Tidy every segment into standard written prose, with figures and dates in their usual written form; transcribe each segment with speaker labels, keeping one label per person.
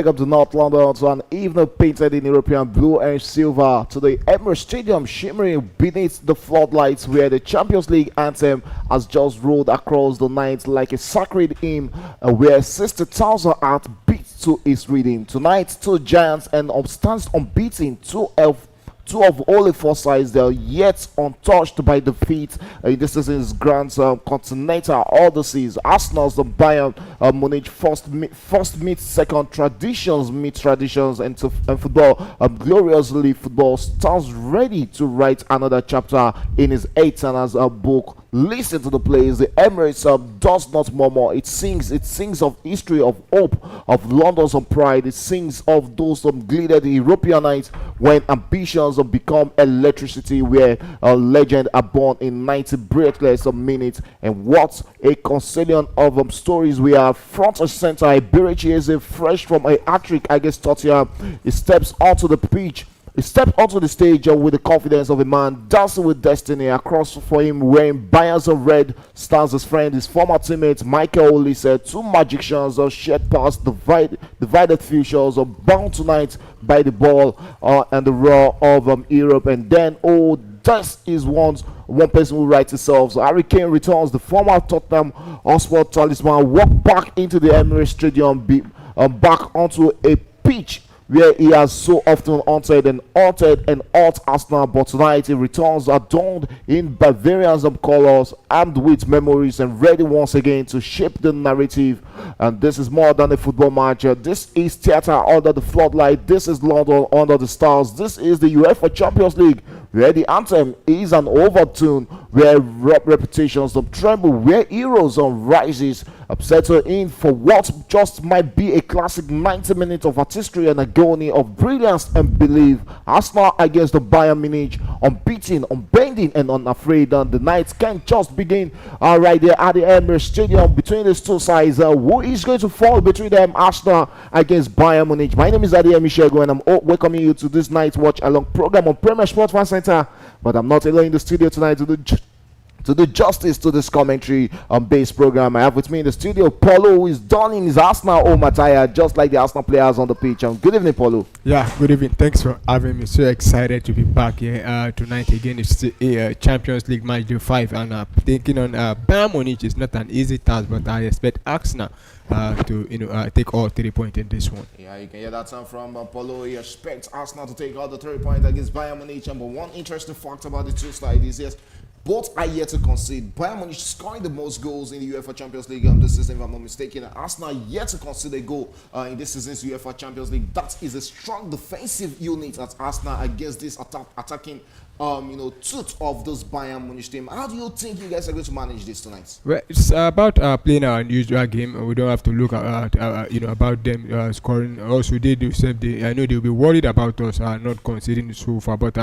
Speaker 1: welcome to North London to an evening painted in European blue and silver to the Emirates Stadium shimmering beneath the floodlights where the Champions League anthem has just rolled across the night like a sacred hymn where 60,000 hearts beat to its rhythm. Tonight, two giants and stands unbeaten, two of only four sides they are yet untouched by defeat in this season's Grand Continental Odysseys. Arsenal's the Bayern Munich first meet second, traditions meet traditions, and football gloriously football stands ready to write another chapter in his eighth book. Listen to the plays. The Emirates does not murmur. It sings of history, of hope, of London's pride. It sings of those glittered European nights when ambitions become electricity, where a legend are born in 90 breathless minutes. And what a constellation of stories we are front and center. Iberici is fresh from a hat-trick against Tottenham. He steps onto the pitch. He stepped onto the stage with the confidence of a man dancing with destiny. Across for him, wearing Bayern's red, stands his friend, his former teammate Michael Olise said, two magicians shared past divided futures, bound tonight by the ball and the roar of Europe. And then, this is one person who writes itself. So Harry Kane returns. The former Tottenham Hotspur talisman walked back into the Emirates Stadium, back onto a pitch where he has so often haunted and hurt Arsenal, but tonight he returns adorned in Bavarian's colors, armed with memories and ready once again to shape the narrative. And this is more than a football match. This is theater under the floodlight. This is London under the stars. This is the UEFA Champions League, where the anthem is an overtune, where reputations tremble, where heroes rises, settle in for what just might be a classic 90 minutes of artistry and agony of brilliance and belief. Arsenal against the Bayern Munich, unbeaten, unbending, and unafraid. And the night can just begin right there at the Emirates Stadium between these two sides. Who is going to fall between them? Arsenal against Bayern Munich. My name is Adiyemi Shego, and I'm welcoming you to this night's watch along program on Premier Sports Fan Center. But I'm not alone in the studio tonight to do justice to this commentary based program. I have with me in the studio Paulo, who is donning his Arsenal home attire just like the Arsenal players on the pitch. Good evening, Paulo.
Speaker 2: Yeah, good evening. Thanks for having me. So excited to be back here tonight again. It's a Champions League match day 5, and taking on Bayern Munich is not an easy task, but I expect Arsenal to take all 3 points in this one.
Speaker 1: Yeah, you can hear that sound from Paulo. He expects Arsenal to take all the 3 points against Bayern Munich. But one interesting fact about the two sides is yes, both are yet to concede. Bayern Munich scoring the most goals in the UEFA Champions League this season, if I'm not mistaken. Arsenal yet to concede a goal in this season's UEFA Champions League. That is a strong defensive unit at Arsenal against this attacking tooth of this Bayern Munich team. How do you think you guys are going to manage this tonight?
Speaker 2: Well, it's about playing our unusual game. We don't have to look at about them scoring. Also, they do same thing. I know they'll be worried about us not conceding so far, but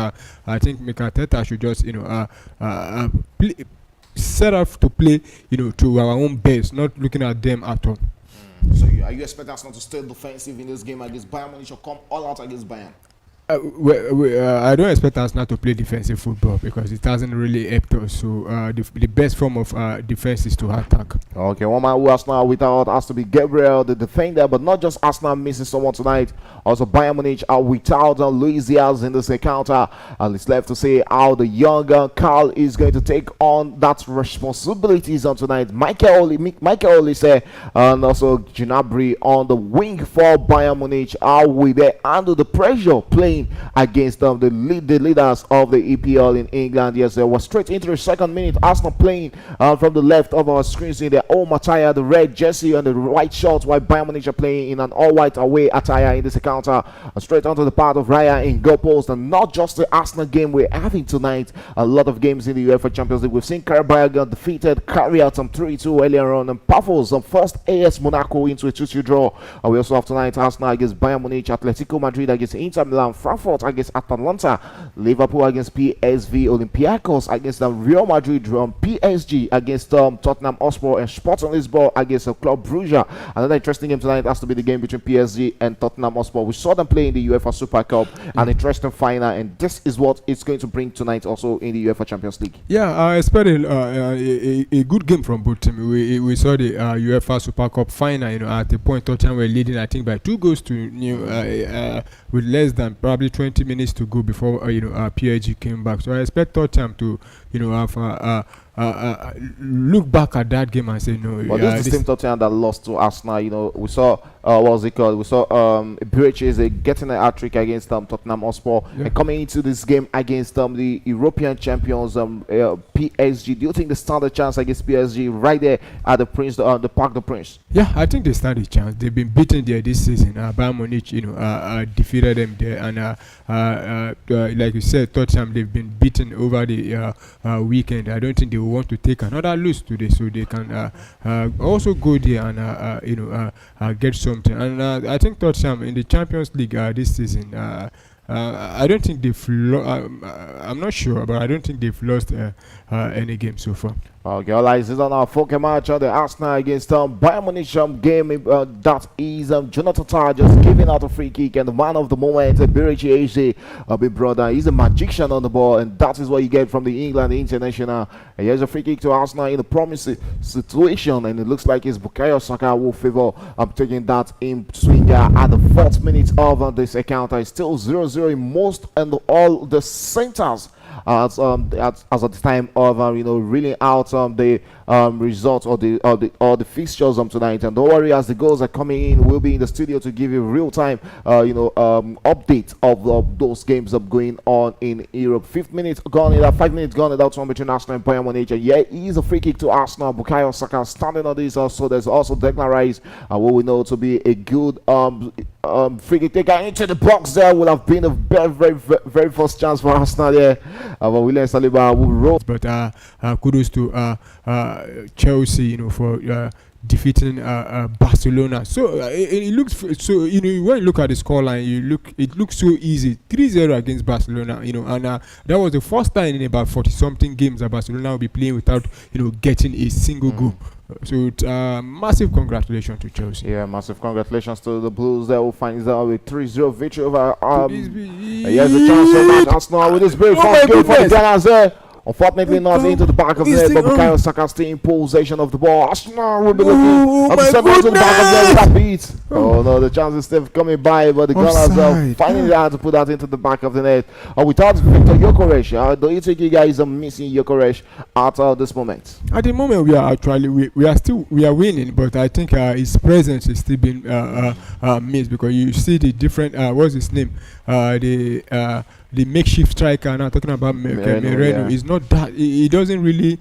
Speaker 2: I think Arteta should just set up to play to our own base, not looking at them at all.
Speaker 1: So are you expecting Arsenal to stay defensive in this game against Bayern Munich or come all out against Bayern?
Speaker 2: I don't expect us not to play defensive football because it hasn't really helped us. So the best form of defense is to attack.
Speaker 1: Okay, one man who Arsenal without has to be Gabriel, the defender, but not just Arsenal missing someone tonight. Also, Bayern Munich are without Luis Diaz in this encounter, and it's left to say how the younger Carl is going to take on that responsibilities on tonight. Michael Olise and also Gnabry on the wing for Bayern Munich. How will they handle the pressure playing against the leaders of the EPL in England? Yes, we're straight into the second minute. Arsenal playing from the left of our screens in their home attire, the red jersey and the white shorts, while Bayern Munich are playing in an all-white away attire in this encounter. Straight onto the part of Raya in goal post, and not just the Arsenal game we're having tonight. A lot of games in the UEFA Champions League. We've seen Karabakh defeated, carry out some 3-2 earlier on, and Pafos first AS Monaco into a 2-2 draw. And we also have tonight Arsenal against Bayern Munich, Atletico Madrid against Inter Milan, Frankfurt against Atalanta, Liverpool against PSV, Olympiacos against Real Madrid, PSG against Tottenham Hotspur, and Sporting Lisbon against Club Brugge. Another interesting game tonight has to be the game between PSG and Tottenham Hotspur. We saw them play in the UEFA Super Cup, an interesting final, and this is what it's going to bring tonight also in the UEFA Champions League.
Speaker 2: Yeah, I expected a good game from both teams. We saw the UEFA Super Cup final. At the point Tottenham were leading, I think by 2 goals to with less than probably 20 minutes to go before PSG came back. So I expect Tottenham to have look back at that game and say no.
Speaker 1: But this is the same Tottenham that lost to Arsenal. We saw what was it called? We saw Iberiche getting a hat trick against Tottenham Hotspur, and coming into this game against the European champions PSG. Do you think they stand a chance against PSG right there at the Parc des Princes?
Speaker 2: Yeah, I think they stand a chance. They've been beaten there this season. Bayern Munich, defeated them there, and like you said, Tottenham, they've been beaten over the weekend. I don't think they will want to take another lose today, so they can also go there and get something. And I think Tottenham in the Champions League this season, I don't think they've I'm not sure, but I don't think they've lost any game so far.
Speaker 1: Okay, all eyes is on our focus match on the Arsenal against Bayern Munich game. That is Jonathan Tah just giving out a free kick, and the man of the moment, Iberiche, big brother, he's a magician on the ball, and that is what you get from the England international. And here's a free kick to Arsenal in a promising situation, and it looks like it's Bukayo Saka will favor taking that in swinger at the 4th minute of this encounter. It's still 0-0 in most and all the centers. As at the time of reeling out the results or the fixtures tonight. And don't worry, as the goals are coming in, we'll be in the studio to give you real time update of those games going on in Europe. 5 minutes gone, 5 minutes gone in that one between Arsenal and Bayern Munich. And yeah, it is a free kick to Arsenal. Bukayo Saka standing on this. Also, there's also Declan Rice, what we know to be a good free kick taker into the box. There would have been a very first chance for Arsenal there. But William Saliba will roll. But
Speaker 2: kudos to Chelsea, for defeating Barcelona. So it looks so. When you look at the scoreline, it looks so easy. 3-0 against Barcelona. And that was the first time in about 40-something games that Barcelona will be playing without getting a single goal. So massive congratulations to Chelsea.
Speaker 1: Yeah, massive congratulations to the Blues. They will find out with 3-0 victory over here's a chance for Arsenal with this very first goal for the Gunners there. Unfortunately, not into the back of the net, but Bukayo Saka still in possession of the ball. Arsenal will be looking at the center to the back of the net. That beat. Oh no, the chance is still coming by, but the Gunners are finding it hard to put that into the back of the net. Without Victor Gyökeres, do you think you guys are missing Gyökeres at this moment?
Speaker 2: At the moment, we are winning, but I think his presence is still being missed, because you see the different what's his name, the makeshift striker. Now talking about Moreno, is not that he doesn't really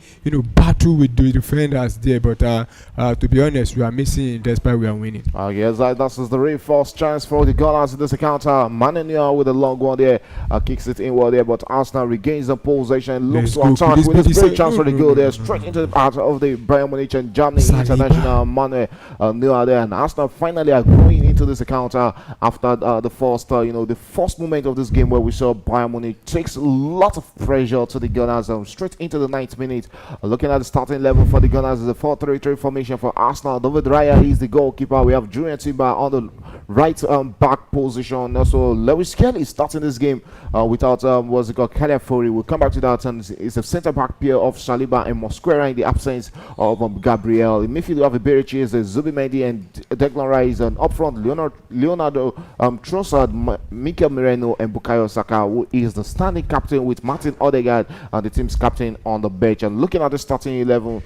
Speaker 2: battle with the defenders there, but to be honest, we are missing despite we are winning.
Speaker 1: Yes, that is the very first chance for the Gunners in this encounter. Manuel with a long one there, kicks it inward there, but Arsenal regains the possession, looks to attack with this great chance for the goal there, straight into the heart of the Bayern Munich and Germany international Manuel Neuer there, and Arsenal finally are going into this encounter after the first moment of this game where we saw Bayern Munich takes a lot of pressure to the Gunners straight into the 9th minute. Looking at the starting level for the Gunners is a 4-3-3 formation for Arsenal. David Raya is the goalkeeper. We have Julian Timber on the right back position. Also, Lewis Kelly starting this game without Caliafori. We'll come back to that, and it's a centre back pair of Saliba and Mosquera in the absence of Gabriel. In midfield, we have Iberiche, Zubimendi and Declan Rice, and up front Leonardo Trossard, Mikel Merino, and Bukayo Saka, who is the standing captain, with Martin Odegaard and the team's captain on the bench. And looking at the starting 11,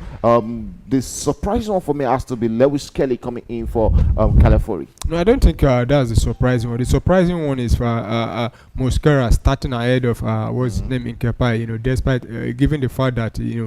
Speaker 1: the surprising one for me has to be Lewis Kelly coming in for Caliafori.
Speaker 2: No, I don't think that's the surprising one. The surprising one is for Mosquera starting ahead of what's his name in Kepa. Despite given the fact that he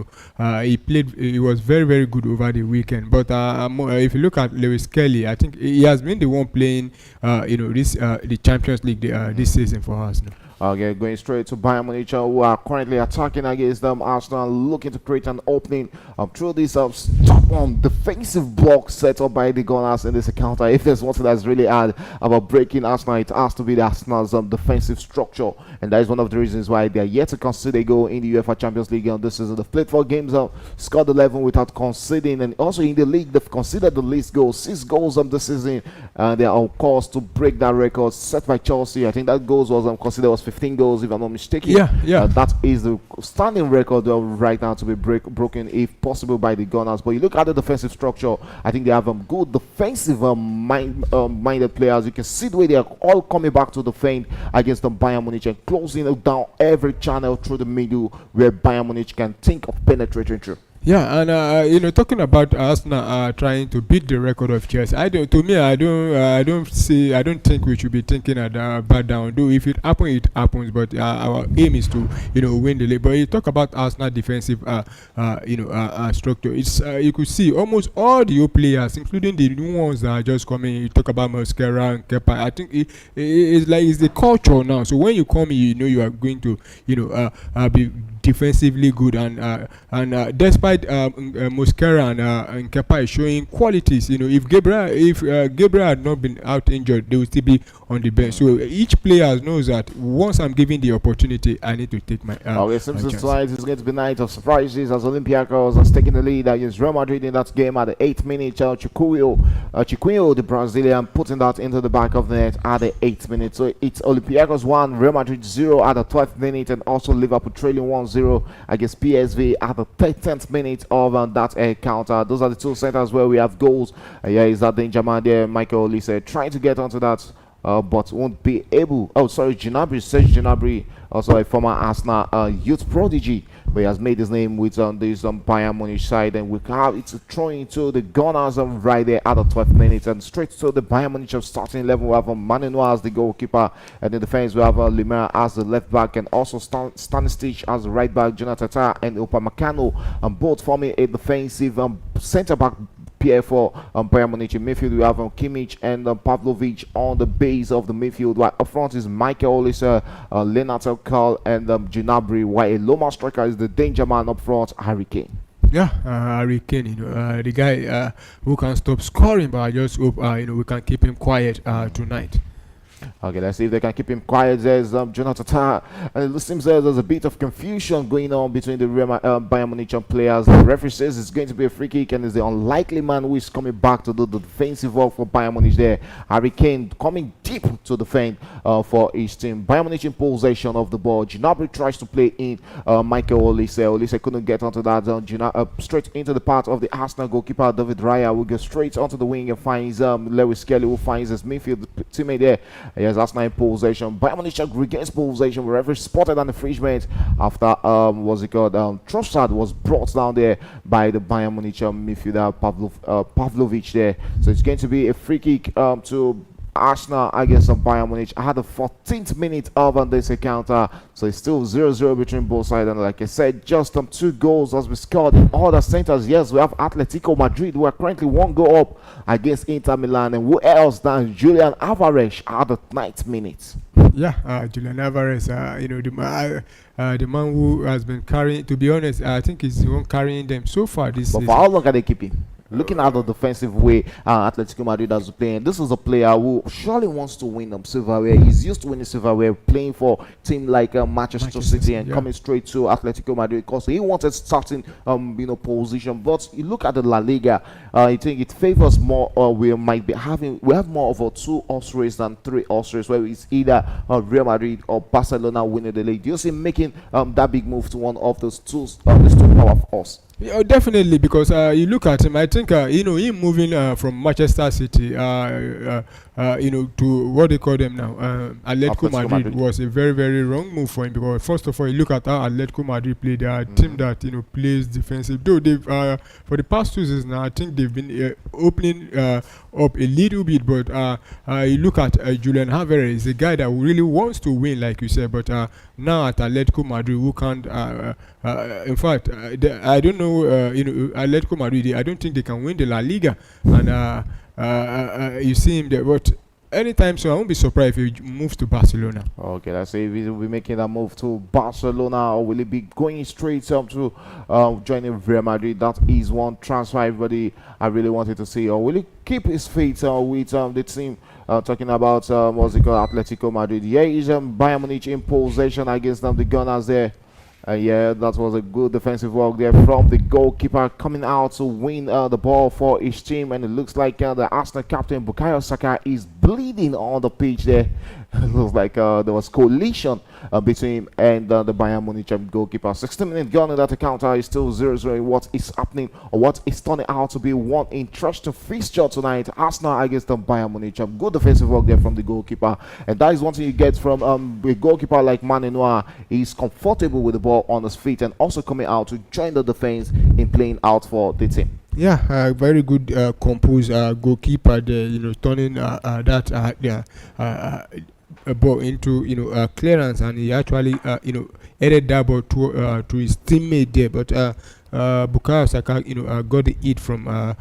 Speaker 2: was very, very good over the weekend. But if you look at Lewis Kelly, I think he has been the one playing the Champions League this season for us.
Speaker 1: Okay, going straight to Bayern Munich, who are currently attacking against them. Arsenal looking to create an opening through this stop-on defensive block set up by the Gunners in this encounter. If there's one thing that's really hard about breaking Arsenal, it has to be the Arsenal's defensive structure, and that is one of the reasons why they are yet to concede a goal in the UEFA Champions League this season. They've played 4 games, scored 11 without conceding, and also in the league they've conceded the least goals, 6 goals this season. They are on course to break that record set by Chelsea. I think that goals was considered was 15 goals, if I'm not mistaken.
Speaker 2: Yeah.
Speaker 1: That is the standing record right now to be broken, if possible, by the Gunners. But you look at the defensive structure, I think they have good defensive minded players. You can see the way they are all coming back to defend against the Bayern Munich and closing down every channel through the middle where Bayern Munich can think of penetrating through.
Speaker 2: Yeah, and talking about Arsenal trying to beat the record of Chelsea, I don't think we should be thinking about down. Though if it happens, it happens. But our aim is to win the league. But you talk about Arsenal defensive structure. It's you could see almost all the old players, including the new ones that are just coming. You talk about Mosquera and Kepa. I think it's the culture now. So when you come in, you are going to be defensively good, and despite Mosquera and Kepa is showing qualities, if Gabriel had not been out injured, they would still be on the bench. So each player knows that once I'm given the opportunity, I need to take my
Speaker 1: okay, Simpsons tonight is going to be night of surprises as Olympiacos has taken the lead against Real Madrid in that game at the 8th minute. Chiquinho, the Brazilian, putting that into the back of the net at the 8th minute. So it's Olympiacos 1, Real Madrid 0 at the 12th minute, and also Liverpool trailing 1-0 against PSV at the 13th minute of that encounter. Those are the two centers where we have goals. Is that danger man there, Michael Olise, trying to get onto that, but won't be able. Oh, sorry, Serge Gnabry, also a former Arsenal youth prodigy, but he has made his name with this Bayern Munich side, and we have it's throwing to the Gunners right there at the 12th minute, and straight to the Bayern Munich of starting 11. We have Manu as the goalkeeper, and in defense we have Lemar as the left back, and also Stanisic as the right back, Jonathan Tah and Upamecano, both forming a defensive centre back pair for Bayern Munich. In midfield we have Kimmich and Pavlovic on the base of the midfield, while up front is Michael Olise, Leonardo Karl and Gnabry, while a Loma striker is the danger man up front, Harry Kane.
Speaker 2: Yeah, Harry Kane, the guy who can stop scoring, but I just hope we can keep him quiet tonight.
Speaker 1: Okay, let's see if they can keep him quiet. There's Jonathan Tah, and it seems there's a bit of confusion going on between the Bayern Munich players. The referee says it's going to be a free kick, and is the unlikely man who is coming back to do the defensive work for Bayern Munich there. Harry Kane coming deep to defend for his team. Bayern Munich in possession of the ball. Gnabry tries to play in Michael Olise. Olise couldn't get onto that. Straight into the path of the Arsenal goalkeeper David Raya, will go straight onto the wing and finds Lewis Kelly, who finds his midfield teammate there. Yes, Arsenal in possession. Bayern Munich regains possession wherever spotted an infringement after Trossard was brought down there by the Bayern Munich midfielder Pavlovic there. So it's going to be a free kick to Arsenal against Bayern Munich. I had the 14th minute of this encounter, so it's still 0-0 between both sides, and like I said, just 2 goals has been scored in all the centers. Yes, we have Atletico Madrid, who are currently 1 goal up against Inter Milan, and who else than Julian Alvarez at the 9th minute.
Speaker 2: Yeah, Julian Alvarez, the man who has been carrying, to be honest, I think he's the one carrying them so far this season.
Speaker 1: But for how long can they keep him? Looking at the defensive way Atletico Madrid has been playing, this is a player who surely wants to win silverware. He's used to winning silverware, playing for a team like Manchester City and coming straight to Atletico Madrid because he wanted starting position. But you look at the La Liga, I think it favors more. We have more of a 2 horse race than 3 horse race, where it's either Real Madrid or Barcelona winning the league. Do you see him making that big move to one of those two powerful horse?
Speaker 2: Yeah, definitely, because you look at him, I think him moving from Manchester City to what they call them now, Atletico Madrid was a very, very wrong move for him, because first of all, you look at how Atletico Madrid play. They are a team that plays defensive. Though they've for the past 2 seasons now, I think they've been opening up a little bit, but you look at Julian Alvarez, a guy that really wants to win, like you said, but now at Atletico Madrid, who can't. In fact, I don't know. Atletico Madrid, I don't think they can win the La Liga, and you see him there. But anytime soon. I won't be surprised if he moves to Barcelona.
Speaker 1: Okay, let's see if he will be making a move to Barcelona, or will he be going straight to joining Real Madrid? That is one transfer everybody I really wanted to see. Or will he keep his feet with the team? Talking about what's it called, Atletico Madrid. Here is Bayern Munich in possession against the Gunners there. Yeah, that was a good defensive work there from the goalkeeper, coming out to win the ball for his team. And it looks like the Arsenal captain Bukayo Saka is bleeding on the pitch there. It looks like there was collision between him and the Bayern Munich goalkeeper. 16-minute gone in that counter is still 0-0. What is happening, or what is turning out to be one interesting fixture tonight? Arsenal against the Bayern Munich. Good defensive work there from the goalkeeper, and that is one thing you get from a goalkeeper like Mane Noir. He's comfortable with the ball on his feet and also coming out to join the defense in playing out for the team.
Speaker 2: Yeah, very good composed goalkeeper there. Turning a ball into clearance, and he actually headed that ball to his teammate there. But Bukayo Saka got the hit from the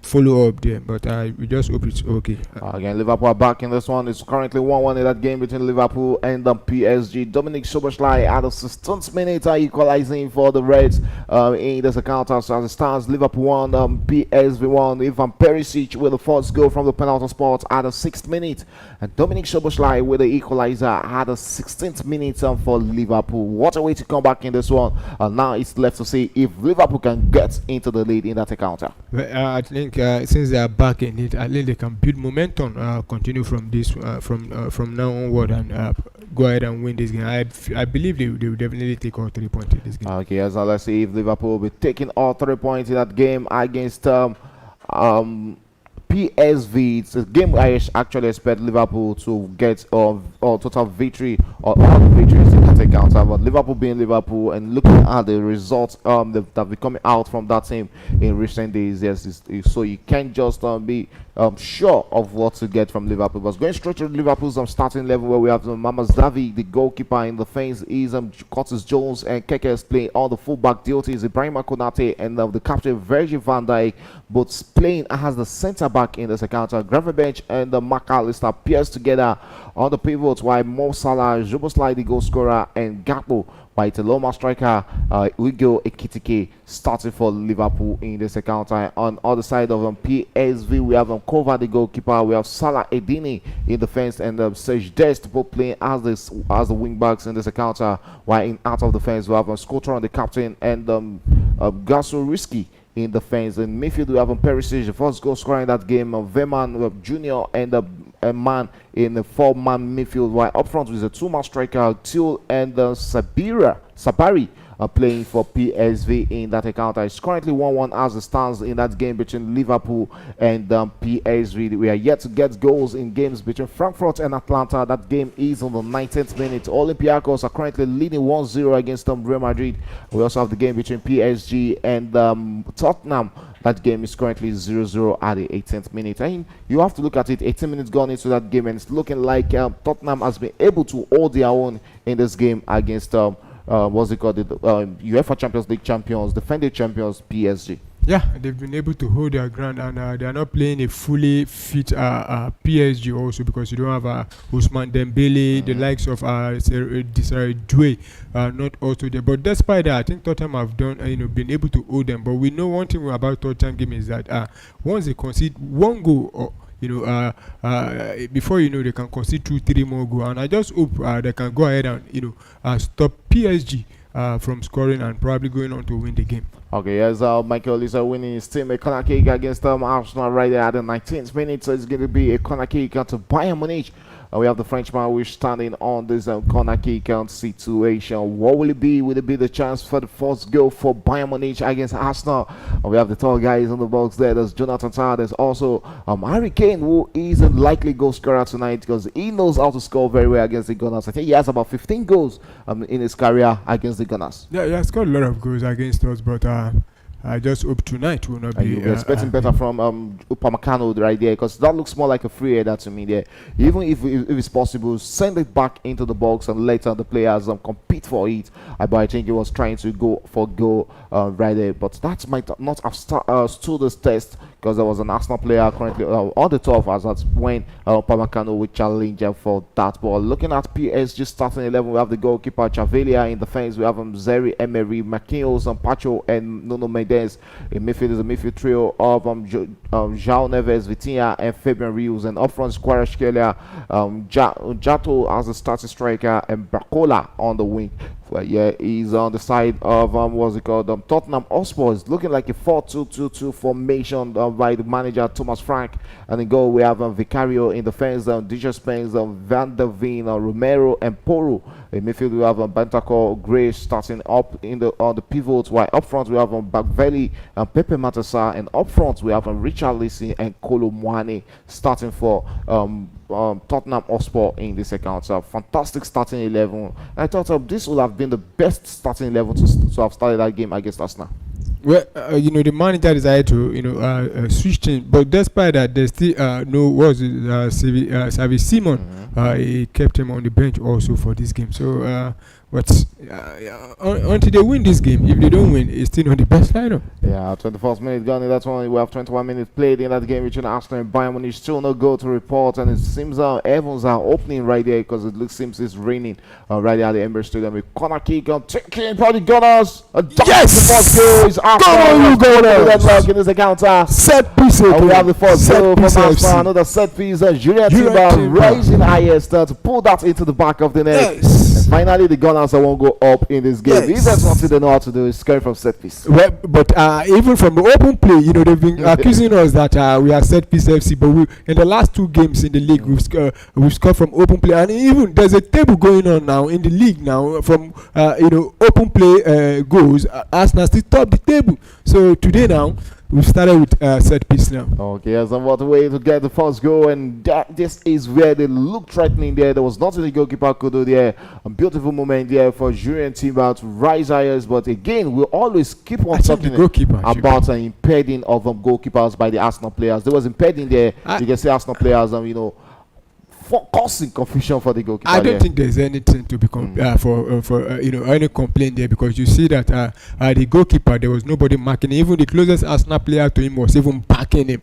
Speaker 2: follow up there. But we just hope it's okay.
Speaker 1: Again, Liverpool are back in this one. It's currently 1-1 in that game between Liverpool and the PSG. Dominic Szoboszlai at the 16th minute equalizing for the Reds in this account. As it stands, Liverpool 1, PSV 1. Ivan Perisic with the first goal from the penalty spot at the 6th minute. And Dominic Szoboszlai with the equalizer at the 16th minute for Liverpool. What a way to come back in this one. Now it's left to see if Liverpool can get into the lead in that encounter.
Speaker 2: Well, I think since they are back in it, at least they can build momentum, continue from this from now onward, and go ahead and win this game. I believe they will definitely take all 3 points in this game.
Speaker 1: Okay, so let's see if Liverpool will be taking all 3 points in that game against PSV. It's a game I actually expect Liverpool to get total victory or all the victories in that encounter. But Liverpool being Liverpool and looking at the results that have been coming out from that team in recent days, yes, so you can't just be sure of what to get from Liverpool. But going straight to Liverpool's starting level, where we have Mama Zavi, the goalkeeper. In the fence is Curtis Jones, and Keke is playing all the fullback duties. Ibrahim Konate and the captain Virgil van Dijk both playing as the centre back in this encounter. Gravenberch and the McAllister appears together on the pivot, while Mo Salah, Szoboszlai the goal scorer, and Gakpo by Teloma striker Ugo Ekitike starting for Liverpool in this encounter. On the other side of PSV, we have Kova the goalkeeper, we have Salah Edini in defense, and Serge Dest both playing as the wing backs in this encounter, while in out of defense we have Skotron the captain, and Gasso Risky in defense. In midfield we have Perisic, the first goal scorer in that game, Veman Junior, and a man in the 4-man midfield, while up front with a 2-man striker Till and Sabari are playing for PSV in that encounter. It's currently 1-1 as it stands in that game between Liverpool and PSV. We are yet to get goals in games between Frankfurt and Atlanta. That game is on the 19th minute. Olympiacos are currently leading 1-0 against Real Madrid. We also have the game between PSG and Tottenham. That game is currently 0-0 at the 18th minute. And you have to look at it, 18 minutes gone into that game, and it's looking like Tottenham has been able to hold their own in this game against what's it called, the UEFA Champions League champions, defending champions PSG.
Speaker 2: Yeah, they've been able to hold their ground, and they are not playing a fully fit PSG also, because you don't have Ousmane Dembele, the likes of Desiree Doué, not also there. But despite that, I think Tottenham have been able to hold them. But we know one thing about Tottenham game is that once they concede one goal, before they can concede 2-3 more goals, and I just hope they can go ahead and stop PSG from scoring and probably going on to win the game.
Speaker 1: Okay, yes, Michael Lisa winning his team a corner kick against Arsenal right there at the 19th minute. So it's going to be a corner kick to Bayern Munich. We have the Frenchman who is standing on this corner kick situation. What will it be? Will it be the chance for the first goal for Bayern Munich against Arsenal? We have the tall guys on the box there. There's Jonathan Tah. There's also Harry Kane, who is a likely goal scorer tonight because he knows how to score very well against the Gunners. I think he has about 15 goals in his career against the Gunners.
Speaker 2: Yeah, he has scored a lot of goals against us, but I just hope tonight will not be.
Speaker 1: You're expecting better from Upamecano right there, because that looks more like a free header to me there. Even if it's possible, send it back into the box and later the players compete for it. But I think he was trying to go for goal right there, but that might not have stood this test, because there was an Arsenal player currently on the top as that's when Upamecano will challenge for that ball. Looking at PSG starting 11, we have the goalkeeper Chavelia. In defense, we have Zeri, Emery, Marquinhos, Pacho, and Nuno Mendes. In midfield is a midfield trio of João Neves, Vitinha, and Fabian Rios. And up front, Kvaratskhelia, Jato as the starting striker, and Barcola on the wing. Well, yeah, he's on the side of what's it called? Tottenham Hotspur. It's looking like a 4-2-2-2 formation by the manager Thomas Frank. And in goal we have Vicario. In defense, DJ Spence, Van der Veen, Romero, and Poro. In midfield we have Bentancur, Gray starting up on the pivots. While up front we have Bagvelli and Pepe Matassa, and up front we have Richarlison and Kolo Muani starting for Tottenham Hotspur in this account. So fantastic starting 11. I thought this would have been the best starting 11 to have started that game against Arsenal.
Speaker 2: Well, the manager decided to, switch things, but despite that, they still Xavi Simon. He kept him on the bench also for this game. So, until they win this game, if they don't win, it's still not the best lineup.
Speaker 1: Yeah, 21st minute gone in that one. We have 21 minutes played in that game between Arsenal and Bayern Munich. Still no goal to report, and it seems Evans are opening right there because it seems it's raining right there at the Emirates Stadium. A corner kick on taking by the Gunners.
Speaker 2: Yes!
Speaker 1: The first goal is Arsenal. Deadlock in this encounter.
Speaker 2: Set piece.
Speaker 1: We have the first goal from Arsenal. Another set piece. Julian Timber rising highest to pull that into the back of the net.
Speaker 2: Yes.
Speaker 1: And finally, the Gunners won't go up in this game.
Speaker 2: Yes.
Speaker 1: If there's something they know how to do, is scoring from set piece.
Speaker 2: Well, but even from the open play, they've been accusing us that we are set piece FC. But in the last 2 games in the league, we've scored from open play, and even there's a table going on now in the league now from open play goals. Arsenal still top the table. So today now, we've started with set piece now.
Speaker 1: Okay, yes, and what a way to get the first goal, and this is where they look threatening there. There was nothing the goalkeeper could do there. A beautiful moment there for Julian Timber to rise higher, but again, we always keep on talking about an impeding of goalkeepers by the Arsenal players. There was impeding there. You can see Arsenal players, causing confusion for the goalkeeper.
Speaker 2: I don't think there's anything to be any complaint there, because you see that the goalkeeper, there was nobody marking him. Even the closest Arsenal player to him was even backing him.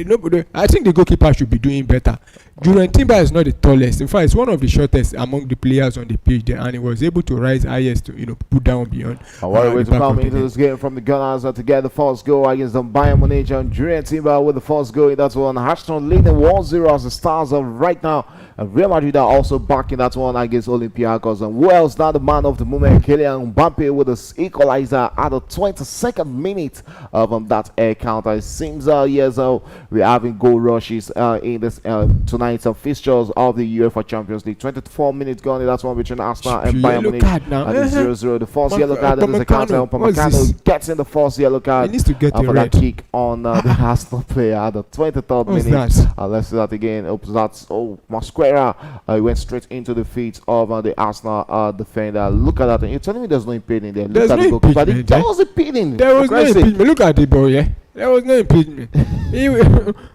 Speaker 2: Nobody. I think the goalkeeper should be doing better. Julian Timber is not the tallest. In fact, it's one of the shortest among the players on the pitch there, and he was able to rise highest to put down beyond.
Speaker 1: What a way to come into this game from the Gunners to get the first goal against the Bayern Munich, and Julian Timber with the first goal. That's one. Ashton leading 1-0 as the Stars are right now. And Real Madrid are also backing that one against Olympiacos. And who else now? The man of the moment, Kylian Mbappe, with the equalizer at the 22nd minute of that air counter. It seems we're having goal rushes in this tonight's fixtures of the UEFA Champions League. 24 minutes gone. That's one between Arsenal and Bayern Munich. And it's 0-0. The first yellow card in this encounter. Upamecano gets in the first yellow card.
Speaker 2: He needs to get
Speaker 1: for that kick on the Arsenal player at the 23rd minute. Let's do that again. Masquera. He went straight into the feet of the Arsenal defender. Look at that. You're telling me there's no impeding there. Look at the goalkeeper. There was impeding.
Speaker 2: There was no impediment. Look at the ball, yeah. There was no impediment. There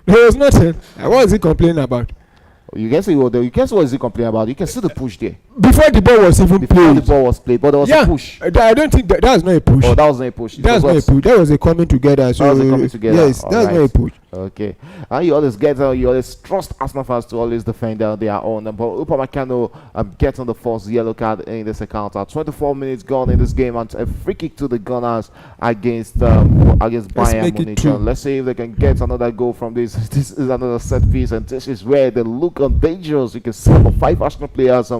Speaker 2: was nothing. What was he complaining about?
Speaker 1: You can see what is he complaining about. You can see the push there.
Speaker 2: Before the ball was even played.
Speaker 1: The ball was played, but there was a push.
Speaker 2: I don't think that was not a push.
Speaker 1: Oh, that was not a push.
Speaker 2: That was not a push. That was a coming together. So
Speaker 1: that was a coming together.
Speaker 2: Yes, that was not a push.
Speaker 1: Okay. And you always trust Arsenal fans to always defend their own. But Upamecano gets on the first yellow card in this encounter. 24 minutes gone in this game, and a free kick to the Gunners against Bayern Munich. Let's see if they can get another goal from this. This is another set piece, and this is where they look dangerous. You can see 5 Arsenal players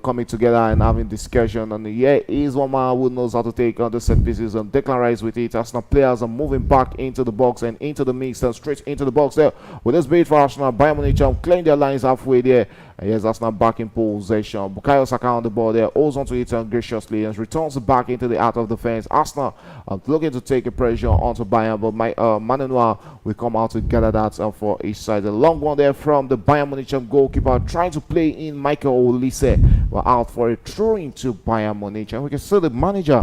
Speaker 1: coming together and having discussion. And here is one man who knows how to take on the set pieces and Declan Rice with it. Arsenal players are moving back into the box and into the mix and straight into the box there. With this bait for Arsenal, Bayern Munich clearing their lines halfway there. And here's Arsenal back in possession. Bukayo Saka on the ball there, holds onto it graciously and returns back into the out of defense. Arsenal looking to take a pressure onto Bayern, but Manuel will come out to gather that for each side. A long one there from the Bayern Munich goalkeeper trying to play in Michael Olise. We're out for a throw into Bayern Munich, and we can see the manager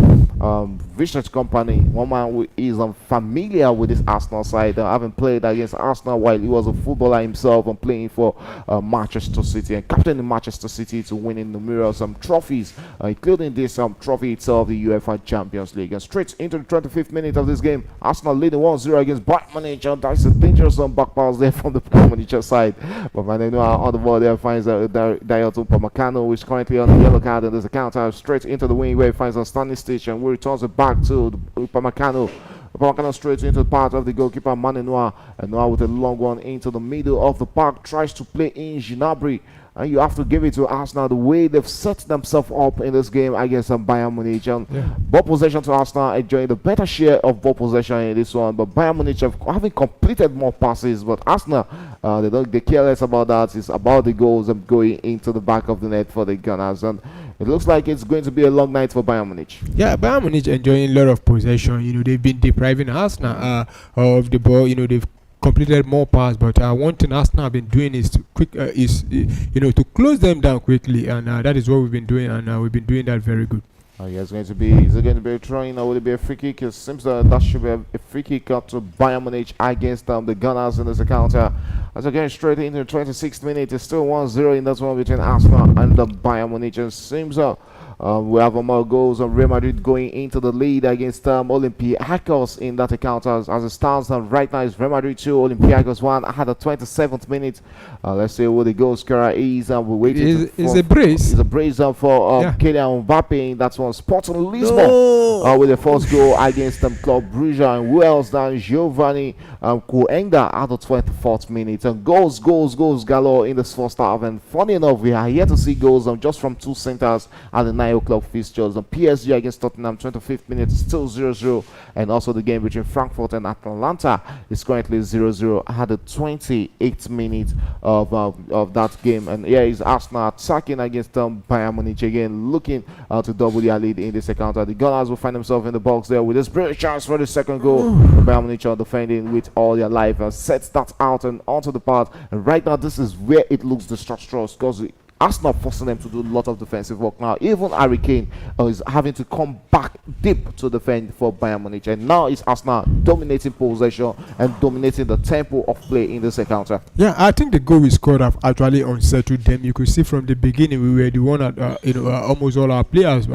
Speaker 1: research company. One man who is familiar with this Arsenal side, having played against Arsenal while he was a footballer himself and playing for Manchester City and captaining Manchester City to winning numerous trophies, including this trophy itself, the UEFA Champions League. And straight into the 25th minute of this game, Arsenal leading 1-0 against Bayern Munich. And that's a dangerous back pass there from the Bayern Munich side. But Manenua on the ball there finds Dayot Upamecano, who is currently on the yellow card, and there's a counter straight into the wing where he finds a standing stitch and returns it back to Upamecano. Upamecano straight into the part of the goalkeeper Manenua, and Noah with a long one into the middle of the park tries to play in Gnabry. And you have to give it to Arsenal the way they've set themselves up in this game against Bayern Munich. And ball possession to Arsenal, enjoying the better share of ball possession in this one. But Bayern Munich having completed more passes. But Arsenal, they care less about that. It's about the goals and going into the back of the net for the Gunners. And it looks like it's going to be a long night for Bayern Munich.
Speaker 2: Yeah, Bayern Munich enjoying a lot of possession. You know, they've been depriving Arsenal of the ball. You know, they've completed more passes, but one thing Arsenal have been doing is to close them down quickly, and that is what we've been doing, and we've been doing that very good.
Speaker 1: Yeah, is it going to be a throwing or will it be a free kick? It seems that should be a free kick up to Bayern Munich against the Gunners in this counter. As again, straight into the 26th minute, it's still 1-0 in that one between Arsenal and the Bayern Munich. And seems we have more goals on Real Madrid going into the lead against Olympiacos in that account. As it stands right now, it's Real Madrid 2, Olympiacos 1 at the 27th minute. Let's see who the goal scorer is. We're waiting.
Speaker 2: It's a brace.
Speaker 1: It's a brace for Kylian Mbappe in that one. Sporting Lisbon with the first goal against Club Brugge. And who else than Giovanni Coenda at the 24th minute. And goals galore in this first half. And funny enough, we are here to see goals just from two centers at the 9 o'clock fixtures. On PSG against Tottenham, 25th minute, still 0-0. And also the game between Frankfurt and Atalanta is currently 0-0 at the 28th minute of that game. And here is Arsenal attacking against Bayern Munich again, looking to double their lead in this encounter. The Gunners will find themselves in the box there with this brilliant chance for the second goal. Bayern Munich are defending with all their life and sets that out and onto the path. And right now, this is where it looks disastrous because Arsenal forcing them to do a lot of defensive work now. Even Harry Kane is having to come back deep to defend for Bayern Munich. And now it's Arsenal dominating possession and dominating the tempo of play in this encounter.
Speaker 2: Yeah, I think the goal we scored have actually unsettled them. You could see from the beginning we were the one at almost all our players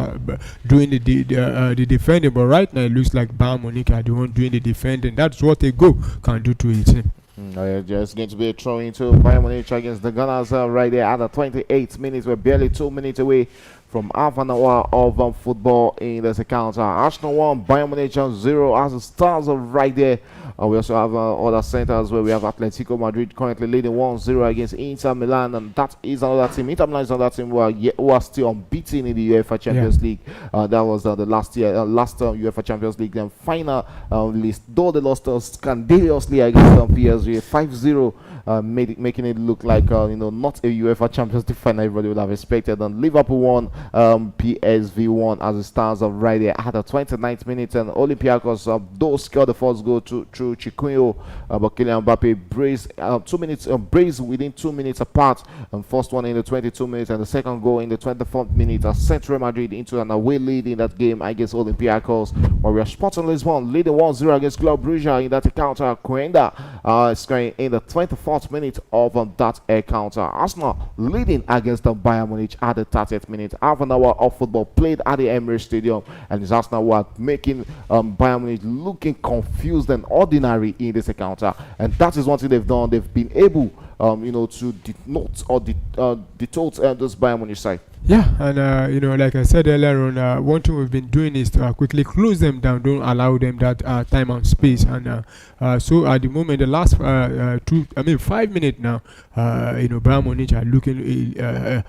Speaker 2: doing the defending. But right now it looks like Bayern Munich are the one doing the defending. That's what a goal can do to a team.
Speaker 1: Just going to be a throw into Bayern Munich against the Gunners right there at the 28th minute. We're barely 2 minutes away from half an hour of football in this encounter. Arsenal 1, Bayern Munich 0 as it stands right there. We also have other centers where we have Atletico Madrid currently leading 1-0 against Inter Milan, and that is another team. Inter Milan is another team who are still unbeaten in the UEFA Champions League. That was the last UEFA Champions League and final list. Though they lost scandalously against PSG 5-0, making it look like not a UEFA Champions League final everybody would have expected. And Liverpool won, PSV won as it stands right there at the 29th minute, and Olympiacos those scored the first goal through Chiquinho, but Kylian Mbappe brace within 2 minutes apart, and first one in the 22 minutes and the second goal in the 24th minute has sent Real Madrid into an away lead in that game against Olympiacos. But we are Sporting Lisbon leading 1-0 against Club Brugge in that encounter. Coenda scoring in the 24th minute of that encounter. Arsenal leading against the Bayern Munich at the 30th minute. Half an hour of football played at the Emirates Stadium, and it's Arsenal who are making Bayern Munich looking confused and ordinary in this encounter. And that is one thing they've done. They've been able to denote or detote this Bayern Munich side.
Speaker 2: Yeah, and like I said earlier on, one thing we've been doing is to quickly close them down, don't allow them that time and space. And so at the moment, the last 5 minutes now, Bayern Munich are looking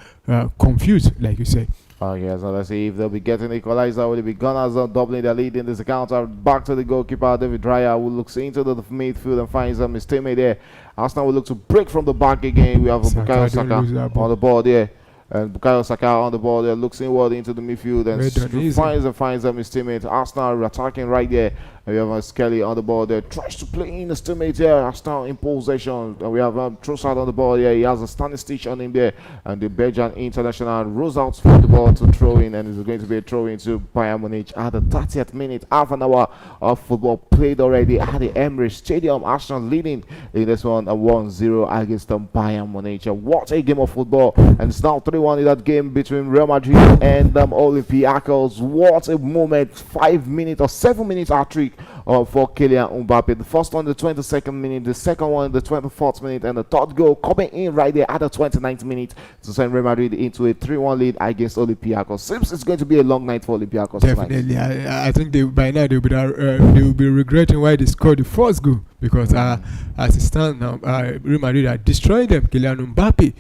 Speaker 2: confused, like you say.
Speaker 1: Yes, let's see if they'll be getting equalizer. Will it be Gunners doubling their lead in this encounter? Back to the goalkeeper, David Raya, who looks into the midfield and finds his teammate there. Arsenal will look to break from the back again. We have Bukayo Saka on the ball there. And Bukayo Saka on the ball there, looks inward into the midfield and finds his teammate. Arsenal are attacking right there We have Skelly on the ball there, tries to play in the teammate here. Arsenal in possession. We have Trossard on the ball here. He has a standing stitch on him there, and the Belgian international rolls out for the ball to throw in, and it's going to be a throw into Bayern Munich at the 30th minute. Half an hour of football played already at the Emirates Stadium. Arsenal leading in this one 1-0 against Bayern Munich. What a game of football, and it's now 3-1 in that game between Real Madrid and Olympiacos. What a moment! 5 minutes or 7 minutes hat-trick for Kylian Mbappe. The first one, the 22nd minute, the second one, the 24th minute, and the third goal coming in right there at the 29th minute to send Real Madrid into a 3-1 lead against Olympiacos. Seems it's going to be a long night for Olympiacos.
Speaker 2: Definitely, I think by now they will be regretting why they scored the first goal, because as it stands now, Real Madrid are destroying them. Kylian Mbappe.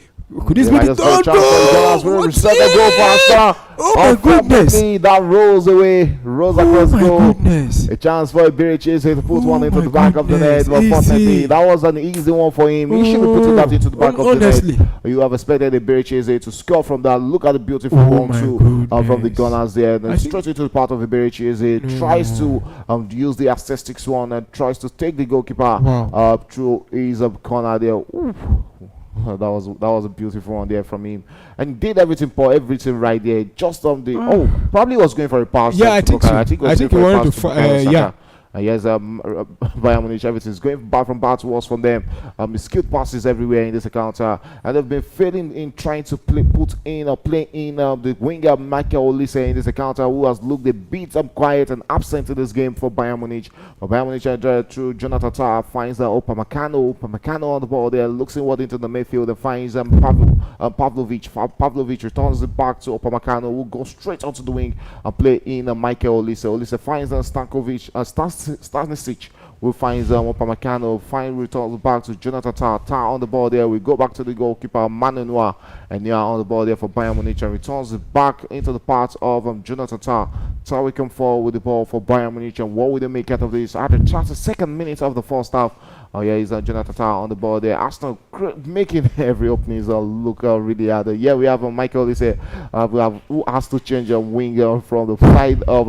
Speaker 2: Could this be the third goal? Oh my goodness!
Speaker 1: That rolls across goal.
Speaker 2: Goodness.
Speaker 1: A chance for Iberiches to put one into the back of the net. But fortunately, that was an easy one for him. He should be putting that into the back of the net. You have expected Iberiches to score from that. Look at the beautiful 1-2 from the Gunners there. Then straight into the part of Iberiches. Tries to use the aesthetics one and tries to take the goalkeeper through his corner there. Oof. That was a beautiful one there from him, and did everything right there. Just on the probably was going for a pass.
Speaker 2: Yeah, I think so. I think he wanted to
Speaker 1: and yes, Bayern Munich, everything's going back from bad to worse from them. Skilled passes everywhere in this encounter, and they've been failing in trying to play in the winger Michael Olise in this encounter, who has looked a bit quiet and absent in this game for Bayern Munich. But Bayern Munich through Jonathan Tah finds Upamecano on the ball there, looks inward into the midfield and finds Pavlovic. Pavlovic returns it back to Upamecano, who goes straight onto the wing and play in Michael Olise. Olise finds Stankovic. Stanisic will find Upamecano, returns back to Jonathan Tah on the ball there. We go back to the goalkeeper Manu and they are on the ball there for Bayern Munich, and returns it back into the part of Jonathan Tah. Tah will come forward with the ball for Bayern Munich, and what will they make out of this? At the 32nd minute of the first half, he's Jonathan Tah on the ball there. Arsenal making every opening look really hard. We have Michael Olise, who has to change a winger from the side of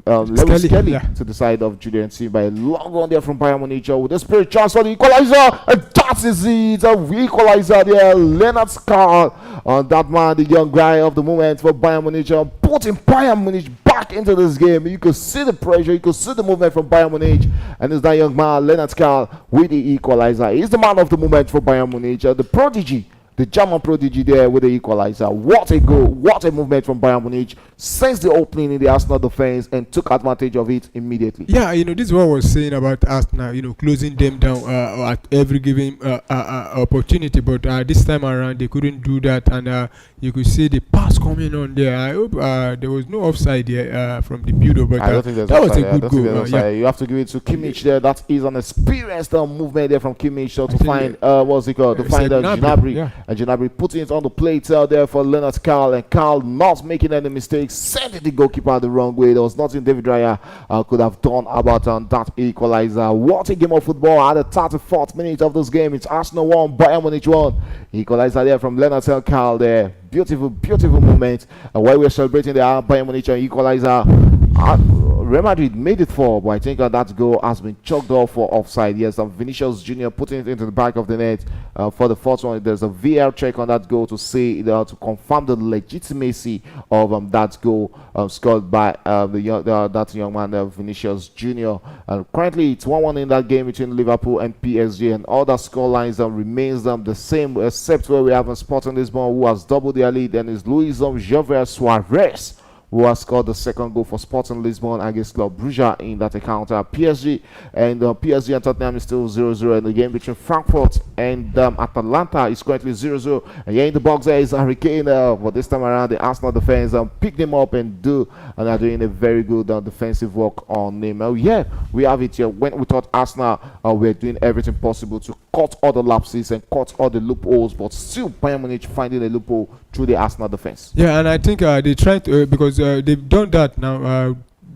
Speaker 1: Lewis Kelly to the side of Julian Timber. A long one there from Bayern Munich with the spirit chance for the equalizer, and that is it. Equalizer there. Leonard Scarl on that man, the young guy of the moment for Bayern Munich, putting Bayern Munich back into this game. You could see the pressure, you could see the movement from Bayern Munich, and it's that young man Leonard Scarl with the equalizer. He's the man of the moment for Bayern Munich, the prodigy. The German prodigy there with the equalizer. What a goal, what a movement from Bayern Munich. Sensed the opening in the Arsenal defense and took advantage of it immediately.
Speaker 2: Yeah, this is what I was saying about Arsenal, closing them down at every given opportunity. But this time around, they couldn't do that. And you could see the pass coming on there. I hope there was no offside there from the build-up. But
Speaker 1: I don't think that was a good goal. You have to give it to Kimmich there. That is an experienced movement there from Kimmich. So to find, what's it called? To find Gnabry. Yeah. And Gnabry putting it on the plate there for Leonard Carl, and Carl not making any mistakes, sending the goalkeeper the wrong way. There was nothing David Raya could have done about that equalizer. What a game of football at the 34th minute of this game. It's Arsenal 1, Bayern Munich 1. Equalizer there from Leonard Carl there. Beautiful moment. And while we're celebrating the Bayern Munich equalizer, Real Madrid made it 4, but I think that goal has been chalked off for offside. Yes, Vinicius Jr. putting it into the back of the net for the first one. There's a VAR check on that goal to see to confirm the legitimacy of that goal scored by that young man Vinicius Jr. Currently, it's 1-1 in that game between Liverpool and PSG, and all the score lines remains the same, except where we have Sporting Lisbon, who has doubled their lead, and is Luis Javier Suarez, who has scored the second goal for Sporting Lisbon against Club Brugge in that encounter. PSG and Tottenham is still 0-0 in the game between Frankfurt and Atalanta is currently 0-0. And here in the box there is Harry Kane, but this time around the Arsenal defense picked him up and are doing a very good defensive work on him. We have it here. When we thought Arsenal were doing everything possible to cut all the lapses and cut all the loopholes, but still Bayern Munich finding a loophole through the Arsenal defense.
Speaker 2: Yeah, and I think they tried to, because they've done that now.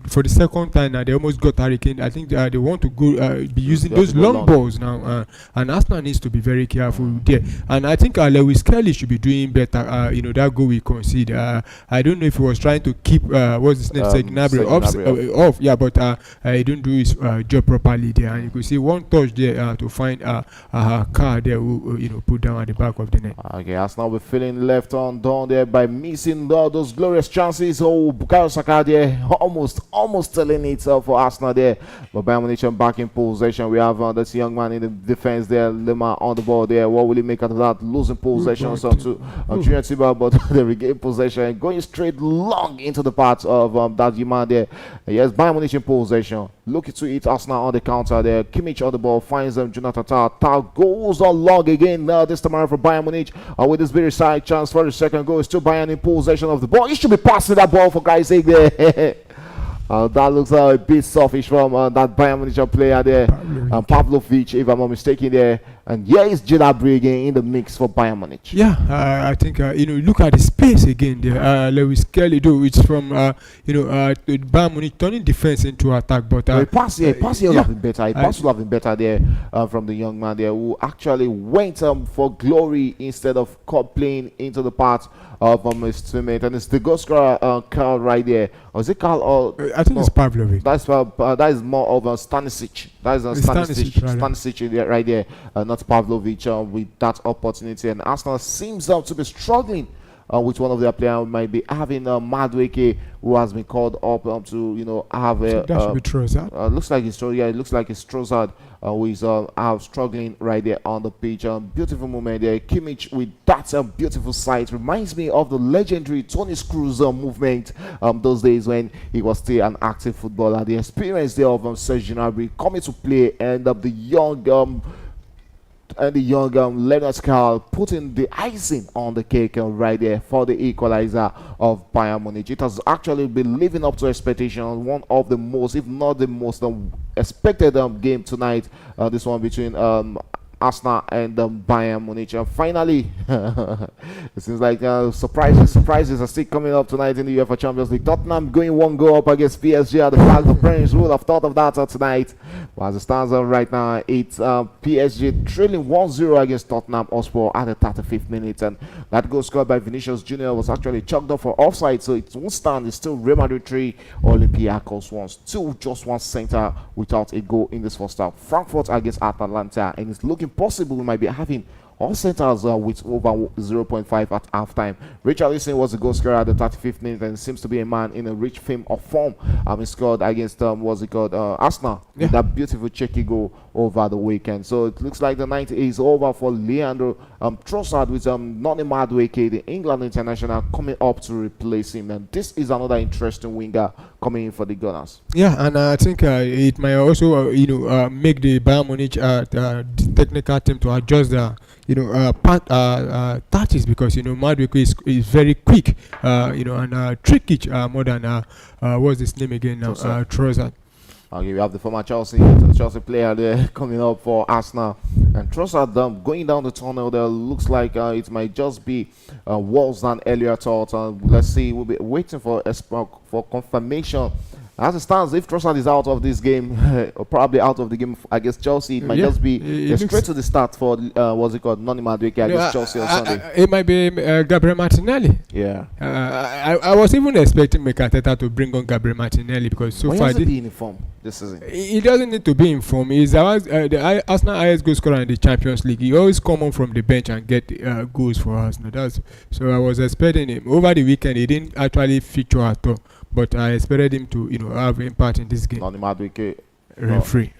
Speaker 2: for the second time now, they almost got Harry Kane. I think they want to go be using
Speaker 1: They have
Speaker 2: those
Speaker 1: to go
Speaker 2: long
Speaker 1: long.
Speaker 2: balls now, and Arsenal needs to be very careful there. And I think Lewis Kelly should be doing better. That goal we concede. I don't know if he was trying to keep what's his name, Gnabry off. Yeah, but he didn't do his job properly there. And you could see one touch there to find a car there who put down at the back of the net.
Speaker 1: Okay, Arsenal will feeling left undone there by missing those glorious chances. Oh, Bukayo Saka there, almost telling it for Arsenal there. But Bayern Munich back in possession. We have this young man in the defense there, Lima on the ball there. What will he make out of that? Losing possession to Julian Timber, but they regain possession and going straight long into the path of that man there. Yes, Bayern Munich in possession. Looking to it, Arsenal on the counter there. Kimmich on the ball, finds them. Jonathan Tah goes on long again. This time around for Bayern Munich. With this very side chance for the second goal. Still Bayern in possession of the ball. He should be passing that ball for guys' sake there. That looks a bit selfish from that Bayern Munich player there. Pavlovic, if I'm not mistaken there. And here is Gnabry again in the mix for Bayern Munich.
Speaker 2: Yeah, I think look at the space again there. Lewis Kelly, though it's from Bayern Munich turning defense into attack, but
Speaker 1: he passed would have been better. He passed would have been better there from the young man there who actually went for glory instead of playing into the path of his teammate. And it's the goal scorer, Carl right there. Or is it Carl? Or
Speaker 2: I think it's Pavlovic.
Speaker 1: That is more of a Stanisic. That is a Stanisic right there. Not Pavlovic with that opportunity. And Arsenal seems to be struggling with one of their players who might be having Madueke, who has been called up to have a.
Speaker 2: That should be Trossard.
Speaker 1: Looks like it's it looks like it's Trossard who is struggling right there on the pitch. Beautiful moment there. Kimmich with that beautiful sight reminds me of the legendary Tony Kroos movement those days when he was still an active footballer. The experience there of Serge Gnabry coming to play and the young. Leonard Carl putting the icing on the cake right there for the equalizer of Bayern Munich. It has actually been living up to expectations. One of the most, if not the most, expected game tonight. This one between Arsenal and Bayern Munich. And finally, it seems like surprises are still coming up tonight in the UEFA Champions League. Tottenham going one goal up against PSG at the flag. The French would have thought of that tonight. But as it stands right now, it's PSG trailing 1-0 against Tottenham Hotspur at the 35th minute. And that goal scored by Vinicius Jr. was actually chalked up for offside. So it won't stand. It's still Real Madrid 3, Olympiacos 1. Still just one center without a goal in this first half. Frankfurt against Atalanta. And it's looking possible we might be having all centers with over 0.5 at halftime. Richarlison was the goal scorer at the 35th minute and seems to be a man in a rich frame of form. He scored against Arsenal. Yeah. That beautiful cheeky goal over the weekend. So it looks like the night is over for Leandro Trossard with Noni Madueke, the England international, coming up to replace him. And this is another interesting winger coming in for the Gunners.
Speaker 2: Yeah, and I think it might also make the Bayern Munich technical team to adjust the touches, because Madueke is very quick, and tricky more than what's his name again now, Trossard.
Speaker 1: Okay, we have the former Chelsea player there coming up for Arsenal, and Trossard going down the tunnel there. Looks like it might just be worse than earlier thought. Let's see, we'll be waiting for confirmation. As it stands, if Trossard is out of this game, or probably out of the game against Chelsea, it might just be straight to the start for Noni Madueke against Chelsea on Sunday.
Speaker 2: It might be Gabriel Martinelli.
Speaker 1: Yeah.
Speaker 2: I was even expecting Arteta to bring on Gabriel Martinelli, because so far
Speaker 1: he be in form this season.
Speaker 2: He doesn't need to be in form. He's the Arsenal highest goal scorer in the Champions League. He always come on from the bench and get goals for Arsenal. So I was expecting him. Over the weekend, he didn't actually feature at all, but I expected him to have impact in this game.
Speaker 1: Noni Madueke.
Speaker 2: Referee.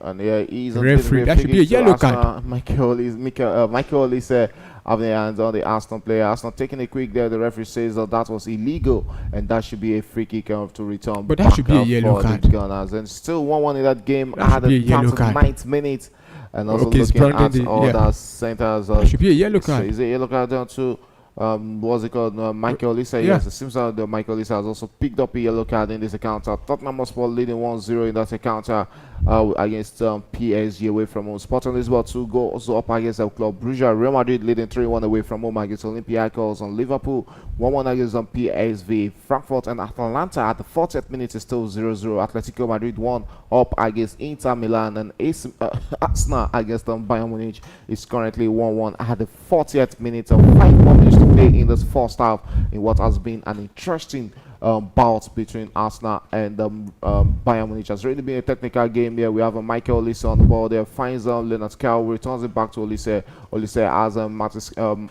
Speaker 1: And yeah, he's a
Speaker 2: referee. That should be a yellow card.
Speaker 1: Michael Olise having their hands on the Arsenal player. Arsenal taking a quick there. The referee says that was illegal, and that should be a free kick to return.
Speaker 2: But that should be a yellow card.
Speaker 1: Gunners. And still 1-1 in that game at the 9th minute. And also looking at all the centers.
Speaker 2: That should be a yellow card.
Speaker 1: So is it a yellow card down to what's it called? Michael Olise.
Speaker 2: Yeah.
Speaker 1: Yes, it seems that Michael Olise has also picked up a yellow card in this encounter. Tottenham Hotspur leading 1-0 in that encounter against PSG away from home. Sporting Lisbon 2 goals up against El Club Brugge. Real Madrid leading 3-1 away from home against Olympiacos. On Liverpool 1-1 against PSV. Frankfurt and Atalanta at the 40th minute is still 0-0. Atletico Madrid 1 up against Inter Milan, and Arsenal against Bayern Munich is currently 1-1 at the 40th minute of 5 more minutes to play in this first half in what has been an interesting bout between Arsenal and Bayern Munich. Has really been a technical game here. We have a Michael Olise on the ball there, finds Leonard Kyle, returns it back to Olise. Olise has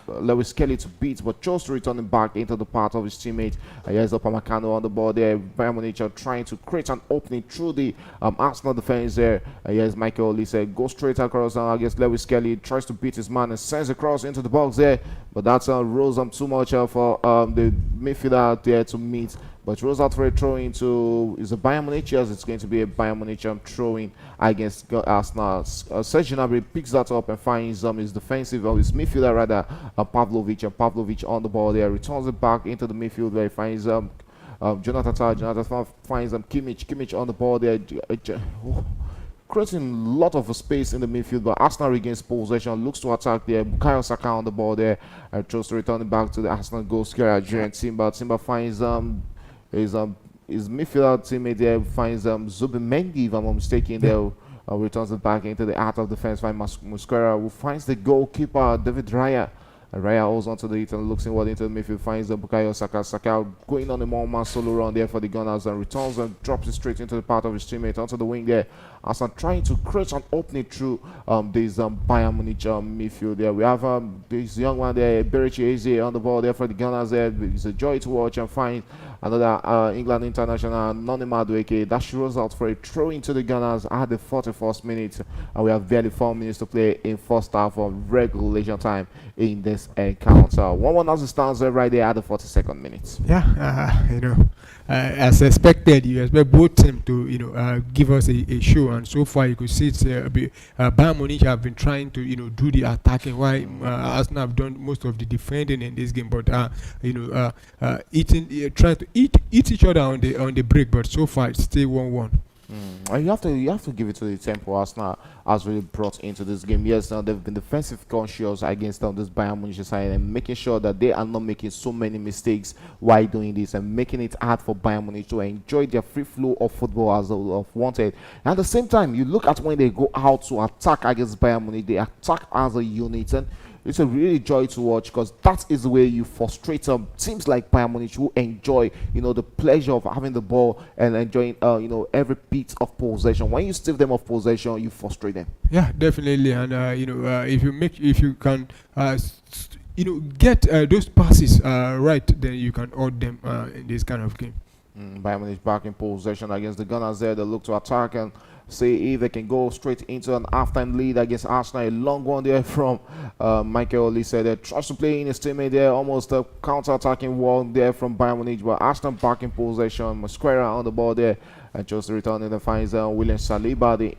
Speaker 1: Lewis Kelly to beat, but chose to return it back into the path of his teammate. Here's Upamecano on the ball there. Bayern Munich are trying to create an opening through the Arsenal defense there. Here's Michael Olise, goes straight across against Lewis Kelly, tries to beat his man and sends across into the box there, but that's rolls too much for the midfielder out there to meet. But rolls out for a throw into is a Bayern Munich. Yes, it's going to be a Bayern Munich throwing against Arsenal. Serge Gnabry picks that up and finds his defensive or his midfielder rather, Pavlovic, and Pavlovic on the ball there, returns it back into the midfield where he finds Jonathan Tah. Jonathan finds Kimmich on the ball there, creating a lot of space in the midfield, but Arsenal regains possession, looks to attack there. Bukayo Saka on the ball there, and tries to return it back to the Arsenal goal scorer, Jurgen Timber. Timber finds his midfielder teammate there, finds Zubimendi, if I'm not mistaken, there. Returns it back into the heart of defense, finds Mosquera, who finds the goalkeeper, David Raya. And Raya holds onto the hit and looks inward into the midfield, finds Bukayo Saka. Saka going on a one-man solo run there for the Gunners and returns and drops it straight into the path of his teammate onto the wing there. As I'm trying to create an opening through this Bayern Munich midfield there. We have this young one there, Berichi Eze on the ball there for the Gunners there. It's a joy to watch and find another England international, Noni Madueke. That shows out for a throw into the Gunners at the 41st minute. And we have barely 4 minutes to play in first half of regulation time in this encounter. 1-1 as it stands there right there at the 42nd minute.
Speaker 2: Yeah, as expected, you expect both teams to give us a show, and so far you could see it's Bayern Munich have been trying to do the attacking, while Arsenal have done most of the defending in this game, but trying to eat each other on the break, but so far it's still 1-1.
Speaker 1: And you have to give it to the tempo Arsenal has really brought into this game. Yes, they've been defensive conscious against this Bayern Munich side and making sure that they are not making so many mistakes while doing this and making it hard for Bayern Munich to enjoy their free flow of football as they would have wanted. And at the same time, you look at when they go out to attack against Bayern Munich, they attack as a unit, and it's a really joy to watch because that is the way you frustrate teams like Bayern Munich who enjoy, the pleasure of having the ball and enjoying, every bit of possession. When you steal them of possession, you frustrate them.
Speaker 2: Yeah, definitely. And if you can, get those passes right, then you can hold them in this kind of game.
Speaker 1: Bayern Munich back in possession against the Gunners there. They look to attack and see if they can go straight into an halftime lead against Arsenal. A long one there from Michael Olise. They tries to play in his teammate there, almost a counter-attacking one there from Bayern Munich, but Arsenal back in possession. Mosquera on the ball there and chose to return and finds William Saliba, the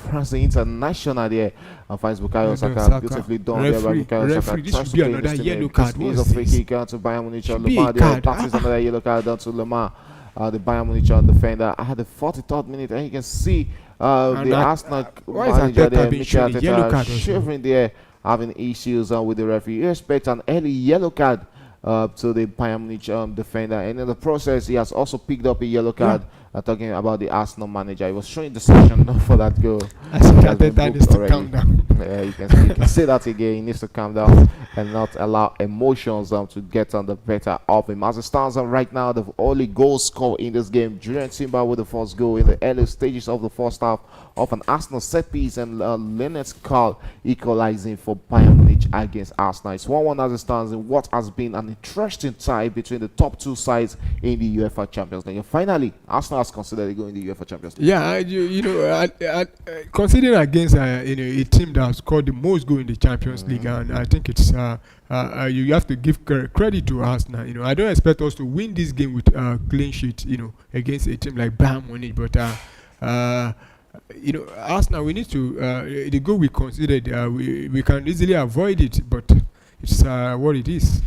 Speaker 1: France international there, and finds Bukayo Saka. Beautifully done there by Bukayo Saka.
Speaker 2: This should be another yellow card.
Speaker 1: This is a free kick to Bayern Munich. Lemar there passes another yellow card down to Lemar. The Bayern Munich defender at the 43rd minute, and you can see the Arsenal manager there, Mikel Arteta, shivering there, having issues with the referee. You expect an early yellow card to the Bayern Munich defender, and in the process, he has also picked up a yellow card. Talking about the Arsenal manager, he was showing decision for that goal.
Speaker 2: I think Arteta needs to calm down.
Speaker 1: You can say that again. He needs to calm down and not allow emotions to get on the better of him. As it stands right now, the only goal scored in this game, Jurgen Timber with the first goal in the early stages of the first half of an Arsenal set piece, and Leonard Carl equalizing for Bayern Munich against Arsenal. It's 1-1 as it stands in what has been an interesting tie between the top two sides in the UEFA Champions League. And finally, Arsenal has considered going to the UEFA Champions League.
Speaker 2: Yeah, considering against a team that has scored the most goal in the Champions League, and I think it's you have to give credit to Arsenal. I don't expect us to win this game with clean sheet, against a team like Bayern Munich, but Arsenal, we need to the goal we considered, we can easily avoid it, but it's what it is.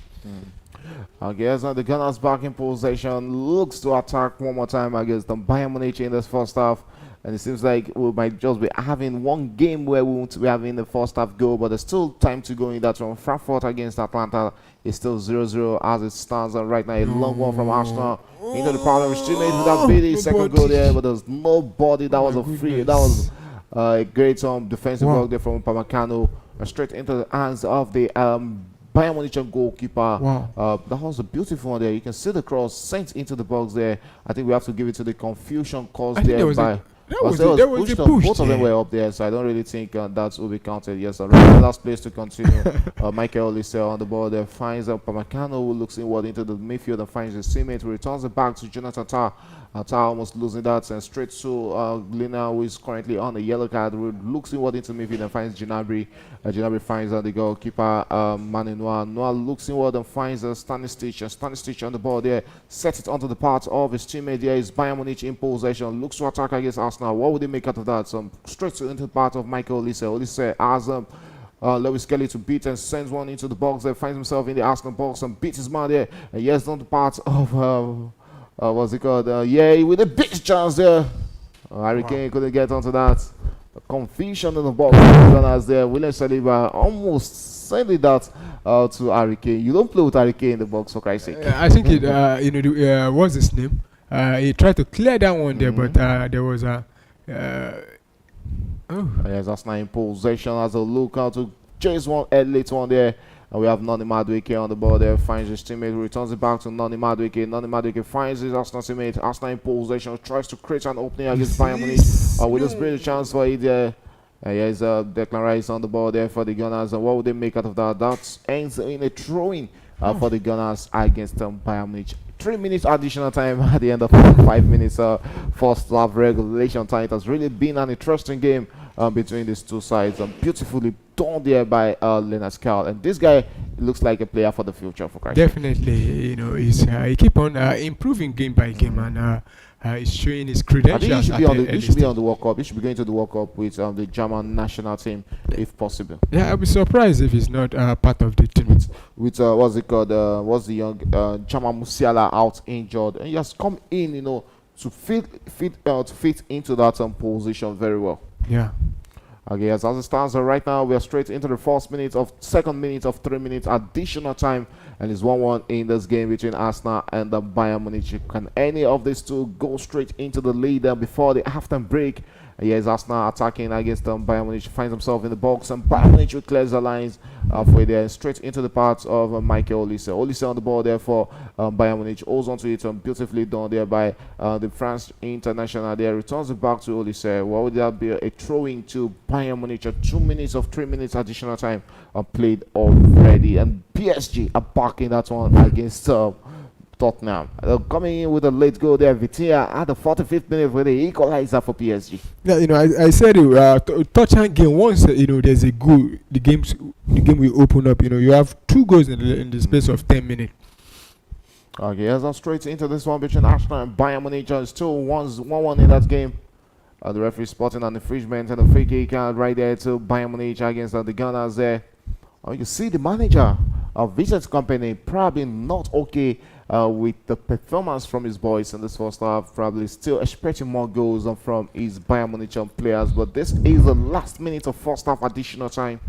Speaker 1: I guess the Gunners back in possession, looks to attack one more time against the Bayern Munich in this first half. And it seems like we might just be having one game where we won't be having the first half goal, but there's still time to go in that one. Frankfurt against Atlanta is still 0-0 as it stands right now. A long one from Arsenal into the problem. Still made with that big second goal there, but there's nobody. That was a free. That was a great defensive work there from Upamecano, straight into the hands of the Bayern Munich goalkeeper. That was a beautiful one there. You can see the cross sent into the box there. I think we have to give it to the confusion caused there by. There was a push. Both of them were up there, so I don't really think that will be counted. Yes, last place to continue. Michael Olise on the ball there finds Upamecano, who looks inward into the midfield and finds his teammate, who returns it back to Jonathan Tah. Tah almost losing that and straight to Lina, who is currently on the yellow card, who looks inward into midfield and finds Gnabry. Gnabry finds the goalkeeper Mane Noah. Noah looks inward and finds Stanisic. Stanisic on the ball there, sets it onto the part of his teammate. There is Bayern Munich in possession, looks to attack against Arsenal. What would they make out of that? Straight into the part of Michael Olise. Olise has Lewis Kelly to beat and sends one into the box there, finds himself in the Arsenal box and beats his man there. And yes, on the part of what's it called? With a big chance there. Harry Kane couldn't get onto that. The confusion in the box as there. William Saliba almost sending that to Harry Kane. You don't play with Harry Kane in the box, for Christ's sake.
Speaker 2: I think it. What's his name? He tried to clear that one there, but there was a.
Speaker 1: Yes, that's not in possession as a look out to chase one late one there. And we have Noni Madueke on the ball there, finds his teammate, returns it back to Noni Madueke. Noni Madueke finds his Arsenal teammate. Arsenal in possession, tries to create an opening against Bayern Munich. With this brilliant chance for it there. Here's Declan Rice on the ball there for the Gunners. And what would they make out of that? That ends in a throw-in for the Gunners against Bayern Munich. 3 minutes additional time at the end of 5 minutes first half regulation time. It has really been an interesting game between these two sides. Beautifully done there by Leonard Scal, and this guy looks like a player for the future for Christ.
Speaker 2: Definitely, he keep on improving game by game, and he's showing his credentials.
Speaker 1: I think he should be on the World Cup. He should be going to the World Cup with the German national team if possible.
Speaker 2: Yeah, I'll be surprised if he's not part of the team.
Speaker 1: With what's it called? What's the young Jamal Musiala out injured, and he has come in, to fit into that position very well.
Speaker 2: Yeah.
Speaker 1: Okay, as it stands right now, we are straight into the second minute of 3 minutes additional time, and it's 1-1 in this game between Arsenal and the Bayern Munich. Can any of these two go straight into the lead before the halftime break? Yes, Arsenal attacking against Bayern Munich, finds himself in the box, and Bayern Munich clears the lines halfway there, straight into the path of Michael Olise. Olise on the ball there for Bayern Munich, holds onto it, beautifully done there by the French international there, returns it back to Olise. What would that be? A throw-in to Bayern Munich at 2 minutes of 3 minutes additional time played already, and PSG are back in that one against Tottenham. Coming in with a late goal there, Vitinha at the 45th minute with the equalizer for PSG.
Speaker 2: Yeah, I said Tottenham game once there's a goal, the game will open up. You have 2 goals in the space of 10 minutes.
Speaker 1: Okay, as I'm straight into this one between Arsenal and Bayern Munich, it's still 1-1 in that game. The referee spotting an infringement and a free kick right there to Bayern Munich against the Gunners there. You see the manager of Vincent Company probably not okay with the performance from his boys in this first half, probably still expecting more goals from his Bayern Munich players, but this is the last minute of first half additional time.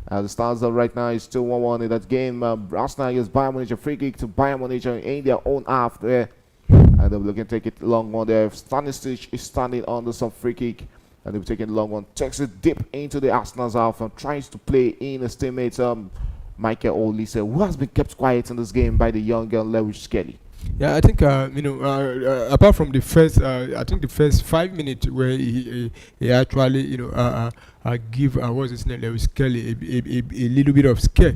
Speaker 1: The stands right now is still 1-1 in that game. Arsenal against Bayern Munich, a free kick to Bayern Munich in their own half there, and they're looking to take it long one there. Stanisic is standing under some free kick, and they're taking the long one, takes it deep into the Arsenal's half and tries to play in his teammate Michael Olise, who has been kept quiet in this game by the young Lewis Kelly.
Speaker 2: Yeah, I think apart from the first, I think the first 5 minutes where he actually give what's his name, Lewis Kelly a little bit of scare.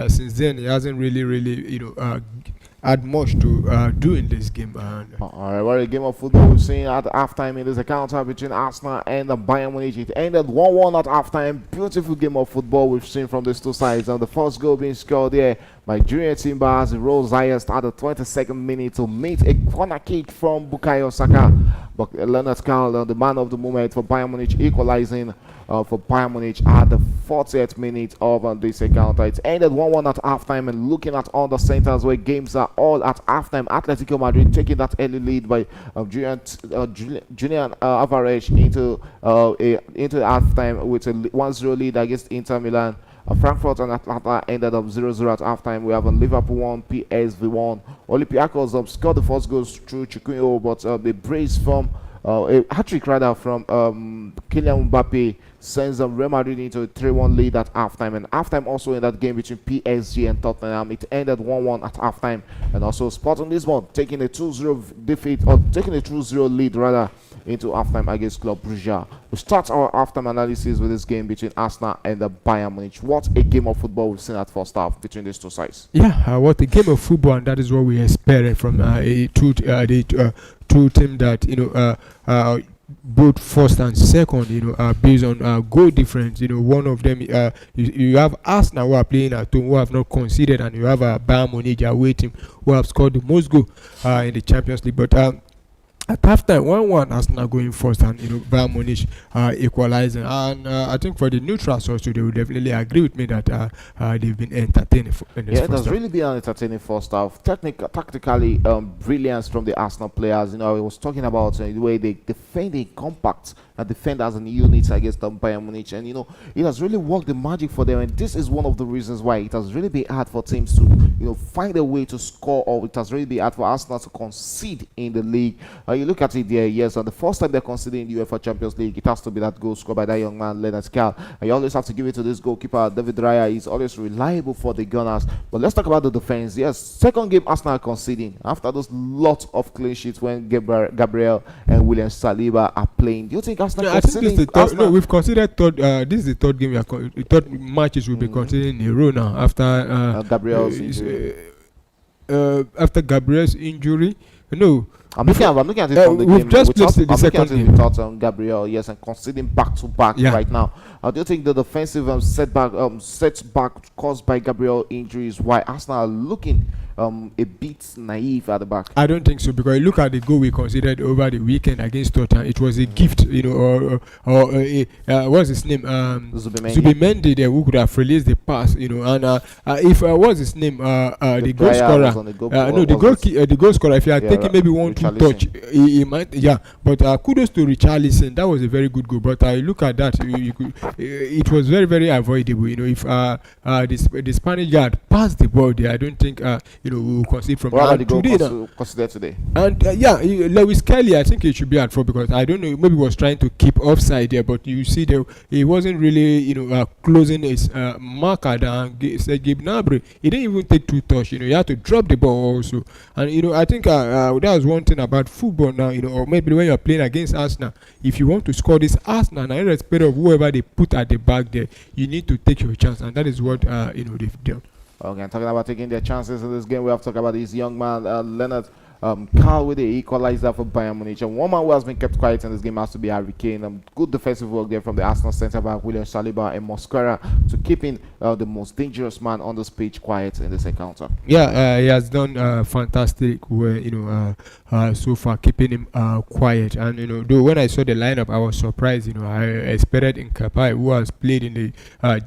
Speaker 2: Since then, he hasn't really had much to do in this game.
Speaker 1: All right, what a game of football we've seen at halftime in this encounter between Arsenal and the Bayern Munich. It ended 1-1 at halftime. Beautiful game of football we've seen from these two sides. And the first goal being scored there Nigerian Timbers rose highest at the 22nd minute to meet a corner kick from Bukayo Saka. But Leonard Carl, the man of the moment for Bayern Munich, equalizing for Bayern Munich at the 40th minute of this encounter. It ended 1-1 at halftime, and looking at all the centers where games are all at halftime, Atletico Madrid taking that early lead by Julian Alvarez into halftime with a 1-0 lead against Inter Milan. Frankfurt and Atlanta ended up 0-0 at halftime. We have Liverpool 1, PSV 1. Olympiacos scored the first goals through Chikunyo, but a brace from a hat-trick rather from Kylian Mbappe sends Real Madrid into a 3-1 lead at halftime. And halftime also in that game between PSG and Tottenham, it ended 1-1 at halftime. And also Sporting Lisbon taking a 2-0 defeat, or taking a 2-0 lead rather, into halftime against Club Brugge. We start our halftime analysis with this game between Arsenal and the Bayern Munich. What a game of football we've seen at first half between these two sides.
Speaker 2: Yeah, what a game of football, and that is what we expected from the two teams that both first and second, based on goal difference. One of them, you have Arsenal who are playing at home, who have not conceded, and you have Bayern Munich away team who have scored the most goal in the Champions League. But at halftime, 1-1, Arsenal going first, and Bayern Munich equalizing. And I think for the neutrals also, they will definitely agree with me that they've been entertaining in this
Speaker 1: first half. It has really been an entertaining first half. Tactically, brilliance from the Arsenal players. I was talking about the way they defend in compact and defend as a unit against the Bayern Munich, and it has really worked the magic for them. And this is one of the reasons why it has really been hard for teams to find a way to score, or it has really been hard for Arsenal to concede in the league. You look at it there, yes, and the first time they're conceding in the UEFA Champions League, it has to be that goal scored by that young man, Leonard Carl. And you always have to give it to this goalkeeper, David Raya. He's always reliable for the Gunners. But let's talk about the defense. Yes, second game Arsenal conceding after those lot of clean sheets when Gabriel and William Saliba are playing. Do you think Arsenal conceding?
Speaker 2: I think this is no, we've considered third. This is the third game third matches we'll be considering in a row now after
Speaker 1: Gabriel's injury.
Speaker 2: After Gabriel's injury, no.
Speaker 1: I'm looking at it from the
Speaker 2: we've
Speaker 1: game.
Speaker 2: Just placed the second game
Speaker 1: without Gabriel, yes, and conceding back to back right now. Do you think the defensive setback caused by Gabriel injuries, why Arsenal are looking a bit naive at the back?
Speaker 2: I don't think so, because look at the goal we considered over the weekend against Tottenham. It was a gift, or what's his name? Zubimendi there, who could have released the pass, and if what's his name? The goal scorer. The goal scorer. If he had taken maybe 1-2 touch, he might. Yeah, but kudos to Richarlison. That was a very good goal. But look at that. It was very, very avoidable. If the Spanish guard passed the ball there, I don't think we will concede from
Speaker 1: that today.
Speaker 2: And Lewis Kelly, I think he should be at 4, because I don't know, maybe he was trying to keep offside there, but you see there he wasn't really closing his marker down. Gabe Gnabry, he didn't even take 2 touch. He had to drop the ball also. And I think that was one thing about football now. Or maybe when you're playing against Arsenal, if you want to score this Arsenal, and irrespective of whoever they put at the back there, you need to take your chance, and that is what they've done.
Speaker 1: Okay, talking about taking their chances in this game, we have to talk about this young man, Leonard Carl, with the equalizer for Bayern Munich. And one man who has been kept quiet in this game has to be Harry Kane. Good defensive work there from the Arsenal centre-back, William Saliba and Mosquera, to keeping the most dangerous man on this pitch quiet in this encounter. Yeah,
Speaker 2: he has done fantastic work, so far, keeping him quiet. And, though when I saw the lineup, I was surprised. I expected Nkapai, who has played in the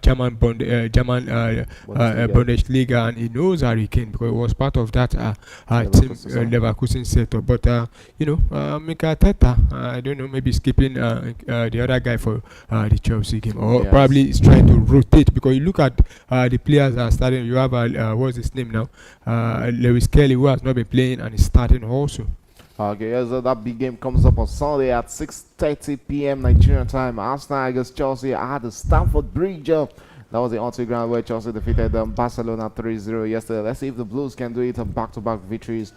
Speaker 2: German Bundesliga, and he knows Harry Kane because he was part of that team Leverkusen setup. But, Mikel Arteta, I don't know, maybe skipping the other guy for the Chelsea game, or probably is trying to rotate, because you look at the players that are starting. You have, what's his name now? Lewis Kelly, who has not been playing and is starting also.
Speaker 1: Okay, so that big game comes up on Sunday at 6:30 p.m. Nigerian time. Arsenal against Chelsea at the Stamford Bridge. That was the on ground where Chelsea defeated Barcelona 3-0 yesterday. Let's see if the Blues can do it on back-to-back victories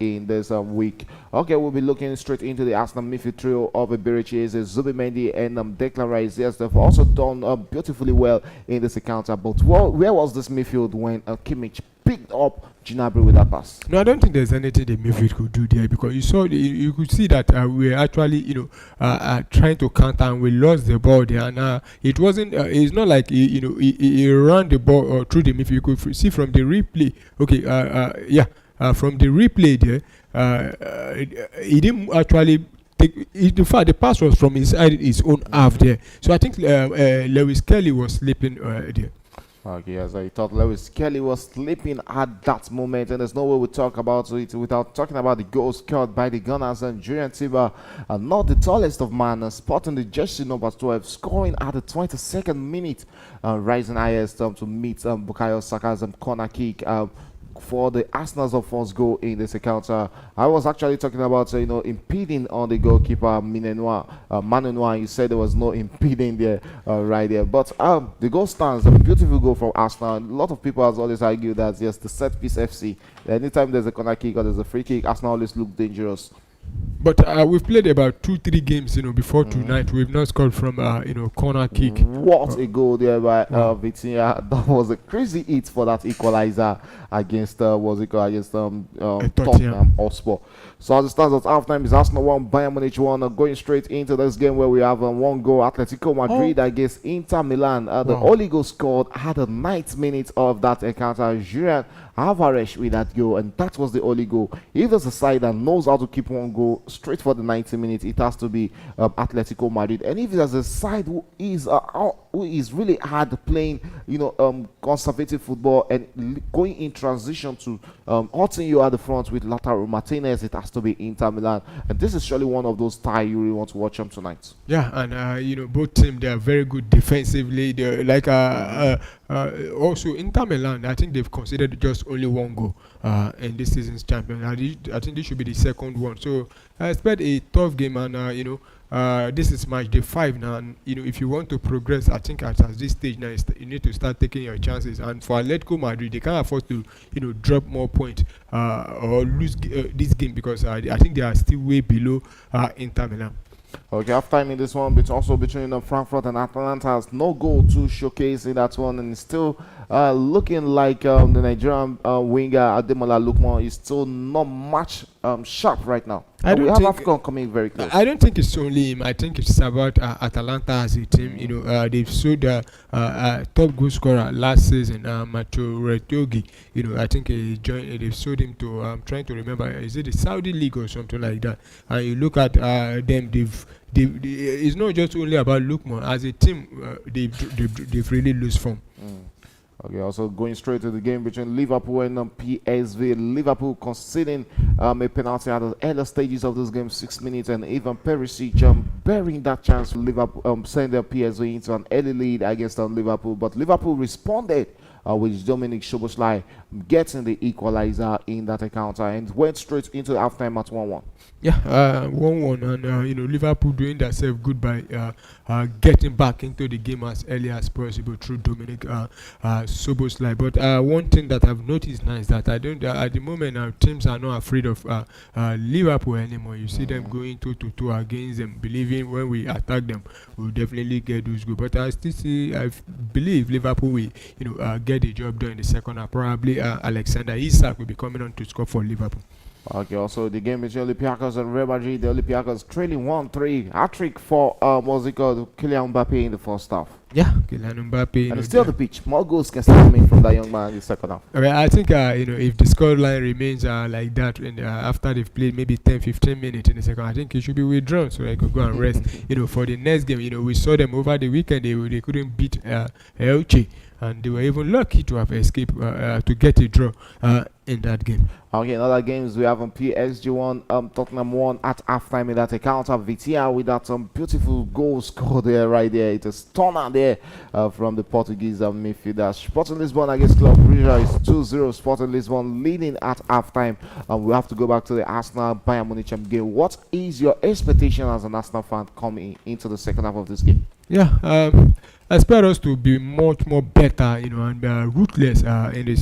Speaker 1: in this week. Okay, we'll be looking straight into the Arsenal midfield trio of Iberiches, Zubimendi and Declan Rice. Yes, they've also done beautifully well in this encounter. But where was this midfield when Kimmich picked up Gnabry with that pass.
Speaker 2: No, I don't think there's anything the midfield could do there, because you could see that we were actually trying to counter, and we lost the ball there, and it wasn't it's not like he ran the ball through the midfield. You could see from the replay. Okay, from the replay there, he didn't actually. In fact, the pass was from inside his own half there. So I think Lewis Kelly was sleeping there.
Speaker 1: Okay, as I thought Lewis Kelly was sleeping at that moment, and there's no way we talk about it without talking about the goal scored by the Gunners. And Julian Timber, not the tallest of man, spotting the jersey number 12, scoring at the 22nd minute, rising highest to meet Bukayo Saka's corner kick. For the Arsenal's first goal in this encounter. I was actually talking about impeding on the goalkeeper Manu. You said there was no impeding there right there, but the goal stands. A beautiful goal from Arsenal. A lot of people has always argued that yes, the set piece FC, anytime there's a corner kick or there's a free kick, Arsenal always look dangerous.
Speaker 2: But we've played about 2-3 games, before tonight. We've not scored from, corner kick.
Speaker 1: What a goal there by Vitinha. That was a crazy hit for that equalizer against Tottenham Hotspur. So as it stands at halftime, is Arsenal 1, Bayern Munich 1. Going straight into this game where we have one goal. Atletico Madrid against Inter Milan. The only goal scored at the 9th minute of that encounter. Julian Alvarez with that goal, and that was the only goal. If there's a side that knows how to keep one goal straight for the 90 minutes, it has to be Atletico Madrid. And if there's a side who is really hard playing, conservative football and going in transition to hurting you at the front with Lautaro Martinez, it has to be Inter Milan. And this is surely one of those ties you really want to watch them tonight.
Speaker 2: Yeah, and both teams, they are very good defensively. They're like also Inter Milan, I think they've considered just only one goal in this season's champion. I think this should be the second one. So I expect a tough game, and this is match day 5 now. And if you want to progress, I think at this stage now, you need to start taking your chances. And for Atletico Madrid, they can't afford to drop more points or lose this game, because I think they are still way below Inter Milan.
Speaker 1: Okay, half time in this one, but also between Frankfurt and Atalanta, has no goal to showcase in that one, and still looking like the Nigerian winger Ademola Lookman is still not much sharp right now. We have AFCON coming very close.
Speaker 2: I don't think it's only him. I think it's about Atalanta as a team. They've sold top goal scorer last season, Macho Retogi. I think they've sold him to, I'm trying to remember, is it the Saudi League or something like that? And you look at them, it's not just only about Lookman. As a team, they've really lost form.
Speaker 1: Okay, also going straight to the game between Liverpool and PSV. Liverpool conceding a penalty at the early stages of this game, 6 minutes, and even Perisic bearing that chance for Liverpool, send their PSV into an early lead against Liverpool. But Liverpool responded with Dominic Szoboszlai getting the equalizer in that encounter and went straight into the halftime at 1-1.
Speaker 2: Yeah, 1-1, and Liverpool doing themselves good by getting back into the game as early as possible through Dominic Szoboszlai. But one thing that I've noticed now is that at the moment teams are not afraid of Liverpool anymore. You see them going 2-2 against them, believing when we attack them, we'll definitely get those goals. But I believe Liverpool will get the job done in the second half. Probably Alexander Isak will be coming on to score for Liverpool.
Speaker 1: Okay, also the game between Olympiacos and Real Madrid. The Olympiacos trailing 1-3. Hat-trick for Kylian Mbappe in the first half.
Speaker 2: Yeah, Kylian Mbappe.
Speaker 1: And it's still the pitch. More goals can still come in from that young man in the second half.
Speaker 2: I think if the scoreline remains like that, and after they've played maybe 10-15 minutes in the second, I think it should be withdrawn so they could go and rest. For the next game, we saw them over the weekend. They couldn't beat Elche, and they were even lucky to have escaped to get a draw in that game.
Speaker 1: Okay, in other games we have PSG 1, Tottenham 1 at halftime in that encounter. Vitinha with that beautiful goal scored there, right there. It is stunner there from the Portuguese midfielder. Sporting Lisbon against Club Brugge is 2-0. Sporting Lisbon leading at halftime. We have to go back to the Arsenal Bayern Munich game. What is your expectation as an Arsenal fan coming into the second half of this game?
Speaker 2: Yeah, I expect us to be much more better, and ruthless in this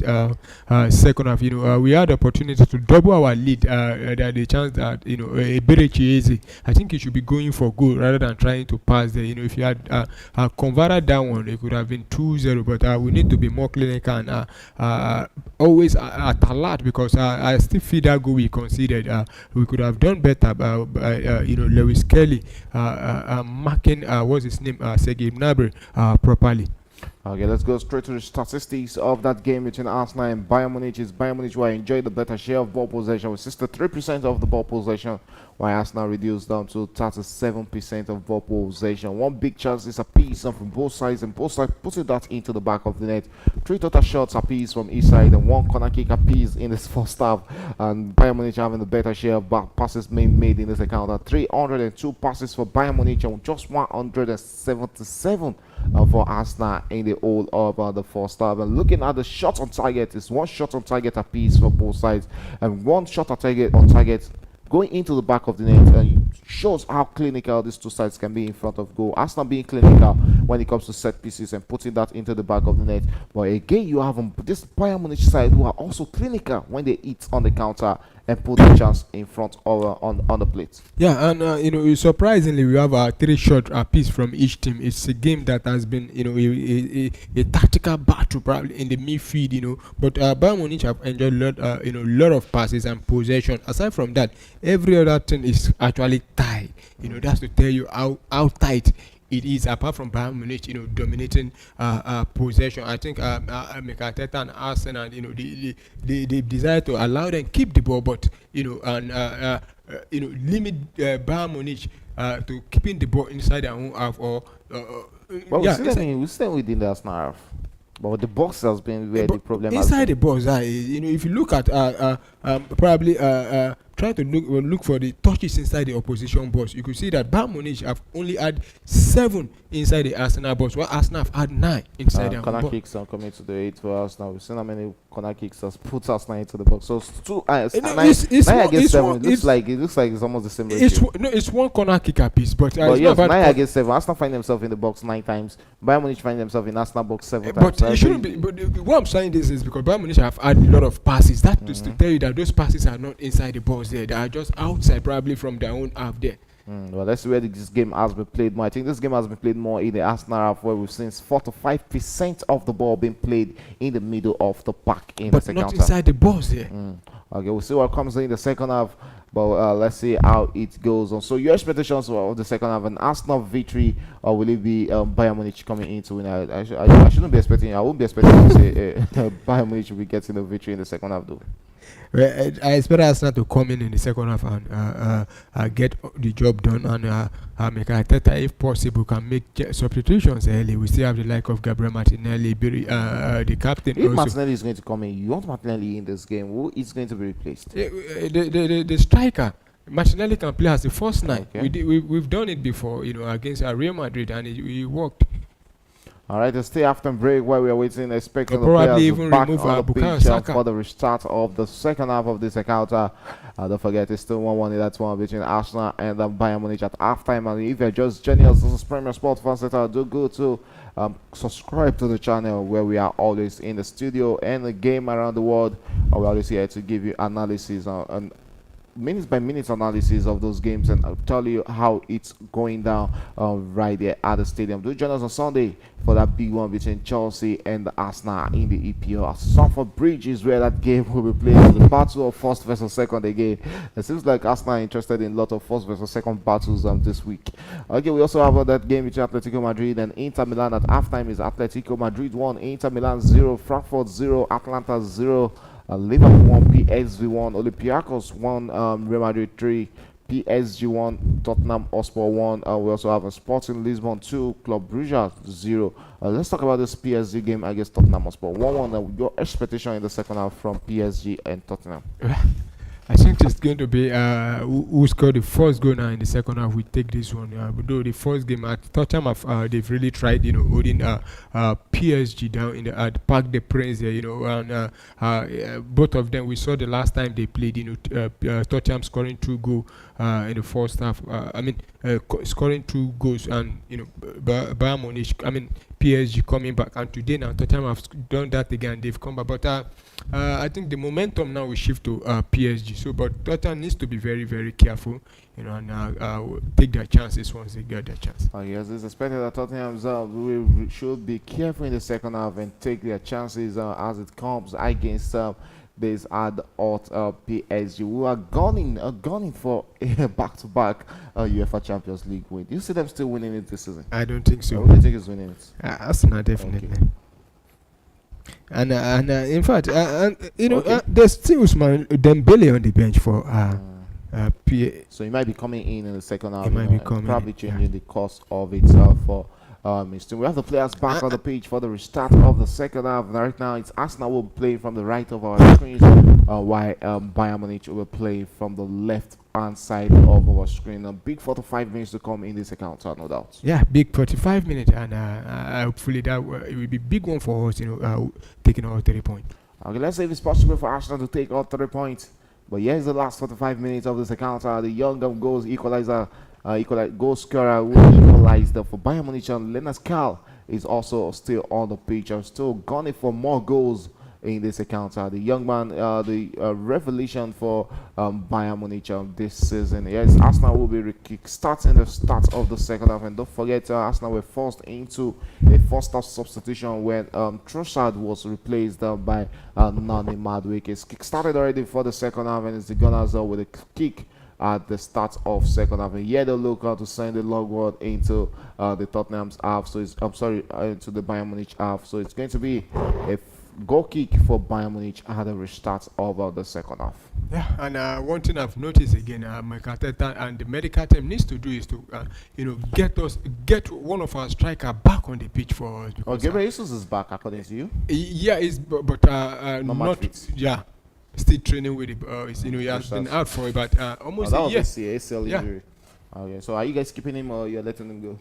Speaker 2: second half. We had the opportunity to double our lead. There the chance that a Berechi, I think he should be going for goal rather than trying to pass there. If you had converted that one, it could have been 2-0. But we need to be more clinical and always at alert, because I still feel that goal we conceded. We could have done better by Lewis Kelly marking what's his name, Sergei Gnabry properly.
Speaker 1: Okay, let's go straight to the statistics of that game between Arsenal and Bayern Munich. It's Bayern Munich who enjoyed the better share of ball possession with 63% of the ball possession, while Arsenal reduced down to 37% of ball possession. One big chance is a piece from both sides, and both sides putting that into the back of the net. 3 total shots apiece from each side, and 1 corner kick apiece in this first half. And Bayern Munich having the better share of back passes made in this account. 302 passes for Bayern Munich and just 177 for Arsenal in the whole of the first half. And looking at the shots on target, it's 1 shot on target apiece for both sides, and 1 shot on target going into the back of the net, and shows how clinical these two sides can be in front of goal. Arsenal being clinical when it comes to set pieces and putting that into the back of the net, but again you have this Bayern Munich side who are also clinical when they hit on the counter and put the chance in front of on the plate.
Speaker 2: Yeah, and surprisingly, we have 3 shot apiece from each team. It's a game that has been, a tactical battle probably in the midfield, But Bayern Munich have enjoyed lot of passes and possession. Aside from that, every other thing is actually tied. That's to tell you how tight it is, apart from Bayern Munich, dominating possession. I think Arteta and Arsenal, they desire to allow them keep the ball, but and limit Bayern Munich to keeping the ball inside their own half, or
Speaker 1: But we still within the Arsenal half. But the box has been where the problem has
Speaker 2: inside
Speaker 1: been.
Speaker 2: the box. If you look at probably try to look for the touches inside the opposition box, you could see that Bayern Munich have only had 7 inside the Arsenal box, while Arsenal have had 9 inside their
Speaker 1: corner
Speaker 2: box.
Speaker 1: kicks are coming to the 8 for Arsenal. We've seen how many corner kicks has put Arsenal into the box. So it's 2 9 against 7. It looks like it's almost the same ratio.
Speaker 2: It's 1 corner kick apiece, but
Speaker 1: But
Speaker 2: it's
Speaker 1: yes,
Speaker 2: not about
Speaker 1: 9 against 7. Arsenal find themselves in the box 9 times. Bayern Munich find themselves in Arsenal box 7 times.
Speaker 2: But it shouldn't be. But what I'm saying this is because Bayern Munich have had a lot of passes. That is to tell you that those passes are not inside the box there. They are just outside, probably from their own half there.
Speaker 1: Well, that's where this game has been played more. I think this game has been played more in the Arsenal half, where we've seen 4 to 5% of the ball being played in the middle of the park in the
Speaker 2: But
Speaker 1: second
Speaker 2: not
Speaker 1: half.
Speaker 2: inside the box there.
Speaker 1: Okay, we'll see what comes in the second half, but let's see how it goes on. So your expectations of the second half, an Arsenal victory, or will it be Bayern Munich coming in to win? I shouldn't be expecting. I won't be expecting to say Bayern Munich will be getting the victory in the second half, though.
Speaker 2: Well, I expect Arsenal to come in the second half and get the job done, and make Arteta, if possible, can make substitutions early. We still have the like of Gabriel Martinelli, the captain.
Speaker 1: If
Speaker 2: Also,
Speaker 1: Martinelli is going to come in, you want Martinelli in this game. Who is going to be replaced?
Speaker 2: the striker. Martinelli can play as the first 9.
Speaker 1: Okay.
Speaker 2: We've done it before, against Real Madrid, and it worked.
Speaker 1: All right, let's stay after break while we are waiting, expecting the
Speaker 2: probably
Speaker 1: players
Speaker 2: even
Speaker 1: back
Speaker 2: remove
Speaker 1: on the
Speaker 2: Bukayo
Speaker 1: pitch
Speaker 2: Saka.
Speaker 1: for the restart of the second half of this encounter. Don't forget, it's still 1-1 that's one between Arsenal and Bayern Munich at halftime. And if you're just joining us, this is Premier Sports Fan Center. Do go to subscribe to the channel, where we are always in the studio and the game around the world. We're always here to give you analysis and minutes by minutes analysis of those games, and I'll tell you how it's going down right there at the stadium. Do join us on Sunday for that big one between Chelsea and Arsenal in the EPL. Stamford Bridge is where that game will be played. The battle of first versus second again. It seems like Arsenal are interested in a lot of first versus second battles this week. Okay, we also have that game between Atletico Madrid and Inter Milan. At halftime is Atletico Madrid 1, Inter Milan 0, Frankfurt 0, Atlanta 0. Liverpool 1, PSG 1, Olympiacos 1, Real Madrid 3, PSG 1, Tottenham Hotspur 1. We also have a Sporting Lisbon 2, Club Brugge 0. Let's talk about this PSG game against Tottenham Hotspur 1-1. Your expectation in the second half from PSG and Tottenham?
Speaker 2: I think it's going to be who scored the first goal now in the second half. We take this one. Though the first game at Tottenham, they've really tried, holding PSG down in the Parc des Princes there, and both of them. We saw the last time they played, Tottenham scoring 2 goals in the first half. Scoring 2 goals, and Bayern Munich. PSG coming back, and today now Tottenham have done that again. They've come back, but I think the momentum now will shift to PSG. So, but Tottenham needs to be very, very careful, and take their chances once they get their chance.
Speaker 1: Yes, it's expected that Tottenham should be careful in the second half and take their chances as it comes against this ad PSG, who are gunning for a back-to-back UEFA Champions League win. Do you see them still winning it this season?
Speaker 2: I don't think so.
Speaker 1: Who do you think is winning it?
Speaker 2: Arsenal definitely.
Speaker 1: Okay.
Speaker 2: And in fact, there's still Usman Dembele on the bench for PA.
Speaker 1: So he might be coming in the second half.
Speaker 2: He might be coming
Speaker 1: probably
Speaker 2: in,
Speaker 1: changing the course of it for Mr. We have the players back on the pitch for the restart of the second half. Right now, it's Arsenal will play from the right of our screens, while Bayern Munich will play from the left-hand side of our screen. A big 45 minutes to come in this account, no doubt.
Speaker 2: Yeah, big 45 minutes, and hopefully that it will be big one for us, taking all 3 points.
Speaker 1: Okay, let's see if it's possible for Arsenal to take all 3 points. But here's the last 45 minutes of this account. The young goals equalizer. Goal scorer who equalized for Bayern Munich, and Linus Karl is also still on the pitch and still gunning for more goals in this account. The young man, the revelation for Bayern Munich this season. Yes, Arsenal will be starting the start of the second half, and don't forget Arsenal were forced into a first half substitution when Trossard was replaced by Nani Madueke. It's kick-started already for the second half, and it's the Gunners with a kick at the start of second half, and yet they look to send the long one into the Tottenham's half. So it's into the Bayern Munich half. So it's going to be a goal kick for Bayern Munich at the restart of the second half.
Speaker 2: Yeah, and one thing I've noticed again, Arteta and the medical team needs to do is to get one of our striker back on the pitch for us.
Speaker 1: Gabriel Jesus is back according to you.
Speaker 2: Yeah, but not
Speaker 1: fit.
Speaker 2: Yeah. Still training with it. He has been out for about almost a year.
Speaker 1: ACL injury. Okay, so are you guys keeping him or you're letting him go?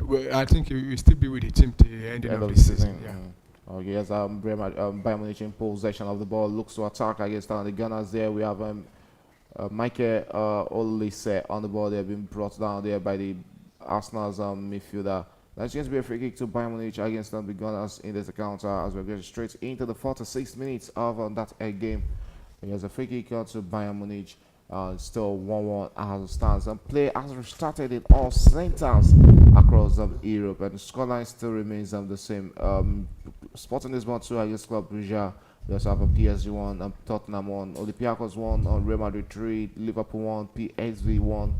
Speaker 2: Well, I think he will still be with the team till the end of the season. Yeah.
Speaker 1: Okay, yes, Bayern Munich in possession of the ball, looks to attack against the Gunners there. We have Michael Olise on the ball. They've been brought down there by the Arsenal's midfielder. That's going to be a free kick to Bayern Munich against the Gunners in this account as we're going straight into the 46 minutes of that game. Here's a free kick to Bayern Munich. Still 1-1 as it stands. And play has restarted in all centers across Europe, and the scoreline still remains the same. Sporting Lisbon 2 against Club Brugge. We also have a PSG 1, Tottenham 1, Olympiacos 1, Real Madrid 3, Liverpool 1, PSV 1.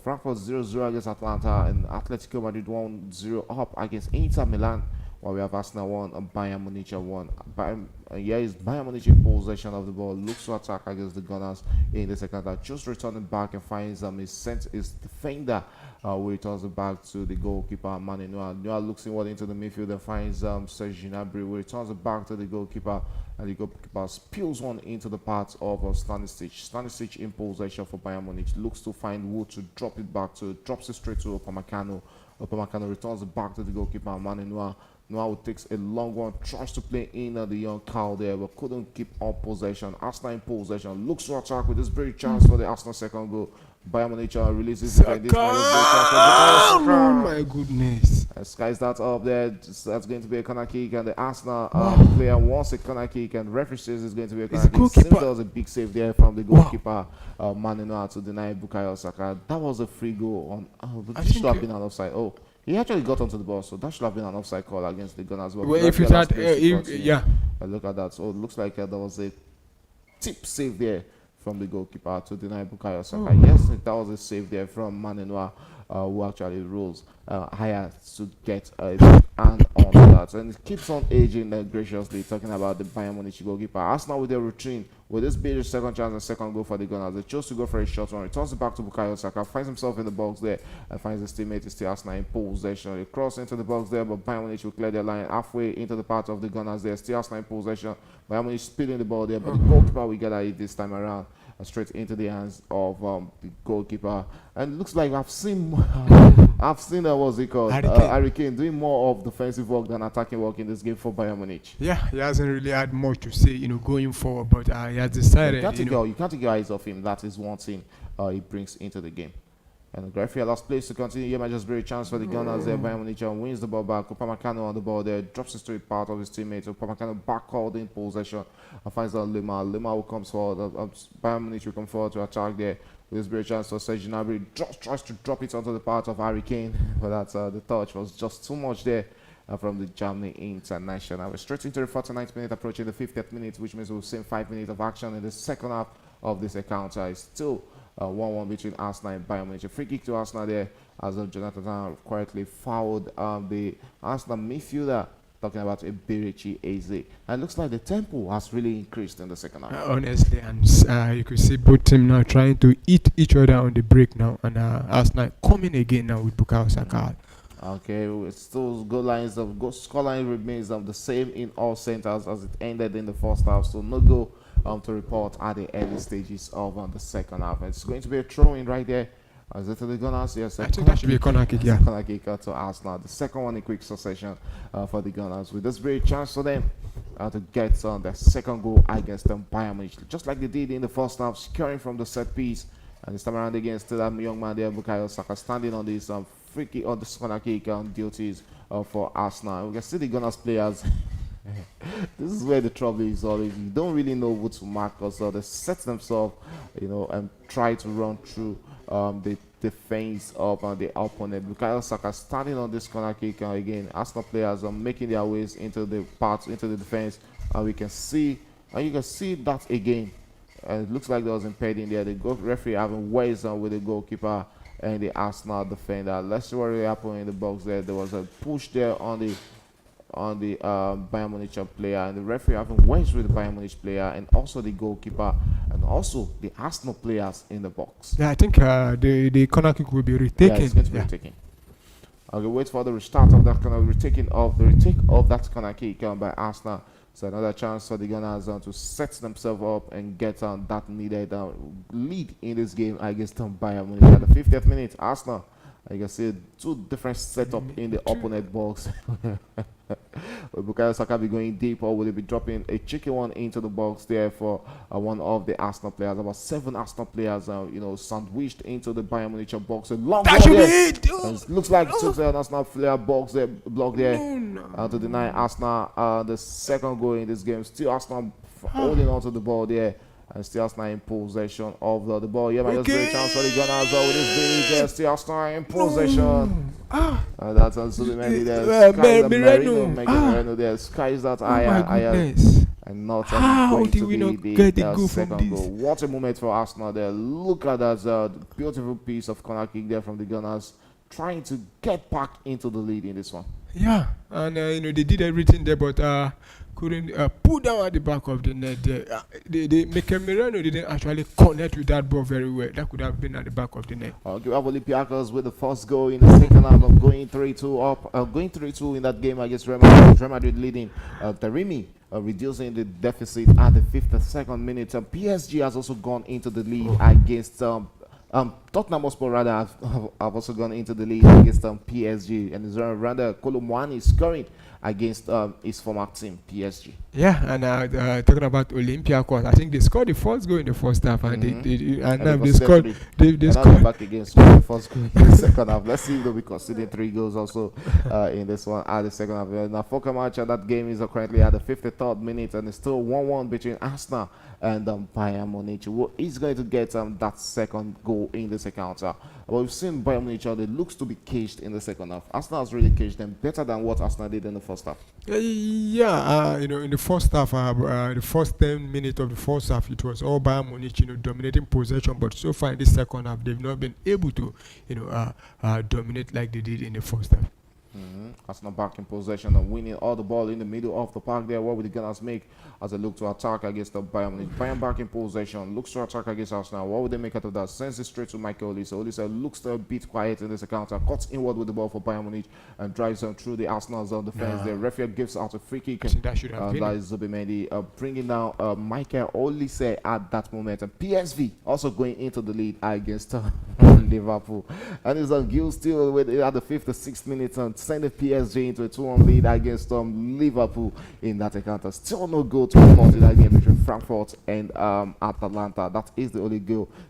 Speaker 1: Frankfurt 0-0 against Atlanta, and Atletico Madrid 1-0 up against Inter Milan. While we have Arsenal 1 and Bayern Munich 1. Bayern Munich in possession of the ball, looks to attack against the Gunners in the second half. Just returning back and finds his defender, who returns it back to the goalkeeper, Mane Noah. Noah looks inward into the midfield and finds Serge Gnabry, who returns it back to the goalkeeper, and the goalkeeper spills one into the path of Stanisic. Stanisic in possession for Bayern Munich, looks to find Wood to drop it back to, drops it straight to Upamecano. Upamecano returns it back to the goalkeeper, Mane Noah. Noah takes a long one, tries to play in the young Carl there, but couldn't keep on possession. Arsenal in possession, looks to attack with this very chance for the Arsenal second goal. Bayern Munich releases it.
Speaker 2: Oh my goodness!
Speaker 1: Skies that up there. That's going to be a corner kick, and the Arsenal player wants a corner kick, and referee says it's going to be a corner kick. Seems there was a big save there from the goalkeeper, Mane Noah, to deny Bukayo Saka. That was a free goal on. This should have been an offside. Oh. He actually got onto the ball, so that should have been an offside call against the Gunners.
Speaker 2: Well, if it had,
Speaker 1: look at that. So it looks like there was a tip save there from the goalkeeper to deny Bukayo Saka. Yes, that was a save there from Mane Noah, who actually rolls higher to get a hand on that. And it keeps on aging graciously, talking about the Bayern Munich goalkeeper. Arsenal with their routine, with this big second chance and second goal for the Gunners. They chose to go for a short one. Returns it back to Bukayo Saka, finds himself in the box there, and finds his teammate is still Arsenal in possession. They cross into the box there, but Bayern Munich will clear their line halfway into the part of the Gunners there. Still Arsenal in possession. Bayern Munich speeding the ball there, but the goalkeeper will get at it this time around. straight into the hands of the goalkeeper. And it looks like I've seen what's it called, Harry Kane doing more of defensive work than attacking work in this game for Bayern Munich.
Speaker 2: Yeah, he hasn't really had much to say, going forward, but he has decided.
Speaker 1: You can't take your eyes off him. That is one thing he brings into the game. And the referee allows plays to continue. Here might just be a chance for the Gunners there. Bayern Munich wins the ball back. Upamecano on the ball there. Drops it to a part of his teammates. Upamecano back called in possession. And finds out Lima. Lima will come forward. Bayern Munich will come forward to attack there. There's a chance for Serge Gnabry. Just tries to drop it onto the part of Harry Kane. But that's the touch was just too much there from the Germany international. We're straight into the 49th minute, approaching the 50th minute, which means we'll see 5 minutes of action in the second half of this encounter. It's still 1-1 between Arsenal and Bayern Munich. A free kick to Arsenal there as Jonathan quietly fouled the Arsenal midfielder, talking about Eberichi Eze. And it looks like the tempo has really increased in the second half.
Speaker 2: Honestly, and you could see both teams now trying to eat each other on the break now, and Arsenal coming again now with Bukayo Saka.
Speaker 1: Okay, it's still scoreline remains the same in all centers as it ended in the first half. So no goal to report at the early stages of the second half. It's going to be a throw-in right there. Is it to the Gunners? Yes,
Speaker 2: I think that should be a corner kick, yeah.
Speaker 1: Corner kick to Arsenal. The second one in quick succession for the Gunners. With this very chance for them to get their second goal against Bayern Munich, just like they did in the first half, securing from the set piece. And this time around against that young man there, Bukayo Saka, standing on this free kick on the corner kick duties for Arsenal. We can see the Gunners players. This is where the trouble is always. You don't really know what to mark, so they set themselves, and try to run through the defense of the opponent. Bukayo Saka standing on this corner kick again. Arsenal players are making their ways into the defense, and you can see that again. It looks like there was impeding there. The referee having ways on with the goalkeeper and the Arsenal defender. Let's see what really happened in the box there. There was a push there on the Bayern Munich player, and the referee having words with the Bayern Munich player and also the goalkeeper and also the Arsenal players in the box.
Speaker 2: Yeah, I think the corner kick will be retaken.
Speaker 1: Yeah, it's going to be retaken. Okay, wait for the restart of that retake of that corner kick by Arsenal. So another chance for the Gunners to set themselves up and get that needed lead in this game against Bayern Munich. At the 50th minute, Arsenal, you can see two different setup in the opponent box. Will Bukayo Saka be going deep, or will he be dropping a cheeky one into the box there for one of the Arsenal players? About 7 Arsenal players, sandwiched into the Bayern Munich box. A long
Speaker 2: that should
Speaker 1: there.
Speaker 2: be it.
Speaker 1: It looks like it's an Arsenal player box there, block there to deny Arsenal the second goal in this game. Still Arsenal holding on to the ball there. And still Arsenal in possession of the ball. Yeah, just great chance for the Gunners with this big. Still Arsenal in possession. That's absolutely there. Merino there. Skies that higher. And not going to be the second goal. What a moment for Arsenal there. Look at that beautiful piece of corner kick there from the Gunners, trying to get back into the lead in this one.
Speaker 2: Yeah, and they did everything there, but couldn't pull down at the back of the net there. Mikel Merino didn't actually connect with that ball very well. That could have been at the back of the net.
Speaker 1: Okay, we have Olympiacos with the first goal in the second half of going 3-2 up, going 3-2 in that game against Real Madrid. Real Madrid leading. Taremi reducing the deficit at the 52nd minute. PSG has also gone into the lead against Tottenham Hotspur rather have also gone into the lead against PSG, and Randa Kolomwani scoring against his former team PSG.
Speaker 2: Yeah, and talking about Olympiacos, I think they scored the first goal in the first half, and they scored
Speaker 1: back against the first goal in the second half. Let's see if they'll be conceding 3 goals also in this one at the second half. Now, Foka match that game is currently at the 53rd minute, and it's still 1-1 between Arsenal and Bayern Munich. Who is going to get that second goal in this encounter? Well, we've seen Bayern Munich, they looks to be caged in the second half. Arsenal has really caged them better than what Arsenal did in the first half.
Speaker 2: In the first half, the first 10 minutes of the first half, it was all Bayern Munich, dominating possession. But so far in this second half, they've not been able to, dominate like they did in the first half.
Speaker 1: Arsenal back in possession and winning all the ball in the middle of the park there. What will the Gunners make as they look to attack against the Bayern Munich? Bayern back in possession, looks to attack against Arsenal. What would they make out of that? Sends it straight to Michael Olise. Olise looks a bit quiet in this encounter, cuts inward with the ball for Bayern Munich and drives them through the Arsenal zone defense. The referee gives out a free kick.
Speaker 2: I think that should have been
Speaker 1: that is Zubimendi bringing down Michael Olise at that moment. And PSV also going into the lead against Liverpool. And it's Gil still with at the 56th minute and sending PSG into a 2-1 lead against Liverpool in that encounter. Still no goal to report in that game between Frankfurt and Atalanta. That is the only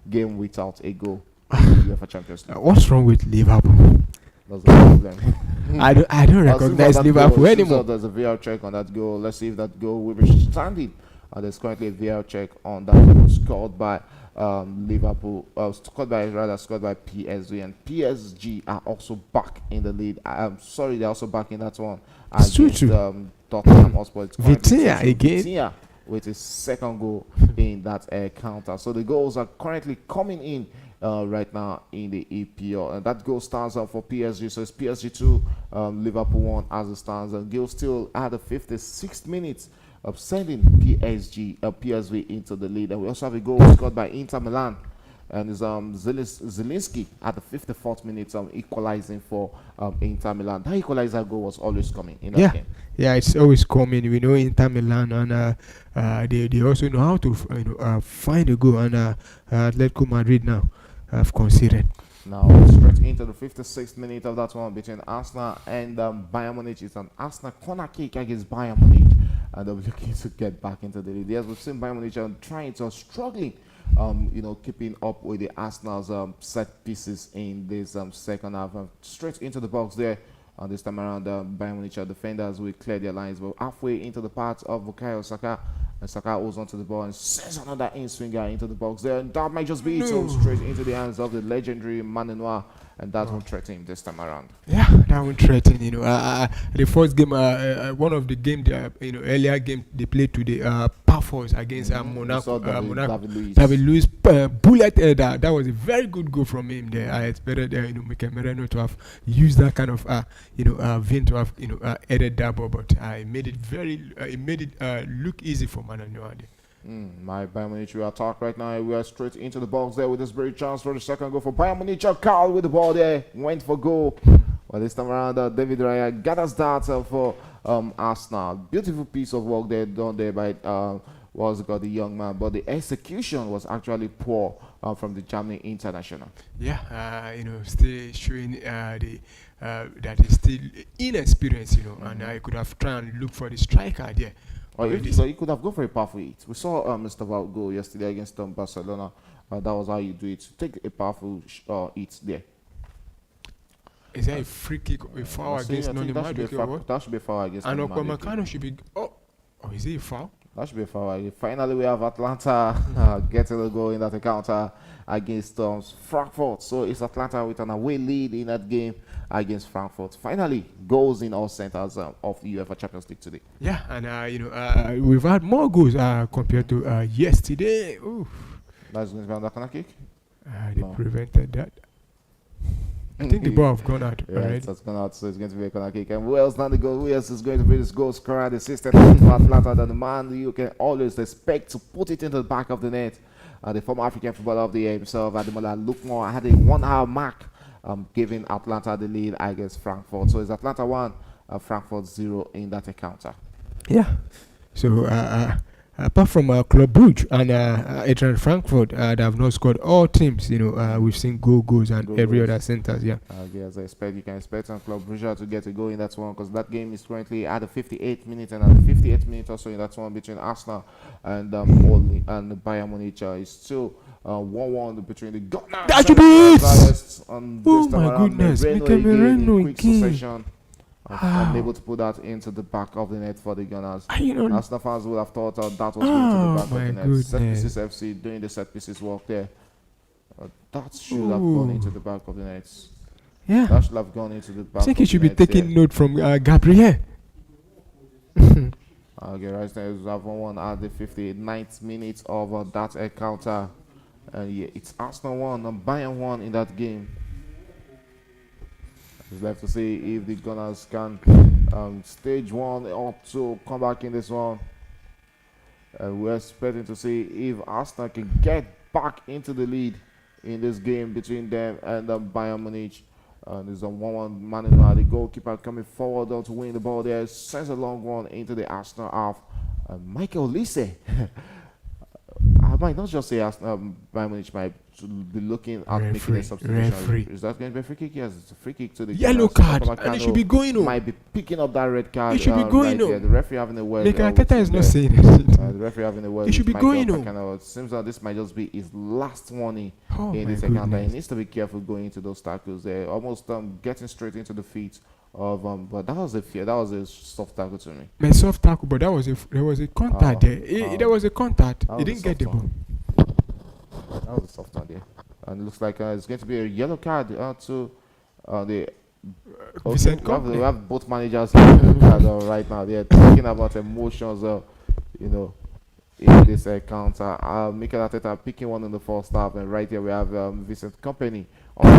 Speaker 1: game without a goal in the UEFA Champions League.
Speaker 2: What's wrong with Liverpool?
Speaker 1: That's the problem.
Speaker 2: I don't recognize Liverpool anymore.
Speaker 1: There's a VR check on that goal. Let's see if that goal will be standing. There's currently a VR check on that goal scored by Liverpool, scored by PSG, and PSG are also back in the lead. I'm sorry, they're also back in that one against Tottenham Hotspur.
Speaker 2: Vitinha again.
Speaker 1: Vitinha with his second goal in that counter. So the goals are currently coming in right now in the EPL, and that goal stands up for PSG. So it's PSG 2, Liverpool 1 as it stands, and Gil still at the 56th minute of sending PSV into the lead. And we also have a goal scored by Inter Milan, and it's Zelinski at the 54th minute equalizing for Inter Milan. That equalizer goal was always coming in that game.
Speaker 2: Yeah, it's always coming. We know Inter Milan, and they also know how to find a goal. And Atletico Madrid now have conceded.
Speaker 1: Now straight into the 56th minute of that one between Arsenal and Bayern Munich. It's an Arsenal corner kick against Bayern Munich, and they're looking to get back into the lead. Yes, we've seen Bayern Munich trying to struggling, keeping up with the Arsenal's set pieces in this second half. Straight into the box there. This time around, Bayern Munich defenders will clear their lines, but halfway into the part of Bukayo Saka, and Saka holds onto the ball and sends another in-swinger into the box there, and that might just be it. So straight into the hands of the legendary Manenoir, and that won't threaten him this time around.
Speaker 2: Yeah, that won't threaten. The first game, one of the game, earlier game they played today, Pafos against Monaco. David Luiz bullet header. That was a very good goal from him there. I expected Mikel Merino to have used that kind of vein to have headed that ball, but I made it look easy for Mananoa.
Speaker 1: My Bayern Munich will attack right now. We are straight into the box there with this very chance for the second goal for Bayern Munich. Carl with the ball there, went for goal. Well, this time around, David Raya gathers that for Arsenal. Beautiful piece of work there done there by the young man, but the execution was actually poor from the Germany international.
Speaker 2: Yeah, still showing that he's still inexperienced, and I could have tried and look for the striker there.
Speaker 1: So you could have gone for a powerful hit. We saw Mr. Val go yesterday against Barcelona. That was how you do it. Take a powerful hit there.
Speaker 2: Is that a free kick, a foul against Noni Madueke?
Speaker 1: That should be a foul against
Speaker 2: Noni Madueke. And Okwamakano should be... Oh, is it a foul?
Speaker 1: That should be a foul. Finally, we have Atlanta getting a goal in that encounter against Frankfurt. So it's Atlanta with an away lead in that game against Frankfurt. Finally, goals in all centers of the UEFA Champions League today.
Speaker 2: Yeah, and we've had more goals compared to yesterday. Oof.
Speaker 1: That's going to be on the corner kick?
Speaker 2: They prevented that. I think the ball have gone out.
Speaker 1: Yeah,
Speaker 2: right?
Speaker 1: It's gone out, so it's going to be a corner kick. And who else not the goal? Who else is going to be this goal scorer, the assistant for Atlanta, than the man you can always expect to put it into the back of the net? The former African footballer of the year himself, Ademola Lookmore, had a 1 hour mark, giving Atlanta the lead against Frankfurt. So it's Atlanta 1, Frankfurt 0 in that encounter.
Speaker 2: Yeah. So apart from Club Brugge and Eintracht Frankfurt, they have not scored all teams. We've seen goals and every other centers. Yeah.
Speaker 1: As you can expect Club Brugge to get a goal in that one, because that game is currently at the 58th minute, and at the 58th minute also in that one between Arsenal and Bayern Munich is still 1-1 between the Gunners.
Speaker 2: That should be it. Oh my goodness! Mikel Merino again.
Speaker 1: Unable to put that into the back of the net for the Gunners. Arsenal fans would have thought that was going to the back of the net.
Speaker 2: Goodness.
Speaker 1: Set pieces FC doing the set pieces work there. That should have gone into the back of the net.
Speaker 2: Yeah.
Speaker 1: That should have gone into the back.
Speaker 2: I think he should be taking note from Gabriel.
Speaker 1: Okay, right now we have 1-1 at the 59th minute of that encounter. Yeah, it's Arsenal 1 and Bayern 1 in that game. It's left to see if the Gunners can stage one or two come back in this one. We're expecting to see if Arsenal can get back into the lead in this game between them and Bayern Munich. There's a 1-1 man in the goalkeeper coming forward to win the ball there. Sends a long one into the Arsenal half. Michael Olise. I might not just say Bayern Munich might be looking at making a substitution. Is that going to be a free kick? Yes, it's a free kick to the
Speaker 2: yellow card, and it should be going on.
Speaker 1: Might be picking up that red card.
Speaker 2: It should be going on.
Speaker 1: The referee having a word.
Speaker 2: Arteta is not saying it.
Speaker 1: The referee having a word.
Speaker 2: It should be going on.
Speaker 1: It seems that this might just be his last warning in this encounter. He needs to be careful going into those tackles. They're almost getting straight into the feet of but that was a soft tackle to me.
Speaker 2: My soft tackle, but there was a contact there. There was a contact. He didn't get the ball.
Speaker 1: That was a soft one there. And it looks like it's going to be a yellow card to the we have both managers here right now. They're talking about emotions, in this counter. Mikel Arteta picking one in the first half, and right here we have Vincent Kompany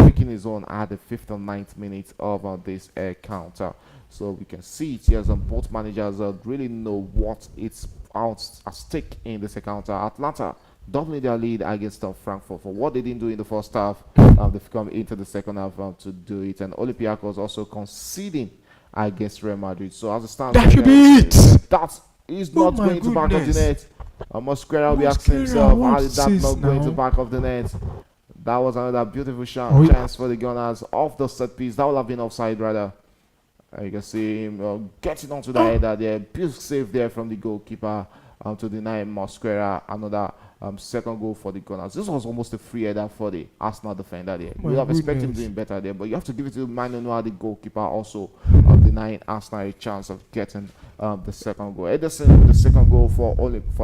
Speaker 1: picking his own at the 5th and 9th minute of this counter. So we can see it here. Both managers really know what it's out at stake in this counter. Atlanta doubling their lead against Frankfurt for what they didn't do in the first half. They've come into the second half to do it, and Olympiacos also conceding against Real Madrid. So as it stands,
Speaker 2: that should be it.
Speaker 1: That is not going to back of the net. Mosquera will be asking himself, how did that not going to back of the net? That was another beautiful chance for the Gunners off the set piece. That would have been offside rather. You can see him getting onto the header there. Beautiful save there from the goalkeeper to deny Mosquera another second goal for the Gunners. This was almost a free header for the Arsenal defender there. We have expected him doing better there, but you have to give it to Manuel, the goalkeeper, also denying Arsenal a chance of getting the second goal. Ederson with the second goal for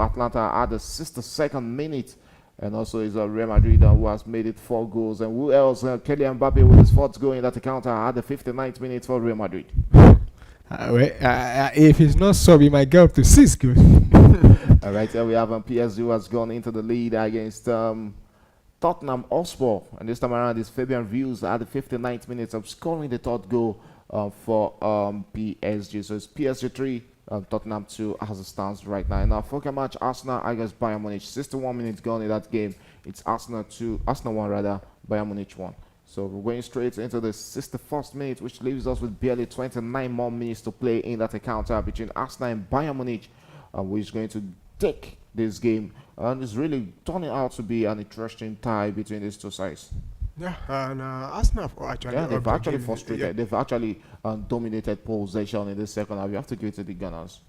Speaker 1: Atlanta at the 62nd minute. And also is Real Madrid who has made it 4 goals. And who else? Kylian Mbappe with his 4th goal in that counter at the 59th minute for Real Madrid.
Speaker 2: If he's not sub, he might get up to 6 goals.
Speaker 1: Right here we have PSG who has gone into the lead against Tottenham Hotspur. And this time around is Fabian Ruiz at the 59th minute of scoring the 3rd goal for PSG. So it's PSG 3. Tottenham 2 as it stands right now. In our focal match, Arsenal against Bayern Munich. 61 minutes gone in that game. It's Arsenal 1 rather, Bayern Munich 1. So we're going straight into the 61st minute, which leaves us with barely 29 more minutes to play in that encounter between Arsenal and Bayern Munich, which is going to take this game. And it's really turning out to be an interesting tie between these two sides.
Speaker 2: Yeah, and Arsenal
Speaker 1: they've actually frustrated. Yeah. They've actually dominated possession in the second half. You have to give it to the Gunners.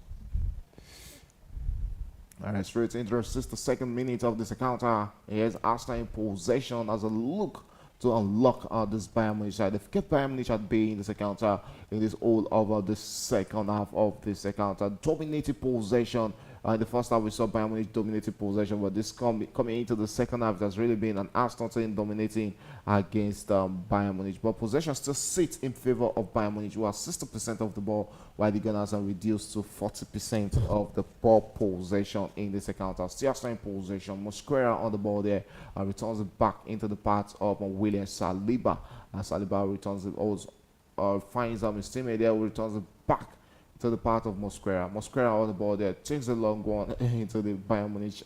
Speaker 1: Alright, straight into the 62nd minute of this encounter. Here's Arsenal in possession as a look to unlock this Bayern Munich side. They've kept Bayern Munich at bay in this encounter in this all over the second half of this encounter. Dominated possession. In the first half, we saw Bayern Munich dominating possession, but this coming into the second half, there's really been an Arsenal team dominating against Bayern Munich. But possession still sits in favor of Bayern Munich, who have 60% of the ball, while the Gunners are reduced to 40% of the ball possession in this encounter. Still in possession. Mosquera on the ball there and returns it back into the path of William Saliba. And Saliba returns it also, finds his teammate there, who returns it back to the part of Mosquera. Mosquera on the ball there, takes the long one into the Bayern Munich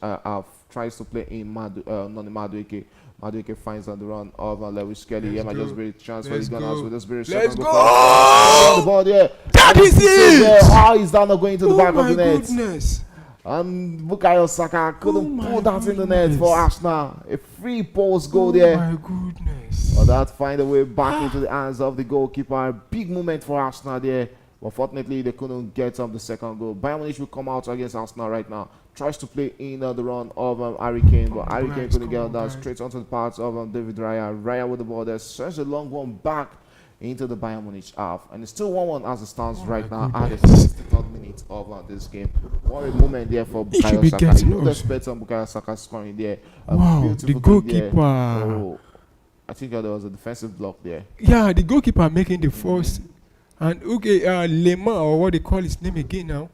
Speaker 1: tries to play in Noni Madueke. Madueke finds on the run of Lewis Kelly. Yeah, might just be transfer the Gunners with this very
Speaker 2: Let's go!
Speaker 1: On the ball there.
Speaker 2: That is it!
Speaker 1: How is that not going to the back of the net?
Speaker 2: Goodness.
Speaker 1: And Bukayo Saka couldn't pull that in the net for Arsenal. A free post goal there.
Speaker 2: Oh my goodness.
Speaker 1: But that find a way back into the hands of the goalkeeper. Big moment for Arsenal there. But fortunately, they couldn't get the second goal. Bayern Munich will come out against Arsenal right now. Tries to play in the run of Harry Kane, but Harry Kane couldn't get that straight onto the parts of David Raya. Raya with the ball there. Sends a long one back into the Bayern Munich half. And it's still 1-1 as it stands right now at the 63rd minute of this game. What a moment there for Bukayo Saka. You don't expect Bukayo Saka scoring there.
Speaker 2: Wow, the goalkeeper.
Speaker 1: There. Oh, I think there was a defensive block there.
Speaker 2: Yeah, the goalkeeper making the first. And okay, Lema, or what they call his name again now.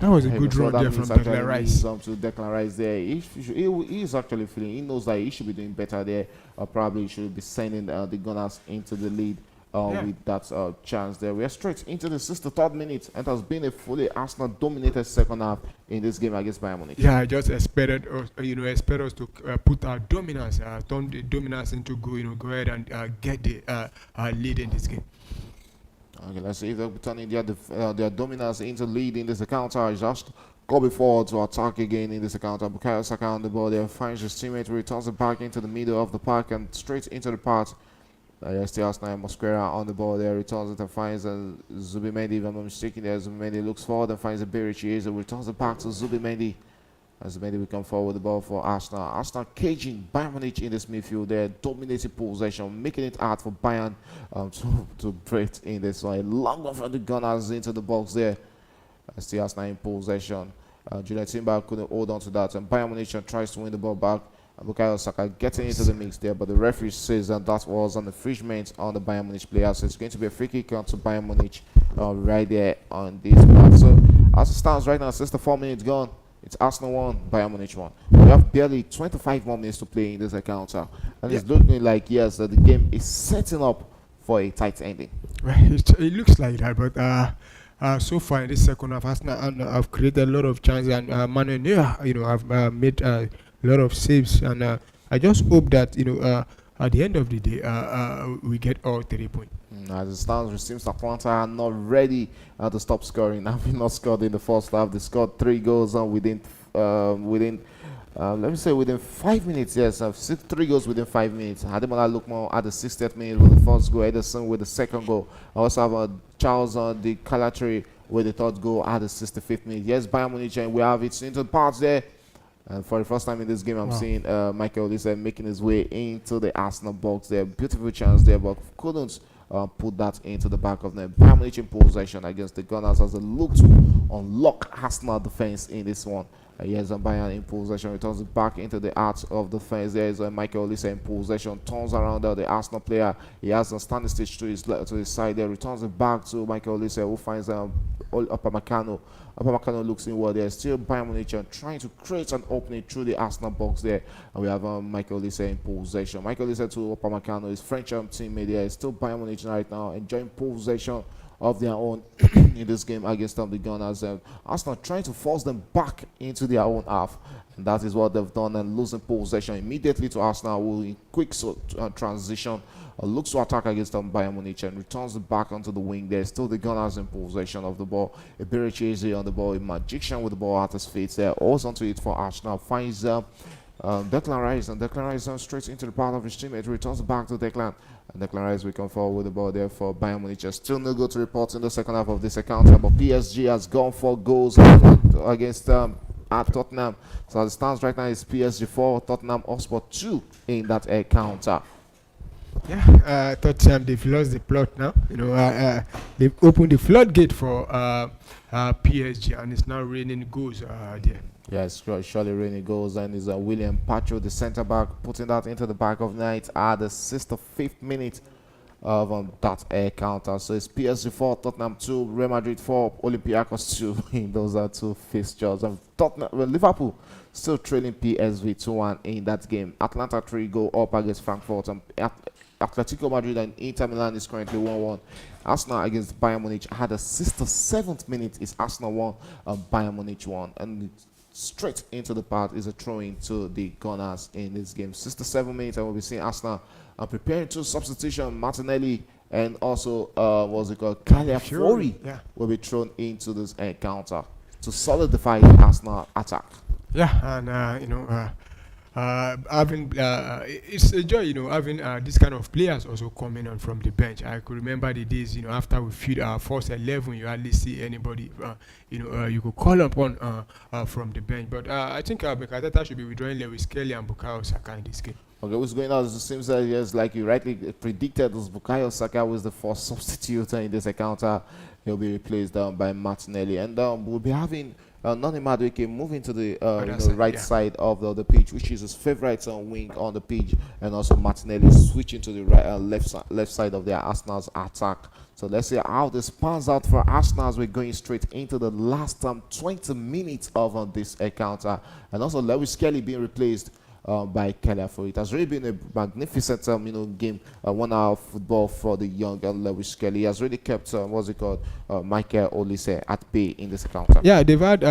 Speaker 2: That was a
Speaker 1: Even
Speaker 2: good
Speaker 1: so,
Speaker 2: run
Speaker 1: that
Speaker 2: there from
Speaker 1: means actually
Speaker 2: Declan
Speaker 1: means
Speaker 2: Rice.
Speaker 1: to Declan Rice there. He is actually feeling. He knows that he should be doing better there. Probably he should be sending the Gunners into the lead
Speaker 2: Yeah.
Speaker 1: with that chance there. We are straight into the 63rd minute, and it has been a fully Arsenal dominated second half in this game against Bayern Munich.
Speaker 2: Yeah, I just expected us, expect us to put our dominance, turn the dominance into go, go ahead and get the lead in this game.
Speaker 1: Okay, let's see if they'll be turning their dominance into lead in this encounter. Just go forward to attack again in this encounter. Bukayo Saka on the ball there, finds his teammate, returns it back into the middle of the park and straight into the part. Still Arsenal Mosquera on the ball there, returns it and finds Zubimendi, if I'm not mistaken there. Zubimendi looks forward and finds a Berich, returns it back to Zubimendi. As Zubimendi will come forward with the ball for Arsenal. Arsenal caging Bayern Munich in this midfield there, dominating possession, making it hard for Bayern to break in this one. Long one from the Gunners into the box there. Still Arsenal in possession. Julian Timber couldn't hold on to that, and Bayern Munich tries to win the ball back. Bukayo Saka getting into the mix there, but the referee says that was an infringement on the Bayern Munich player, so it's going to be a free kick to Bayern Munich right there on this part. So as it stands right now, 64 minutes gone. It's Arsenal 1, Bayern Munich 1. We have barely 25 more minutes to play in this encounter, and it's looking like yes, that the game is setting up for a tight ending.
Speaker 2: Well, it looks like that, but so far in this second half, Arsenal have created a lot of chances, and Manuel Neuer, have made a lot of saves, and I just hope that at the end of the day, we get all 3 points.
Speaker 1: As it stands, it seems Atlanta are not ready to stop scoring. Having not scored in the first half, they scored 3 goals within let me say within 5 minutes. Yes, 3 goals within 5 minutes. Ademola Lookman at the 60th minute with the first goal. Ederson with the second goal. I also have Charles the Calatri with the third goal at the 65th minute. Yes, Bayern Munich, and we have it into the parts there. And for the first time in this game, I'm seeing Michael Olise making his way into the Arsenal box there. Beautiful chance there, but couldn't put that into the back of net. Bayern Munich in possession against the Gunners as they look to unlock Arsenal defense in this one. Yes, Bayern in possession, returns it back into the arch of the defense. There is Michael Olise in possession, turns around the Arsenal player. He has a standing stitch to his left, to his side there, returns it back to Michael Olise, who finds Upamecano. Upamecano looks inward there. Still Bayern Munich trying to create an opening through the Arsenal box there. And we have Michael Olise in possession. Michael Olise to Upamecano, his French teammate there. Still Bayern Munich right now enjoying possession of their own in this game against the Gunners. Arsenal trying to force them back into their own half, and that is what they've done, and losing possession immediately to Arsenal, who in quick transition looks to attack against Bayern Munich and returns it back onto the wing there. Still the Gunners in possession of the ball. Iberichese on the ball, a magician with the ball at his feet there. Also onto it for Arsenal, finds Declan Rice, and Declan Rice straight into the path of his teammate, returns back to Declan. And Declan Rice will come forward with the ball there for Bayern Munich. Still no good to report in the second half of this encounter, but PSG has gone for goals against at Tottenham. So as it stands right now, it's PSG 4, Tottenham Hotspur 2 in that encounter.
Speaker 2: Yeah, Tottenham, they've lost the plot now. They've opened the floodgate for PSG, and it's now raining goals there.
Speaker 1: Yes, surely raining goals, and is William Pacho, the centre back, putting that into the back of net at the 65th minute of that encounter. So it's PSG 4, Tottenham 2, Real Madrid 4, Olympiacos 2 in those are two fixtures. And Liverpool still trailing PSV 2-1 in that game. Atlanta 3 go up against Frankfurt, and Atletico Madrid and Inter Milan is currently 1-1. Arsenal against Bayern Munich had a 67th minute. It's Arsenal 1, Bayern Munich 1, and straight into the path is a throw-in to the Gunners in this game. 67 minutes, and we'll be seeing Arsenal preparing to substitution. Martinelli and also Caliafori will be thrown into this encounter to solidify the Arsenal attack.
Speaker 2: Yeah, and it's a joy, having this kind of players also coming on from the bench. I could remember the days, after we feed our first 11, you hardly see anybody, you could call upon from the bench. But I think Arteta should be withdrawing Lewis Kelly and Bukayo Saka in this game.
Speaker 1: Okay, what's going on? It seems that yes, like you rightly predicted, Bukayo Saka was the first substitute in this encounter. He'll be replaced by Martinelli, and we'll be having Nani Madueke moving to the
Speaker 2: Other side,
Speaker 1: right
Speaker 2: yeah.
Speaker 1: side of the pitch, which is his favorite wing on the pitch, and also Martinelli switching to the right, left side of their Arsenal's attack. So let's see how this pans out for Arsenal as we're going straight into the last 20 minutes of this encounter, and also Lewis Kelly being replaced by Caliafo. It has really been a magnificent, game, 1 hour of football for the young Lewis Kelly. He has really kept, what's it called, Michael Olise at bay in this encounter.
Speaker 2: Yeah, they've had,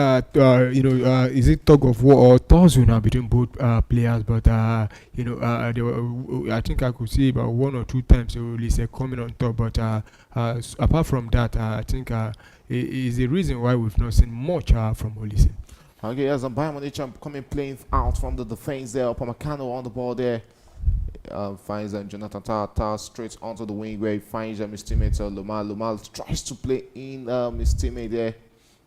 Speaker 2: is it tug of war or tussle now between both players? But they were, I think I could see about 1 or 2 times Olise coming on top. But apart from that, I think it is the reason why we've not seen much from Olise.
Speaker 1: Okay, as Bayern Munich coming playing out from the defense there. Upamecano on the ball there. Finds Jonathan Tah straight onto the wing where he finds his teammate Lumal. Lumal tries to play in his teammate there,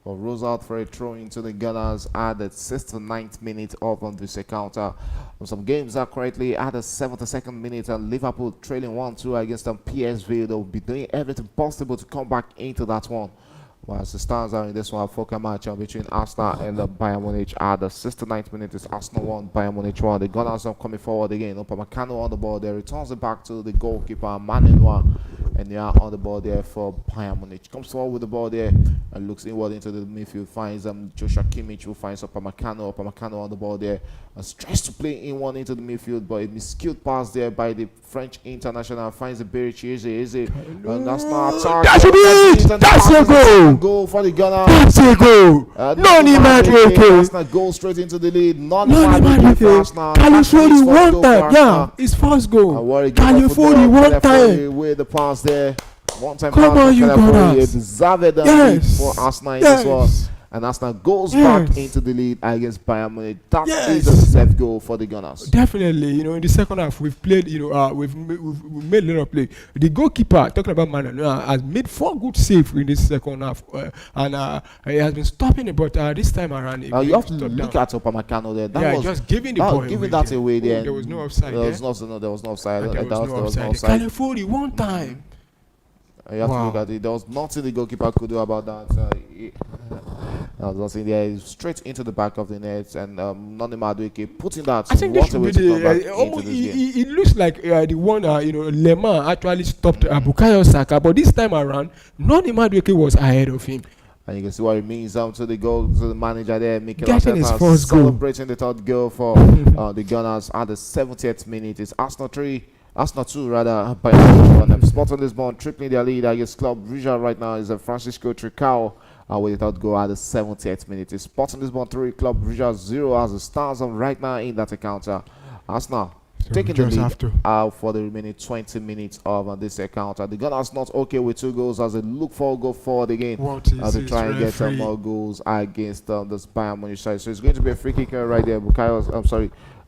Speaker 1: but rolls out for a throw into the Gunners at the 69th minute of on this encounter. Some games are currently at the 72nd minute, and Liverpool trailing 1-2 against PSV. They'll be doing everything possible to come back into that one. Well, as the stars are in this one, focus match between Arsenal and Bayern Munich at the 69th minute. Is Arsenal 1, Bayern Munich 1. The Gunners are coming forward again. Upamecano on the ball there, returns it back to the goalkeeper, Manuel, and they are on the ball there for Bayern Munich. Comes forward with the ball there and looks inward into the midfield. Finds Joshua Kimmich, who finds Upamecano. Upamecano on the ball there and tries to play in one into the midfield, but a miscued pass there by the French international. Finds the Beric. And that's not attack.
Speaker 2: That should be it. That's your goal.
Speaker 1: Goal for the Gunners.
Speaker 2: That's a goal. Noni Madueke.
Speaker 1: Arsenal goal straight into the lead. Noni
Speaker 2: Noni
Speaker 1: Madueke for
Speaker 2: Madueke.
Speaker 1: Arsenal.
Speaker 2: California one
Speaker 1: Goal for
Speaker 2: time. Yeah,
Speaker 1: Arsenal.
Speaker 2: his first goal.
Speaker 1: California
Speaker 2: California one time.
Speaker 1: with the pass there. One time
Speaker 2: Come
Speaker 1: pass
Speaker 2: on,
Speaker 1: for
Speaker 2: you
Speaker 1: California.
Speaker 2: Gunners.
Speaker 1: Deserved
Speaker 2: Yes.
Speaker 1: for Arsenal in this one.
Speaker 2: Yes.
Speaker 1: And Arsenal goes
Speaker 2: Yes.
Speaker 1: back into the lead against Bayern Munich. That
Speaker 2: Yes.
Speaker 1: is a safe goal for the Gunners.
Speaker 2: Definitely, in the second half we've played, we've made a lot of play. The goalkeeper, talking about Manuel, has made 4 good saves in this second half, and he has been stopping it. But this time around,
Speaker 1: You have to look at Upamecano there. That was
Speaker 2: just giving the ball
Speaker 1: giving
Speaker 2: away
Speaker 1: that
Speaker 2: there.
Speaker 1: away there.
Speaker 2: There was no offside
Speaker 1: There
Speaker 2: there.
Speaker 1: was no, there was no offside.
Speaker 2: And
Speaker 1: There was no
Speaker 2: offside.
Speaker 1: offside.
Speaker 2: California one time.
Speaker 1: You have to look at it. There was nothing the goalkeeper could do about that. There was nothing there. Straight into the back of the net, and Noni Madueke putting that.
Speaker 2: I think this
Speaker 1: what a
Speaker 2: should
Speaker 1: way
Speaker 2: be
Speaker 1: to come back
Speaker 2: the.
Speaker 1: into this game.
Speaker 2: It looks like the one Le Mans actually stopped Bukayo Saka, but this time around, Noni Madueke was ahead of him.
Speaker 1: And you can see what it means to the goal to the manager there, Mikel
Speaker 2: Getting his
Speaker 1: Arteta,
Speaker 2: first goal.
Speaker 1: celebrating the third goal for the Gunners at the 70th minute. It's Arsenal 3. Arsenal 2 rather, Bayern Munich 1. Sporting Lisbon tripling their lead against Club Brugge right now is Francisco Tricao with the third goal at the 70th minute. It's Sporting Lisbon 3, Club Brugge 0 as the stars are right now in that encounter. Arsenal
Speaker 2: So
Speaker 1: taking the
Speaker 2: we just
Speaker 1: lead
Speaker 2: have to.
Speaker 1: out for the remaining 20 minutes of this encounter. The Gunners not okay with 2 goals as they look for a goal forward again.
Speaker 2: What is
Speaker 1: As they
Speaker 2: this
Speaker 1: try and get some
Speaker 2: referee?
Speaker 1: more goals against this Bayern Munich side. So it's going to be a free kicker right there.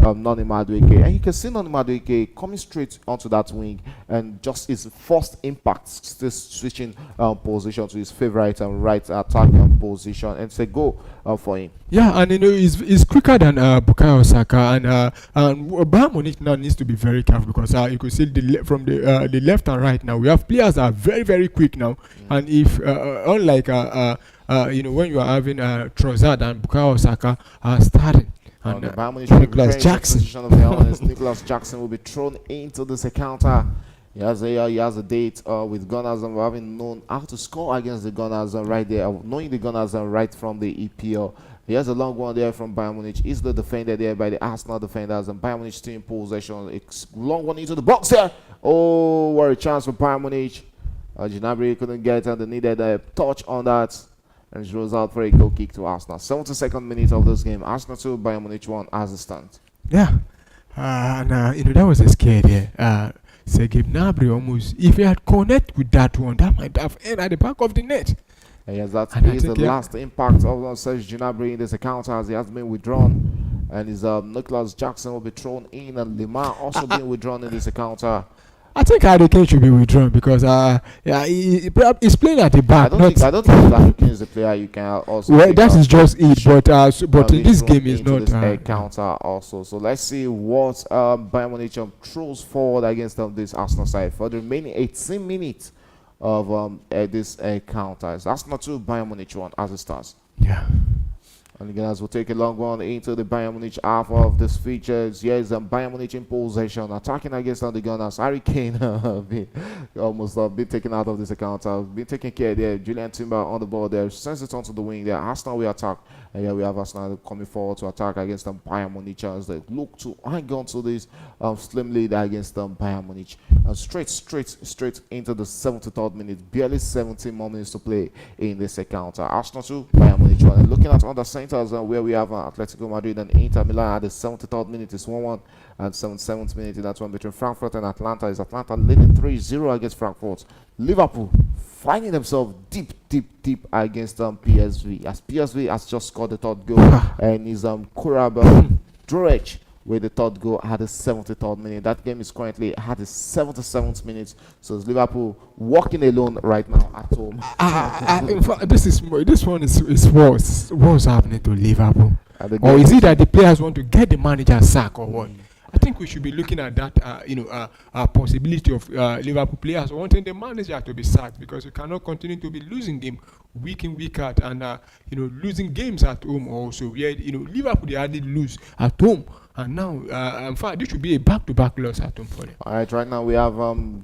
Speaker 1: Noni Madueke. And you can see Noni Madueke coming straight onto that wing, and just his first impact, still switching position to his favorite right attack position. And it's a goal for him.
Speaker 2: Yeah, and he's quicker than Bukayo Saka, and Bayern Munich now needs to be very careful because you could see from the left and right now we have players that are very very quick now, and if unlike when you are having Trossard and Bukayo Saka starting. And
Speaker 1: The Bayern Munich
Speaker 2: Nicholas Jackson.
Speaker 1: position of the honest. Nicholas Jackson will be thrown into this encounter. He has a date with Gunners, and having known how to score against the Gunners right there, knowing the Gunners right from the EPL. He has a long one there from Bayern Munich. He's the defender there by the Arsenal defenders, and Bayern Munich still in possession. It's long one into the box there. Oh, what a chance for Bayern Munich. Gnabry couldn't get the needed touch on that. And it rolls out for a goal kick to Arsenal. 72nd minute of this game. Arsenal 2, Bayern Munich 1 as it stands.
Speaker 2: Yeah, and that was a scare there. Serge Gnabry almost, if he had connected with that one, that might have ended at the back of the net.
Speaker 1: And yes, that
Speaker 2: And I
Speaker 1: is the
Speaker 2: think, yeah.
Speaker 1: last impact of Serge Gnabry in this encounter as he has been withdrawn. And his Nicholas Jackson will be thrown in, and Lemar also being withdrawn in this encounter.
Speaker 2: I think Harry Kane should be withdrawn because he's playing at the
Speaker 1: I
Speaker 2: back.
Speaker 1: don't think Harry Kane is a player you can also.
Speaker 2: Well,
Speaker 1: pick
Speaker 2: that
Speaker 1: up.
Speaker 2: is just it. But in
Speaker 1: Being
Speaker 2: this
Speaker 1: thrown
Speaker 2: game is
Speaker 1: into
Speaker 2: not.
Speaker 1: this encounter also. So let's see what Bayern Munich throws forward against this Arsenal side for the remaining 18 minutes of this encounter. It's Arsenal 2, Bayern Munich 1 as it starts.
Speaker 2: Yeah.
Speaker 1: And the Gunners will take a long one into the Bayern Munich half of this features. Yes, Bayern Munich in possession, attacking against the Gunners. Harry Kane almost been taken out of this account. Been taken care there. Julian Timber on the ball there. Sends it onto the wing there. Arsenal will attack. And here we have Arsenal coming forward to attack against the Bayern Munich as they look to hang on to this slim lead against Bayern Munich. Straight into the 73rd minute. Barely 17 more minutes to play in this encounter. Arsenal 2, Bayern Munich 1. And looking at on the centers where we have Atletico Madrid and Inter Milan at the 73rd minute is 1-1. And 77th minute in that one between Frankfurt and Atlanta is Atlanta leading 3-0 against Frankfurt. Liverpool finding themselves deep against PSV, as PSV has just scored the third goal and is Kurabel Drorech with the third goal at the 73rd minute. That game is currently at the 77th minute, so it's Liverpool walking alone right now at home.
Speaker 2: In fact, this one is what's happening to Liverpool, or is it that the players want to get the manager sacked or what? I think we should be looking at that, possibility of Liverpool players wanting the manager to be sacked, because you cannot continue to be losing them week in, week out, and losing games at home also. Where Liverpool, they hardly lose at home, and now in fact this should be a back-to-back loss at home for them.
Speaker 1: All right, right now we have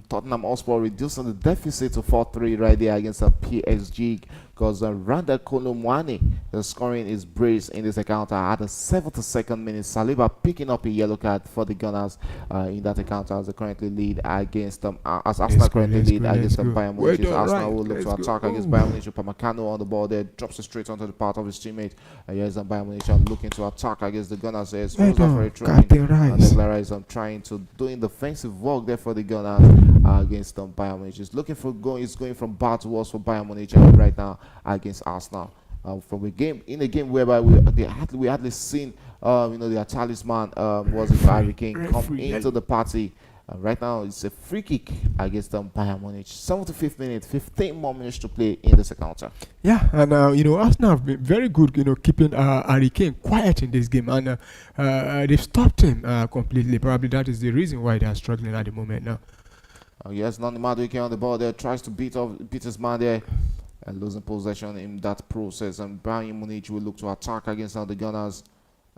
Speaker 1: Tottenham Hotspur reducing the deficit to 4-3 right there against PSG. Because Randa Kolomwani is scoring his brace in this encounter at the 72nd minute. Saliba picking up a yellow card for the Gunners in that encounter as they currently lead against as Arsenal currently lead against Bayern Munich. Arsenal will look to attack against Bayern Munich. Upamecano on the ball there, drops it straight onto the part of his teammate. Here's Bayern Munich looking to attack against the Gunners. There's trying to doing defensive work there for the Gunners against Bayern Munich. He's looking for he's going from bad to worse for Bayern Munich right now against Arsenal. From a game whereby we hardly seen their talisman was it Harry Kane come into the party. Right now it's a free kick against Bayern Munich. 75th minute, 15 more minutes to play in this encounter.
Speaker 2: Yeah, and Arsenal have been very good, keeping Harry Kane quiet in this game, and they've stopped him completely. Probably that is the reason why they are struggling at the moment now.
Speaker 1: Yes, Nani Madueke on the ball there, tries to beat his man there. And losing possession in that process. And Bayern Munich will look to attack against the Gunners.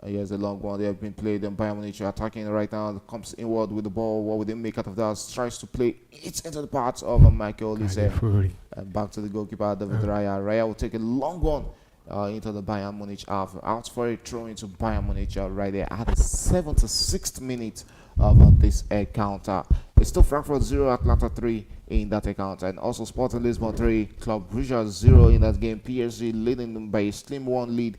Speaker 1: Here's a long one. They have been played. And Bayern Munich are attacking right now. Comes inward with the ball. What will they make out of that? Tries to play it into the parts of Michael Olise. And back to the goalkeeper, David Raya. Raya will take a long one into the Bayern Munich half. Out for a throw into Bayern Munich right there at the 76th minute of this encounter. It's still Frankfurt 0, Atlanta 3 in that encounter. And also Sporting Lisbon 3, Club Brugge 0 in that game. PSG leading them by a slim 1 lead,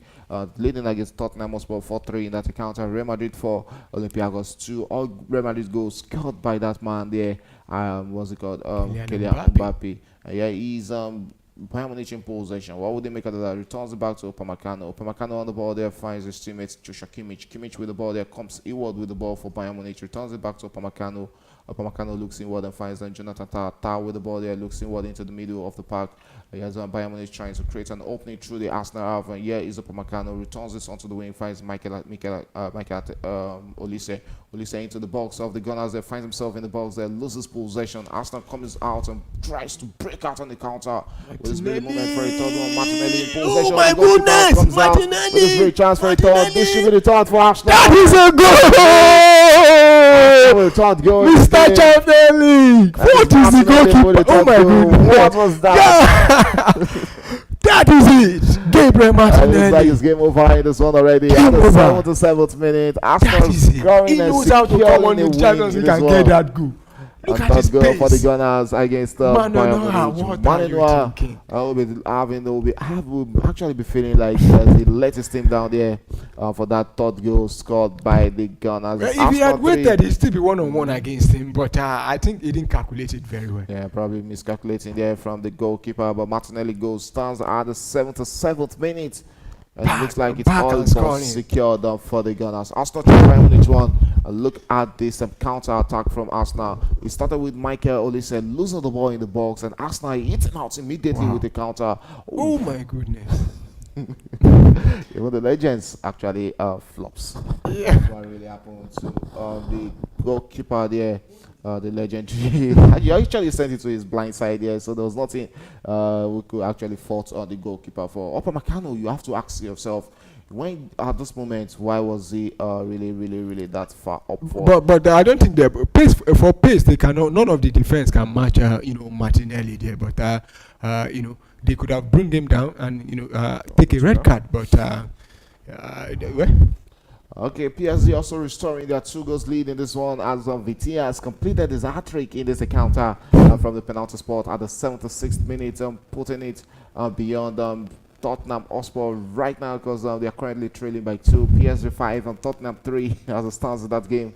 Speaker 1: leading against Tottenham Hotspur 4-3 in that encounter. Real Madrid 4, Olympiacos 2. All Real Madrid goals scored by that man there. What's it called? Kylian Mbappe. Yeah, he's Bayern Munich in possession. What would they make out of that? Returns it back to Upamecano. Upamecano on the ball there finds his teammate Joshua Kimmich. Kimmich with the ball there, comes inward with the ball for Bayern Munich. Returns it back to Upamecano. Upamecano looks inward and finds Jonathan Tah with the ball there, looks inward into the middle of the park. He has Bayern Munich trying to create an opening through the Arsenal half, and here is Upamecano, returns this onto the wing, finds Michael Olise. Olise into the box of the Gunners there, finds himself in the box there, loses possession. Arsenal comes out and tries to break out on the counter. With this very moment for a third one, Martinelli in possession.
Speaker 2: Oh my goodness!
Speaker 1: Martinelli! With this very chance for a third. This should be the third for Arsenal.
Speaker 2: That is a goal! Mr. Champions League! What is the goalkeeper? Oh my goodness!
Speaker 1: What was that?
Speaker 2: That is it! Gabriel Martinelli.
Speaker 1: It looks like it's game over in this one already. At the 77th minute, Arsenal scoring
Speaker 2: he knows how to come on the Champions League and get that goal. Look at his
Speaker 1: goal
Speaker 2: pace.
Speaker 1: for the Gunners against Bayern
Speaker 2: Munich.
Speaker 1: Will actually be feeling like the latest team down there for that third goal scored by the Gunners.
Speaker 2: If he had waited, he'd still be 1-on-1 against him, but I think he didn't calculate it very well.
Speaker 1: Yeah, probably miscalculating there from the goalkeeper, but Martinelli goal stands at the 77th minute. And it looks like it's all but secured for the Gunners. Arsenal 3, Bayern Munich 1. Look at this counter attack from Arsenal. It started with Michael Olise losing the ball in the box, and Arsenal hitting out immediately with the counter.
Speaker 2: Oh my goodness.
Speaker 1: Even the legends actually flops.
Speaker 2: Yeah.
Speaker 1: What really happened to the goalkeeper there? The legendary. He actually sent it to his blind side there, so there was nothing we could actually fault on the goalkeeper for. Upamecano, you have to ask yourself, When at this moment, why was he really that far up for?
Speaker 2: But I don't think they pace for pace they cannot. None of the defense can match. Martinelli there, but they could have bring him down and take a red card. But well,
Speaker 1: Okay, PSG also restoring their 2 goals lead in this one as Vitinha has completed his hat-trick in this encounter from the penalty spot at the 76th minute, putting it beyond Tottenham Hotspur right now because they are currently trailing by 2. PSG 5 and Tottenham 3 as it stands in that game.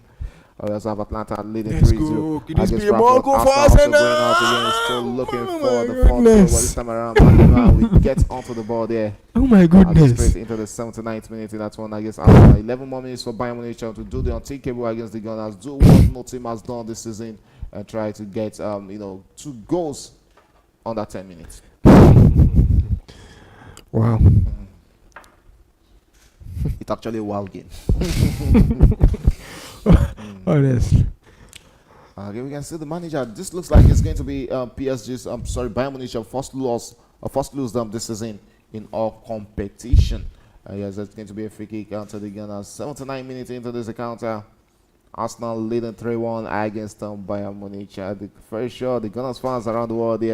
Speaker 1: We also have Atlanta leading 3-0
Speaker 2: Could this
Speaker 1: against
Speaker 2: be a more
Speaker 1: Frankfurt.
Speaker 2: goal for
Speaker 1: Arsenal
Speaker 2: Arsenal?
Speaker 1: also going out again, still looking
Speaker 2: Oh
Speaker 1: for
Speaker 2: my
Speaker 1: the fourth goal, but
Speaker 2: goodness.
Speaker 1: this time around, Maguire will get onto the ball there.
Speaker 2: Oh my
Speaker 1: As
Speaker 2: goodness!
Speaker 1: straight into the 79th minute in that one against Arsenal. 11 more minutes for Bayern Munich to do the unthinkable against the Gunners. Do what no team has done this season and try to get 2 goals under 10 minutes.
Speaker 2: Wow.
Speaker 1: It's actually a wild game.
Speaker 2: Honestly.
Speaker 1: Okay, we can see the manager. This looks like it's going to be PSG's. Bayern Munich first lose this season in all competition. Yes, it's going to be a free kick to the Gunners. 79 minutes into this encounter, Arsenal leading 3-1 against Bayern Munich. Very sure the Gunners fans around the world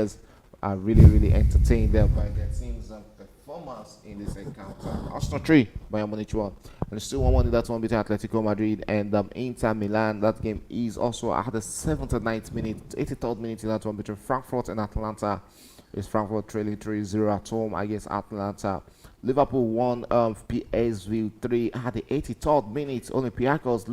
Speaker 1: are really entertained there by their team's performance in this encounter. Arsenal 3, Bayern Munich 1. And it's still 1-1 in that one between Atletico Madrid and Inter Milan. That game is also at the 79th minute, 83rd minute in that one between Frankfurt and Atlanta. It's Frankfurt trailing 3-0 at home against Atlanta. Liverpool won PSV 3 at the 83rd minute. Olympiacos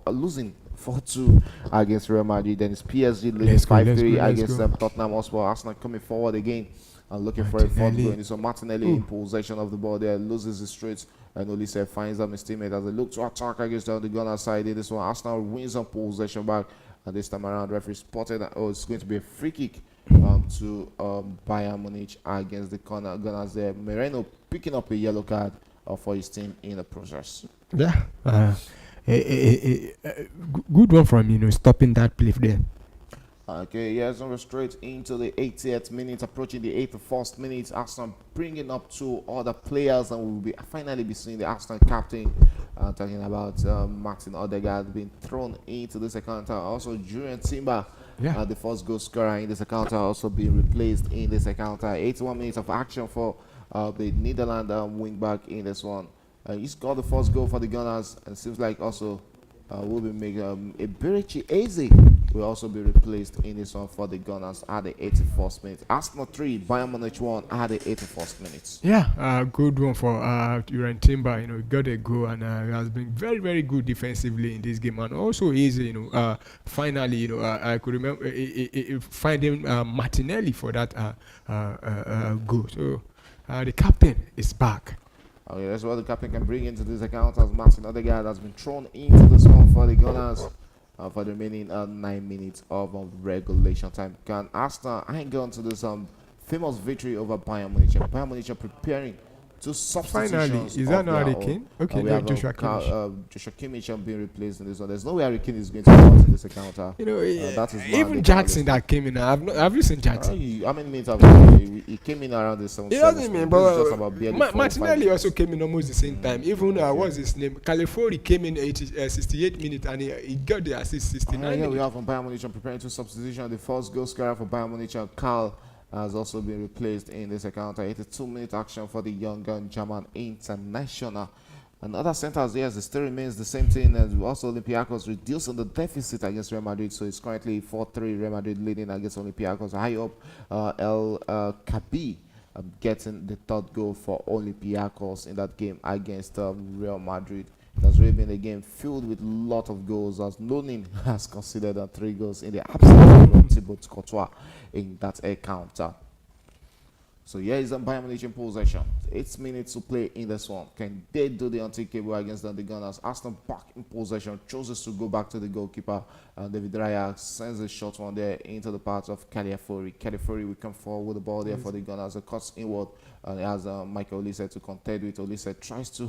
Speaker 1: losing 4-2 against Real Madrid. Then it's PSG leading 5-3 against Tottenham Hotspur. Arsenal coming forward again and looking for a fourth goal. And so Martinelli in possession of the ball there, loses his straight, and Olise finds his teammate as they look to attack against the Gunner side. In this one, Arsenal wins on possession back, and this time around, referee spotted that it's going to be a free kick to Bayern Munich against the Gunners there. Moreno picking up a yellow card for his team in the process.
Speaker 2: Yeah. Good one from stopping that play there.
Speaker 1: Okay, yes, and we're straight into the 80th minute, approaching the 81st minute. Arsenal bringing up 2 other players, and we'll finally be seeing the Arsenal captain, talking about Martin Odegaard, being thrown into this encounter. Also, Julian Timber, the first goal scorer in this encounter, also being replaced in this encounter. 81 minutes of action for the Netherlands wingback in this one. He's got the first goal for the Gunners, and it seems like also will be making Iberici Eze will also be replaced in this one for the Gunners at the 81st minute. Arsenal 3, Bayern Munich 1 at the 81st minute.
Speaker 2: Yeah, good one for Julian Timber. He got a goal and has been very good defensively in this game, and also easy. Finally, I could remember finding Martinelli for that goal. So the captain is back.
Speaker 1: Okay, that's what the captain can bring into this account, as Martin Odegaard has been thrown into this one for the Gunners for the remaining 9 minutes of regulation time. Can Arsenal hang on to this famous victory over Bayern Munich? Bayern Munich are preparing to substitutions.
Speaker 2: Finally, is that not Harry Kane? Okay,
Speaker 1: we
Speaker 2: no,
Speaker 1: have
Speaker 2: Joshua Kimmich.
Speaker 1: Joshua Kimmich being replaced in this one. There's no way Harry Kane is going to come out in this encounter. That is
Speaker 2: even Jackson that came in. Have you seen Jackson?
Speaker 1: How many minutes have he came in around the 7th?
Speaker 2: It doesn't mean, but
Speaker 1: about
Speaker 2: Martinelli also came in almost the same time. Even what's his name? Califori came in 68 minutes and he got the assist 69
Speaker 1: we
Speaker 2: minutes.
Speaker 1: have from Bayern Munich preparing to substitution. The first goal scorer for Bayern Munich, Karl, has also been replaced in this encounter. 82-minute action for the young German international. And other centers, yes, it still remains the same thing. And also Olympiacos reducing the deficit against Real Madrid. So it's currently 4-3, Real Madrid leading against Olympiacos. High up, El Kabi getting the 3rd goal for Olympiacos in that game against Real Madrid. It has really been a game filled with a lot of goals, as Lunin has considered 3 goals in the absence of Thibaut Courtois in that encounter. So here is Bayern Munich in possession. 8 minutes to play in this one. Can they do the unthinkable against the Gunners? Arsenal back in possession, chooses to go back to the goalkeeper. David Raya sends a short one there into the path of Caliafori. Caliafori will come forward with the ball there for the Gunners. It cuts inward, and it has Michael Olise to contend with. Olise tries to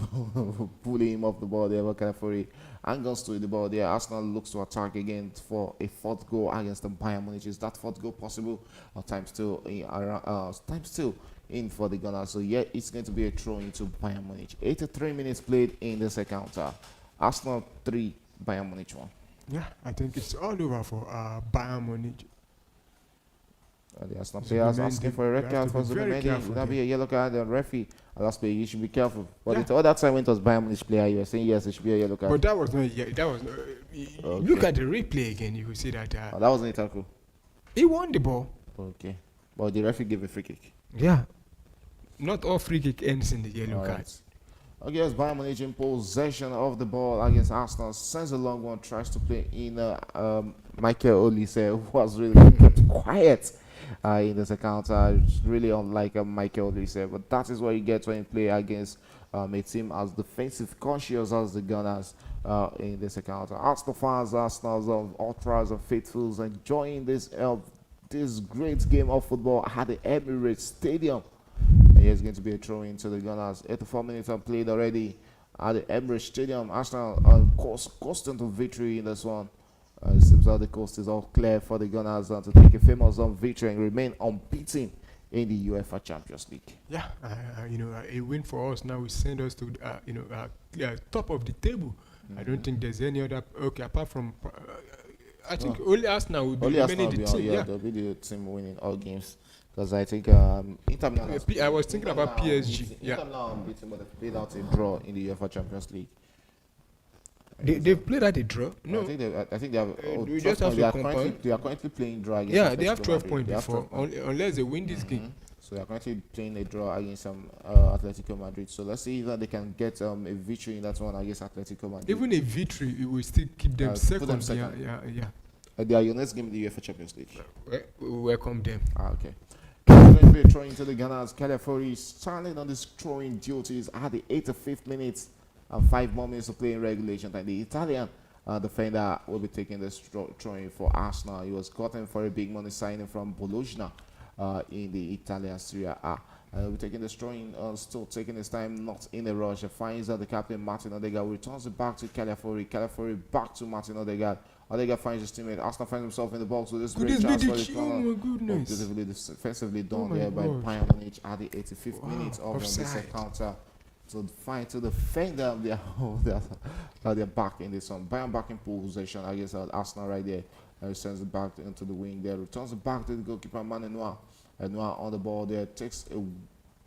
Speaker 1: pull him off the ball there, but Caliafori angles to the ball there. Arsenal looks to attack again for a 4th goal against the Bayern Munich. Is that 4th goal possible? Time still in for the Gunners. So yeah, it's going to be a throw into Bayern Munich. 83 minutes played in the second half. Arsenal 3, Bayern Munich 1.
Speaker 2: Yeah, I think it's all over for Bayern Munich.
Speaker 1: The Arsenal players asking for a red card for Zubimendi. Would that be a yellow card? The referee, last play, you should be careful. But the other time when it was Bayern Munich player, you were saying yes, it should be a yellow card.
Speaker 2: But that was not. Yeah, that was.
Speaker 1: Okay.
Speaker 2: Look at the replay again. You will see that.
Speaker 1: That wasn't a tackle.
Speaker 2: He won the ball.
Speaker 1: Okay, but the referee gave a free kick.
Speaker 2: Yeah. Not all free kick ends in the yellow cards.
Speaker 1: Okay, as Bayern Munich in possession of the ball against Arsenal, sends a long one, tries to play in Michael Olise, who was really kept quiet in the second half. It's really unlike Michael Olise, but that is what you get when you play against a team as defensive conscious as the Gunners in the second half. Arsenal fans, Arsenal's ultras and faithfuls enjoying this great game of football at the Emirates Stadium. Here's going to be a throw into the Gunners. 84 minutes are played already at the Emirates Stadium. Arsenal on coasting to victory in this one. It seems like the coast is all clear for the Gunners to take a famous victory and remain unbeaten in the UEFA Champions League.
Speaker 2: Yeah, a win for us now will send us to top of the table. I don't think there's any other. Okay, apart from I think only Arsenal will be remaining the team.
Speaker 1: Yeah, they'll be the team winning all games. Because I think Inter Milan.
Speaker 2: I was thinking about PSG.
Speaker 1: Inter Milan unbeaten, but they played out a draw in the UEFA Champions League.
Speaker 2: They've played at a draw. No,
Speaker 1: I think they have.
Speaker 2: We just have to combine.
Speaker 1: They are currently playing draw against.
Speaker 2: Yeah, they have 12 points before, unless they win this game.
Speaker 1: So they are currently playing a draw against Atletico Madrid. So let's see if they can get a victory in that one against Atletico Madrid.
Speaker 2: Even a victory, it will still keep them second. Yeah.
Speaker 1: They are your next game in the UEFA Champions League.
Speaker 2: We welcome them.
Speaker 1: Okay. Going to be throwing to the Gunners. Calafiori standing on his throwing duties at the 85th minute and 5 more minutes to play in regulation time. The Italian defender will be taking this throwing for Arsenal. He was gotten for a big money signing from Bologna in the Italian Serie A. Will be taking this throwing, still taking his time, not in a rush. He finds the captain Martin Odegaard, returns it back to Calafiori. Calafiori back to Martin Odegaard. Odegaard finds his teammate. Arsenal finds himself in the box with this great chance for his corner.
Speaker 2: Oh my goodness.
Speaker 1: Beautifully defensively done there by Bayern Munich at the 85th minute of this encounter. To find to defend them, they're back in this one. Bayern back in possession against Arsenal right there. He sends it back into the wing there. Returns it back to the goalkeeper, Noir. Noir on the ball there. Takes a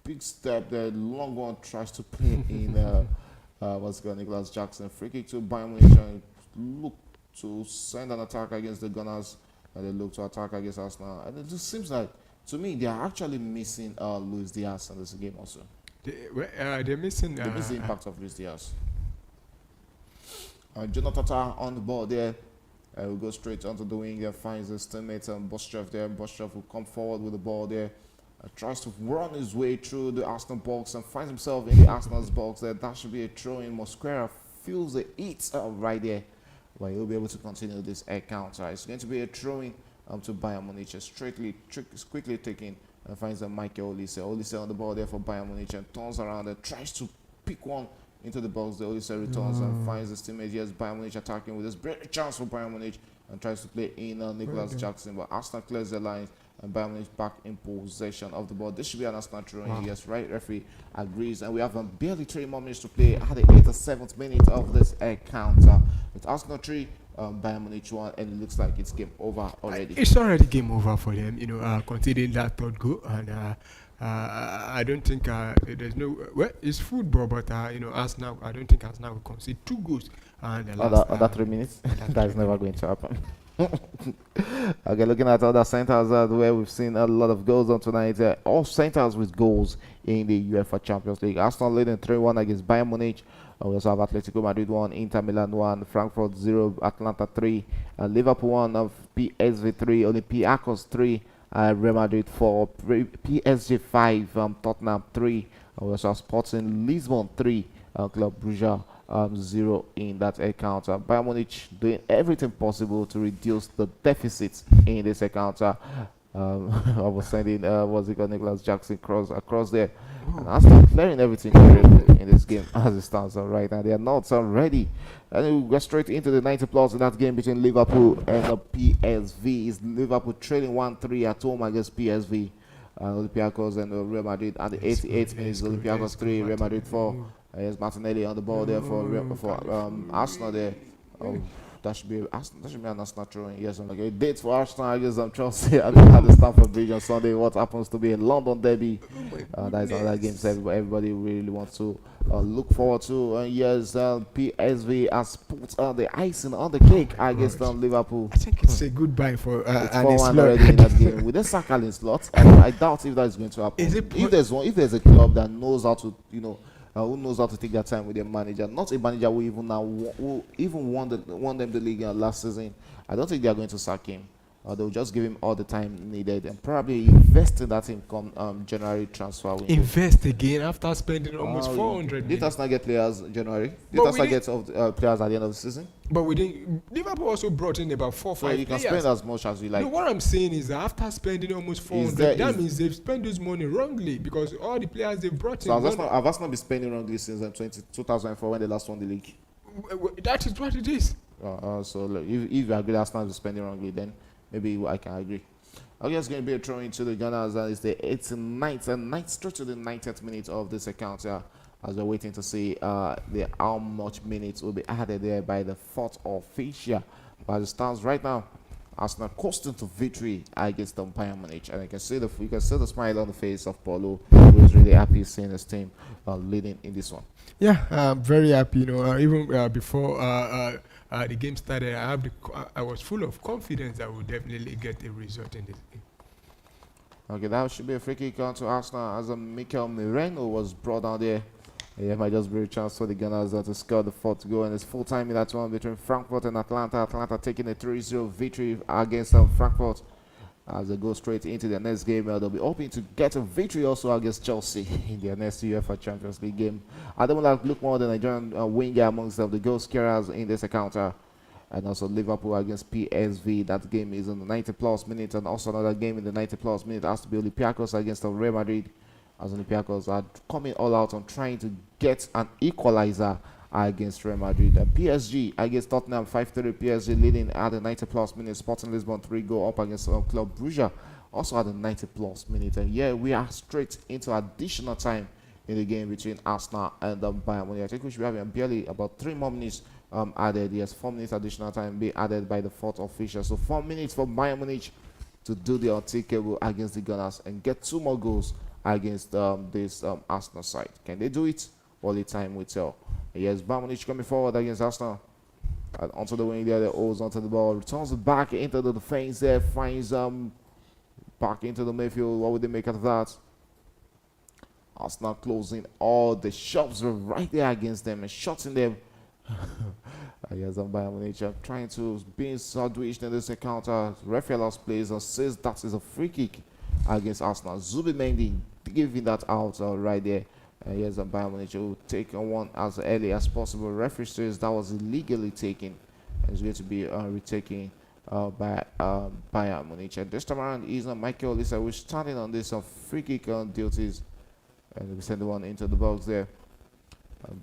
Speaker 1: big step there. Long one tries to play in Nicholas Jackson. Free kick to Bayern Munich. Look to send an attack against the Gunners, and they look to attack against Arsenal. And it just seems like, to me, they are actually missing Luis Diaz in this game also.
Speaker 2: They're missing
Speaker 1: the impact of Luis Diaz. Jonathan Tata on the ball there. Will go straight onto the wing and finds his teammate Bostrev there. Bostrev will come forward with the ball there. Tries to run his way through the Arsenal box and finds himself in the Arsenal's box there. That should be a throw in. Mosquera feels the heat right there. But he'll be able to continue this encounter. It's going to be a throwing to Bayern Munich. Quickly taken and finds Michael Olise. Olise on the ball there for Bayern Munich and turns around and tries to pick one into the box. The Olise returns and finds his teammate. Yes, Bayern Munich attacking with this great chance for Bayern Munich and tries to play in Nicholas Jackson. But Arsenal clears the lines and Bayern Munich back in possession of the ball. This should be an Arsenal throwing. Yes, right, referee agrees. And we have barely 3 more minutes to play at the 87th minute of this encounter. It's Arsenal 3, Bayern Munich 1, and it looks like it's game over already.
Speaker 2: It's already game over for them, considering that third goal. And I don't think there's no. Well, it's football, but Arsenal. I don't think Arsenal will concede 2 goals. And
Speaker 1: other 3 minutes, that's never going to happen. Okay, looking at other centers where we've seen a lot of goals on tonight. All centers with goals in the UEFA Champions League. Arsenal leading 3-1 against Bayern Munich. We also have Atletico Madrid 1, Inter Milan 1, Frankfurt 0, Atlanta 3, Liverpool 1, of PSV 3, Olympiacos 3, Real Madrid 4, PSG 5, Tottenham 3. We also have Sporting Lisbon 3, Club Brugge 0 in that encounter. Bayern Munich doing everything possible to reduce the deficit in this encounter. I was sending Nicholas Jackson across there. And Arsenal clearing everything in this game as it stands right now. They are not ready. And we go straight into the 90 plus in that game between Liverpool and the PSV. Is Liverpool trailing 1-3 at home against PSV. Olympiacos and Real Madrid. And the 88th minutes, Olympiacos 3, Real Madrid 4. Yes, Martinelli on the ball there for Arsenal there. Oh, that should be an Arsenal throwing. Yes, okay. Dates for Arsenal against Chelsea at the Stamford Bridge on Sunday. What happens to be a London derby? That is another game everybody really wants to look forward to. Yes, PSV has put the icing on the cake against Liverpool.
Speaker 2: I think it's a goodbye for
Speaker 1: It's
Speaker 2: and
Speaker 1: 4-1 already in that game. With the Saka in slot, I doubt if that is going to happen. If there's a club that knows how to, who knows how to take their time with their manager, not a manager who even won them the league last season, I don't think they are going to sack him. They'll just give him all the time needed and probably invest in that income January transfer window.
Speaker 2: Invest again after spending almost 400
Speaker 1: Did us not get players January? Did us not get players at the end of the season?
Speaker 2: But we didn't. Liverpool also brought in about 4 or 5
Speaker 1: you can
Speaker 2: players.
Speaker 1: spend as much as you like.
Speaker 2: No, what I'm saying is that after spending almost 400, that means they've spent this money wrongly because all the players they've brought in.
Speaker 1: So I've not been spending wrongly since 2004 when they last won the league.
Speaker 2: That is what it is.
Speaker 1: So look, if you agree Arsenal is spending wrongly, then maybe I can agree. Okay, it's going to be a throw into the Gunners. That is the 89th and straight to the 90th minute of this account. As we're waiting to see how much minutes will be added there by the fourth official. But it stands right now, Arsenal coasting to victory against the Bayern Munich, and you can see the smile on the face of Paulo, who is really happy seeing his team leading in this one.
Speaker 2: Yeah, I'm very happy. Even before the game started, I was full of confidence that we'll definitely get a result in this game.
Speaker 1: Okay, that should be a free kick on to Arsenal as Mikel Merino was brought down there. Yeah, might just be a chance for the Gunners to score the fourth goal, and it's full time in that one between Frankfurt and Atlanta. Atlanta taking a 3-0 victory against Frankfurt as they go straight into their next game. They'll be hoping to get a victory also against Chelsea in their next UEFA Champions League game. I don't want to look more than Nigerian winger amongst the goal scorers in this encounter. And also Liverpool against PSV. That game is in the 90-plus minutes, and also another game in the 90-plus minutes has to be Olympiacos against Real Madrid, as Olympiacos are coming all out on trying to get an equalizer against Real Madrid. And PSG against Tottenham, 5-3. PSG leading at the 90-plus minutes. Sporting Lisbon 3-goal up against Club Brugge, also at the 90-plus minutes. And yeah, we are straight into additional time in the game between Arsenal and Bayern Munich. I think we should be having barely about 3 more minutes added. Yes, 4 minutes additional time being added by the fourth official. So 4 minutes for Bayern Munich to do the unthinkable against the Gunners and get 2 more goals against this Arsenal side. Can they do it? Only time will tell. Yes, Bayern Munich coming forward against Arsenal. And onto the wing there, the O's onto the ball. Returns it back into the defense there. Finds back into the midfield. What would they make out of that? Arsenal closing all the shops right there against them and shutting them. Yes, Bayern Munich trying to be sandwiched in this encounter. Referee lost plays and says that is a free kick against Arsenal. Zubimendi giving that out right there. Yes, Bayern Munich will take one as early as possible. Referee says that was illegally taken and it's going to be retaken by Bayern Munich. And this time around is Michael Lisa, who's standing on this free kick duties, and we send the one into the box there.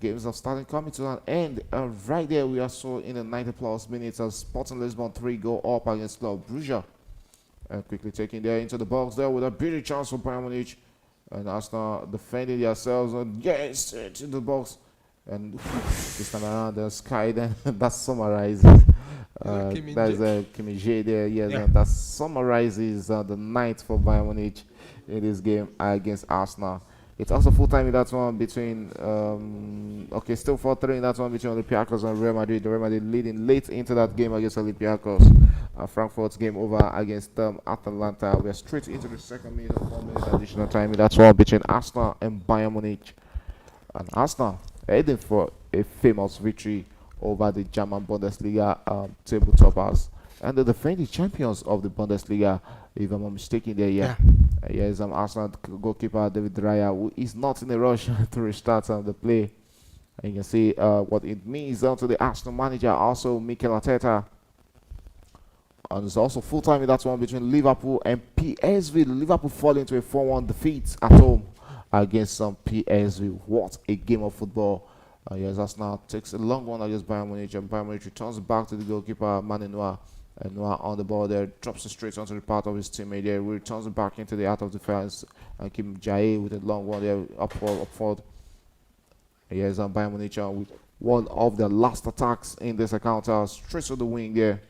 Speaker 1: Games are starting coming to an end. Right there, we are so in the 90-plus minutes as Sporting Lisbon 3 go up against Club Brugge. Quickly taking there into the box there with a beauty chance for Bayern Munich. And Arsenal defending themselves. And yes, into the box. And this time around, the Sky then that summarizes. That's Kimi J there. Yes, yeah. And that summarizes the night for Bayern Munich in this game against Arsenal. It's also full time in that one between, still 4-3 in that one between Olympiacos and Real Madrid. Real Madrid leading late into that game against Olympiacos. Frankfurt's game over against Atalanta. We are straight into the second minute of 4 minutes additional time in that one between Arsenal and Bayern Munich. And Arsenal heading for a famous victory over the German Bundesliga table toppers and the defending champions of the Bundesliga, if I'm not mistaken there. Yes, Arsenal goalkeeper David Raya, who is not in a rush to restart the play. And you can see what it means to the Arsenal manager, also Mikel Arteta. And it's also full time in that one between Liverpool and PSV. Liverpool falling to a 4-1 defeat at home against PSV. What a game of football. Yes, Arsenal takes a long one against Bayern Munich, and Bayern Munich returns back to the goalkeeper Manuel And Noah on the ball there, drops it straight onto the part of his teammate there, returns it back into the out of defense, and Kim Jae with a long one there, upward. Here's Bayern Munich with one of the last attacks in this encounter, straight to the wing there,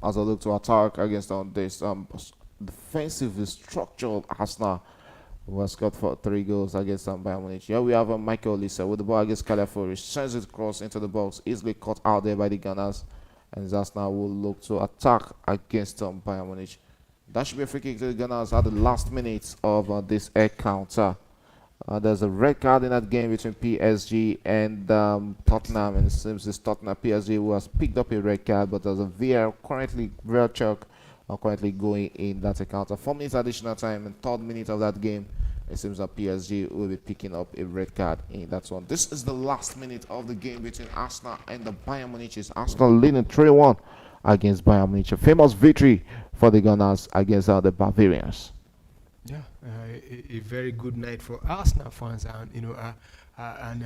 Speaker 1: as I look to attack against this defensively structured Arsenal, who has scored for 3 goals against Bayern Munich. Here we have Michael Lisa with the ball against Calafiori, sends it across into the box, easily caught out there by the Gunners, and Arsenal will look to attack against Bayern Munich. That should be a free kick to the Gunners at the last minutes of this encounter. There's a red card in that game between PSG and Tottenham, and it seems this Tottenham PSG who has picked up a red card, but there's a VAR check currently going in that encounter. 4 minutes additional time, and 3rd minute of that game, it seems that PSG will be picking up a red card in that one. This is the last minute of the game between Arsenal and the Bayern Munich. Arsenal leading 3-1 against Bayern Munich. A famous victory for the Gunners against the Bavarians.
Speaker 2: Yeah, a very good night for Arsenal fans, and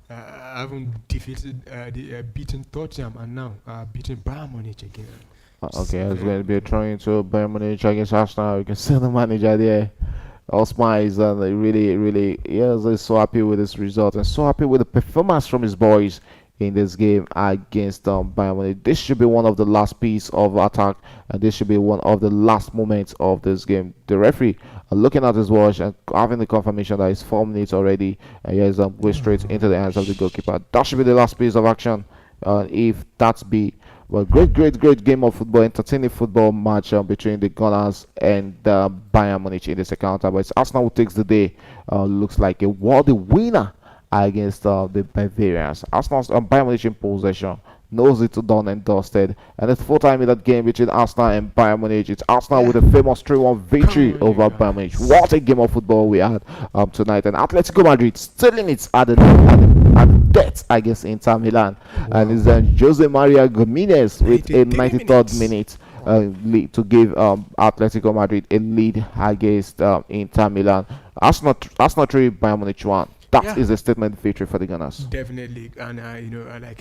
Speaker 2: haven't defeated beaten Tottenham, and now beaten Bayern Munich again.
Speaker 1: Okay, it's going to be trying to Bayern Munich against Arsenal. You can see the manager there, all smiles, and really, he's so happy with this result and so happy with the performance from his boys in this game against Bayern Munich. This should be one of the last piece of attack, and this should be one of the last moments of this game. The referee looking at his watch and having the confirmation that it's 4 minutes already, and he's going straight into the hands of the goalkeeper. That should be the last piece of action. If that's be well, great game of football, entertaining football match between the Gunners and Bayern Munich in this encounter. But it's Arsenal who takes the day. Looks like a worthy winner against the Bavarians. Arsenal's Bayern Munich in possession, knows it done and dusted, and it's full time in that game between Arsenal and Bayern Munich. It's Arsenal with a famous 3-1 victory over Bayern Munich. What a game of football we had tonight. And Atletico Madrid still in its at death against Inter Milan. Wow. And it's Jose Maria Gomez with a 93rd minute lead to give Atletico Madrid a lead against Inter Milan. Arsenal 3, Bayern Munich 1. That is a statement victory for the Gunners.
Speaker 2: Definitely, and like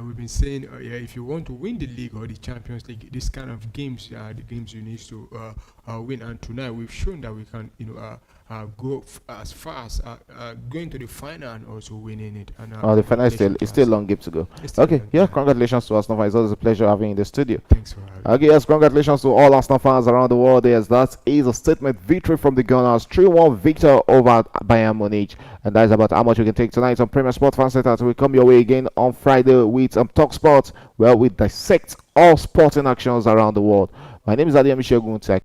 Speaker 2: we've been saying, if you want to win the league or the Champions League, this kind of games are the games you need to win. And tonight we've shown that we can, go as far as going to the final and also winning it. And
Speaker 1: the final is still a long game to go. Okay, congratulations to Arsenal fans. It's always a pleasure having you in the studio.
Speaker 2: Thanks for having me.
Speaker 1: Okay, yes, congratulations to all Arsenal fans around the world. Yes, that is a statement victory from the Gunners. 3-1 victor over Bayern Munich. And that is about how much we can take tonight on Premier Sport Fan Center. We come your way again on Friday with Talk Sports, where we dissect all sporting actions around the world. My name is Adiyemi Shegun.